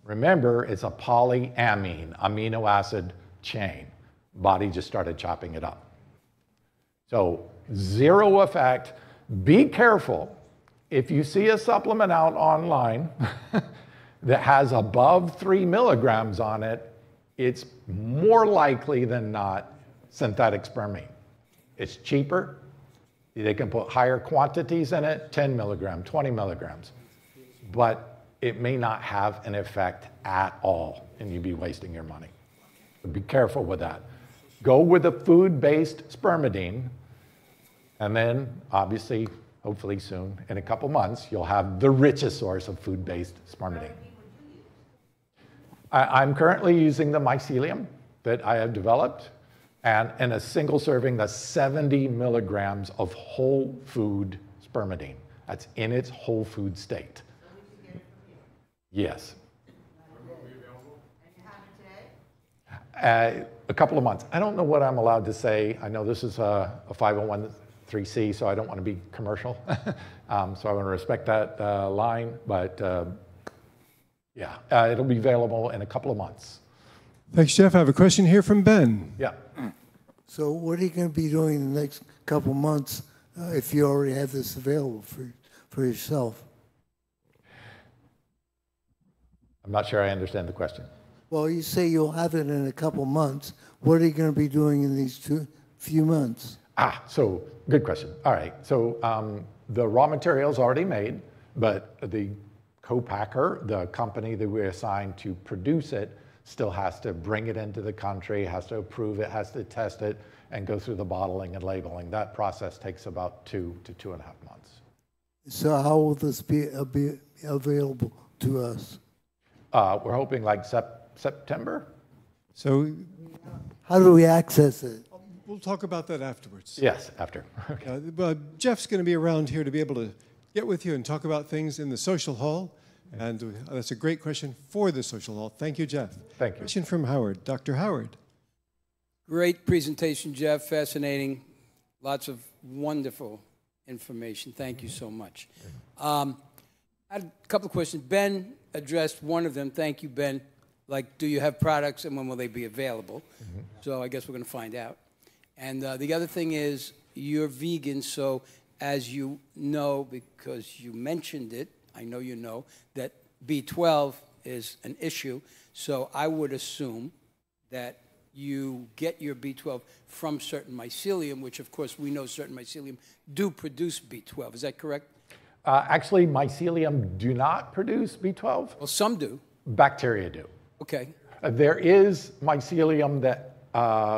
Remember, it's a polyamine amino acid chain. Body just started chopping it up. So zero effect. Be careful. If you see a supplement out online that has above 3 milligrams on it, it's more likely than not synthetic spermine. It's cheaper. They can put higher quantities in it, 10 milligrams, 20 milligrams. But it may not have an effect at all, and you'd be wasting your money. So be careful with that. Go with a food-based spermidine, and then, obviously, hopefully soon, in a couple months, you'll have the richest source of food-based spermidine. I'm currently using the mycelium that I have developed, and in a single serving, that's 70 milligrams of whole food spermidine. That's in its whole food state. Yes. A couple of months. I don't know what I'm allowed to say. I know this is a 501 3C, so I don't want to be commercial. So I want to respect that line, but yeah, it'll be available in a couple of months. Thanks, Jeff. I have a question here from Ben. Yeah. So what are you going to be doing in the next couple months if you already have this available for yourself? I'm not sure I understand the question. Well, you say you'll have it in a couple months. What are you going to be doing in these few months? So good question. All right. So the raw material's already made, but the co-packer, the company that we assigned to produce it, still has to bring it into the country, has to approve it, has to test it, and go through the bottling and labeling. That process takes about 2 to 2.5 months. So how will this be available to us? We're hoping like September. So how do we access it? We'll talk about that afterwards. Yes, after. Okay. But Jeff's going to be around here to be able to get with you and talk about things in the social hall. And that's a great question for the social hall. Thank you, Jeff. Thank you. Question from Howard. Dr. Howard. Great presentation, Jeff. Fascinating. Lots of wonderful information. Thank you so much. I had a couple of questions. Ben addressed one of them. Thank you, Ben. Like, do you have products and when will they be available? So I guess we're going to find out. And the other thing is, you're vegan, so as you know, because you mentioned it, I know you know, that B12 is an issue. So I would assume that you get your B12 from certain mycelium, which of course we know certain mycelium do produce B12. Is that correct? Actually, mycelium do not produce B12. Well, some do. Bacteria do. Okay. There is mycelium that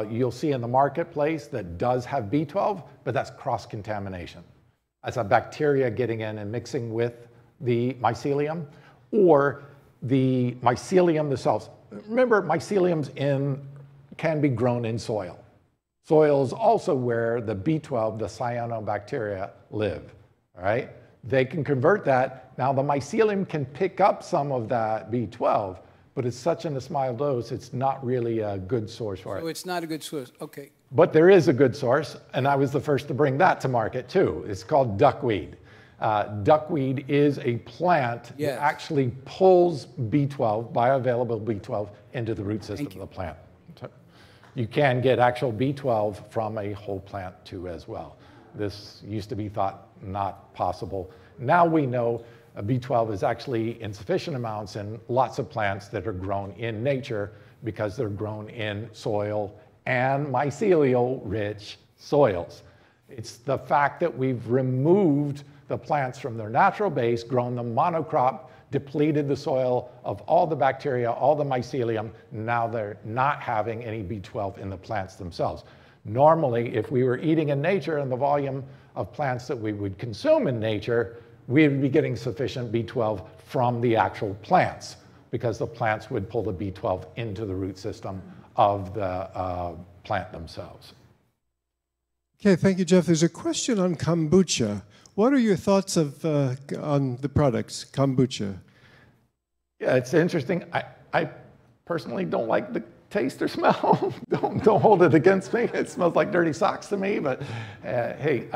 you'll see in the marketplace that does have B12, but that's cross-contamination. That's a bacteria getting in and mixing with the mycelium, or the mycelium themselves. Remember, myceliums can be grown in soil. Soil is also where the B12, the cyanobacteria, live, all right? They can convert that. Now, the mycelium can pick up some of that B12, but it's such in a small dose, it's not really a good source for it. So it's not a good source. Okay. But there is a good source, and I was the first to bring that to market too. It's called duckweed. Duckweed is a plant that actually pulls B12, bioavailable B12, into the root system of the plant. So you can get actual B12 from a whole plant too as well. This used to be thought not possible. Now we know B12 is actually in sufficient amounts in lots of plants that are grown in nature because they're grown in soil and mycelial-rich soils. It's the fact that we've removed the plants from their natural base, grown them monocrop, depleted the soil of all the bacteria, all the mycelium. Now they're not having any B12 in the plants themselves. Normally, if we were eating in nature and the volume of plants that we would consume in nature, we would be getting sufficient B12 from the actual plants because the plants would pull the B12 into the root system of the plant themselves. Okay, thank you, Jeff. There's a question on kombucha. What are your thoughts on the products, kombucha? Yeah, it's interesting. I personally don't like the taste or smell. don't hold it against me. It smells like dirty socks to me, but hey,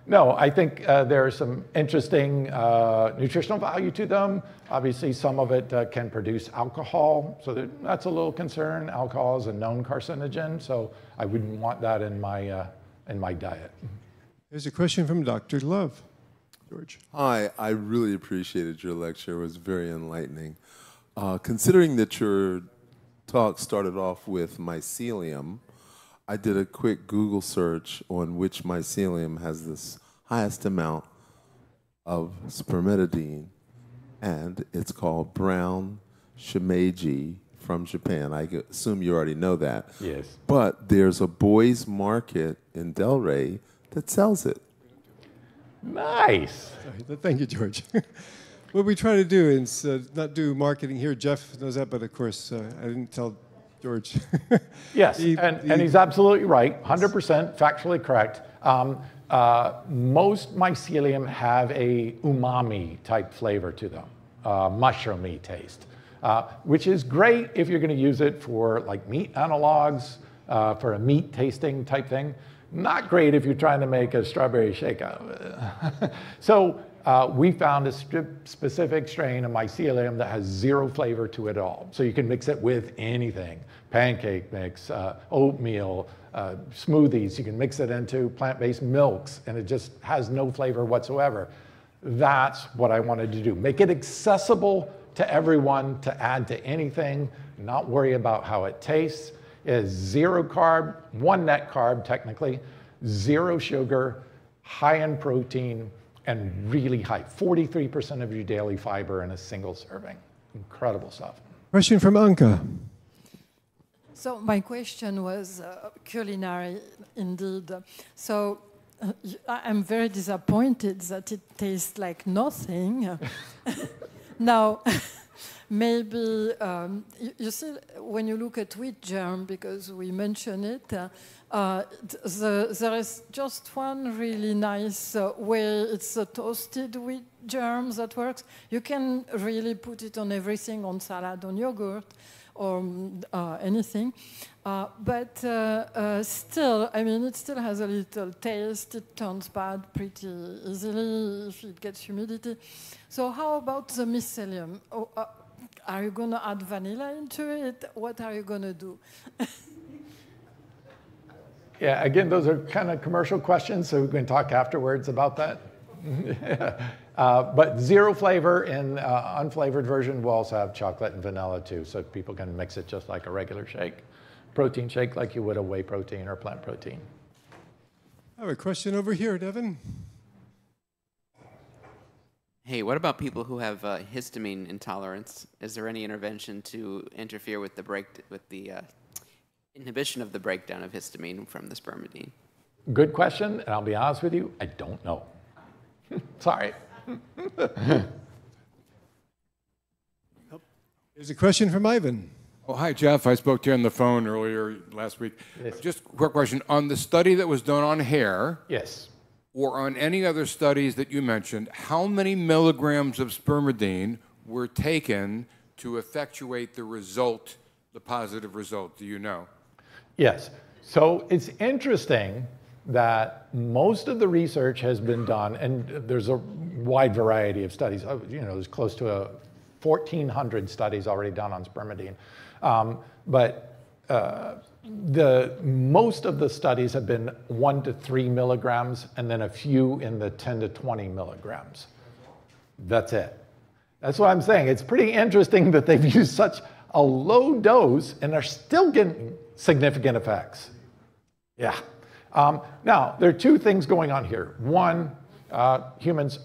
no, I think there are some interesting nutritional value to them. Obviously, some of it can produce alcohol, so that's a little concern. Alcohol is a known carcinogen, so I wouldn't want that in my diet. There's a question from Dr. Love. George. Hi, I really appreciated your lecture. It was very enlightening. Considering that your talk started off with mycelium, I did a quick Google search on which mycelium has this highest amount of spermidine, and it's called brown shimeji from Japan. I assume you already know that. Yes. But there's a boys' market in Delray that sells it. Nice. Thank you, George. What we try to do is not do marketing here. Jeff knows that, but of course, I didn't tell George. Yes, and he's absolutely right, 100% factually correct. Most mycelium have a umami type flavor to them, mushroomy taste, which is great if you're going to use it for like meat analogs, for a meat tasting type thing. Not great if you're trying to make a strawberry shake out of it. So we found a specific strain of mycelium that has zero flavor to it at all. So you can mix it with anything, pancake mix, oatmeal, smoothies. You can mix it into plant-based milks, and it just has no flavor whatsoever. That's what I wanted to do. Make it accessible to everyone to add to anything, not worry about how it tastes. It is zero carb, one net carb technically, zero sugar, high in protein, and really high, 43% of your daily fiber in a single serving. Incredible stuff. Question from Anka. So my question was culinary indeed. So I'm very disappointed that it tastes like nothing. Now, maybe, you see, when you look at wheat germ, because we mentioned it, there is just one really nice way. It's a toasted wheat germ that works. You can really put it on everything, on salad, on yogurt, or anything. But still, I mean, it still has a little taste. It turns bad pretty easily if it gets humidity. So how about the mycelium? Oh, are you going to add vanilla into it? What are you going to do? Yeah, again, those are kind of commercial questions, so we can talk afterwards about that. But zero flavor in unflavored version. We'll also have chocolate and vanilla too, so people can mix it just like a regular shake. Protein shake like you would a whey protein or plant protein. I have a question over here, Devin. Hey, what about people who have histamine intolerance? Is there any intervention to interfere with the inhibition of the breakdown of histamine from the spermidine? Good question, and I'll be honest with you, I don't know. Sorry. There's a question from Ivan. Oh, hi, Jeff. I spoke to you on the phone earlier last week. Yes. Just a quick question. On the study that was done on hair, yes, or on any other studies that you mentioned, how many milligrams of spermidine were taken to effectuate the result, the positive result? Do you know? Yes. So it's interesting that most of the research has been done, and there's a wide variety of studies. You know, there's close to 1,400 studies already done on spermidine. Most of the studies have been 1 to 3 milligrams, and then a few in the 10 to 20 milligrams. That's it. That's what I'm saying. It's pretty interesting that they've used such a low dose and are still getting significant effects. Yeah. Now, there are two things going on here. One, humans,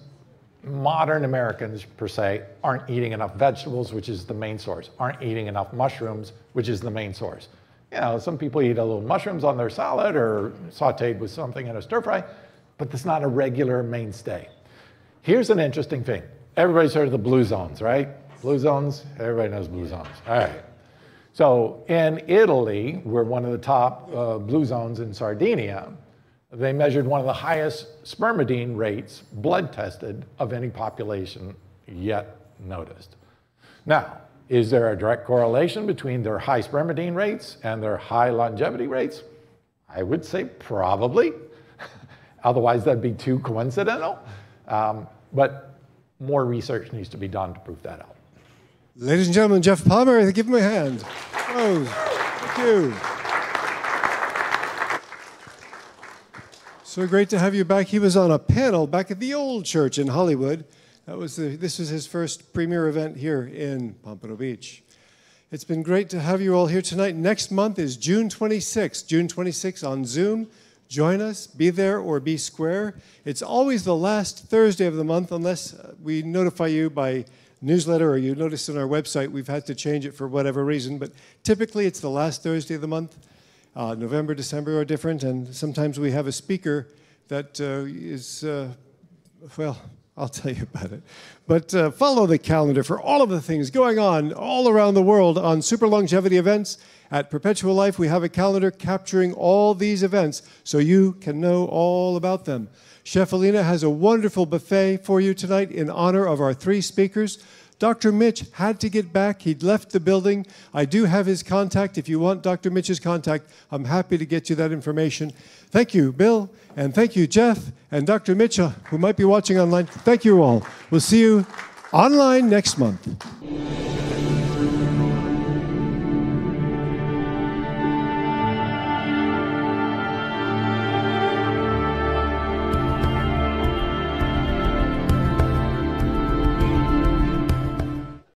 modern Americans per se, aren't eating enough vegetables, which is the main source, aren't eating enough mushrooms, which is the main source. You know, some people eat a little mushrooms on their salad or sauteed with something in a stir fry, but that's not a regular mainstay. Here's an interesting thing. Everybody's heard of the blue zones, right? Blue zones, everybody knows blue zones. All right. So in Italy, we're one of the top blue zones in Sardinia. They measured one of the highest spermidine rates, blood tested, of any population yet noticed. Now, is there a direct correlation between their high spermidine rates and their high longevity rates? I would say probably. Otherwise, that'd be too coincidental. But more research needs to be done to prove that out. Ladies and gentlemen, Jeff Palmer, give him a hand. Oh, thank you. So great to have you back. He was on a panel back at the old church in Hollywood. This was his first premier event here in Pompano Beach. It's been great to have you all here tonight. Next month is June 26th. June 26th on Zoom. Join us, be there or be square. It's always the last Thursday of the month unless we notify you by newsletter or you notice on our website we've had to change it for whatever reason, but typically it's the last Thursday of the month. November, December are different, and sometimes we have a speaker that is, well, I'll tell you about it. But follow the calendar for all of the things going on all around the world on super longevity events. At Perpetual Life, we have a calendar capturing all these events so you can know all about them. Chef Alina has a wonderful buffet for you tonight in honor of our 3 speakers. Dr. Mitch had to get back. He'd left the building. I do have his contact. If you want Dr. Mitch's contact, I'm happy to get you that information. Thank you, Bill, and thank you, Jeff, and Dr. Mitch, who might be watching online. Thank you all. We'll see you online next month.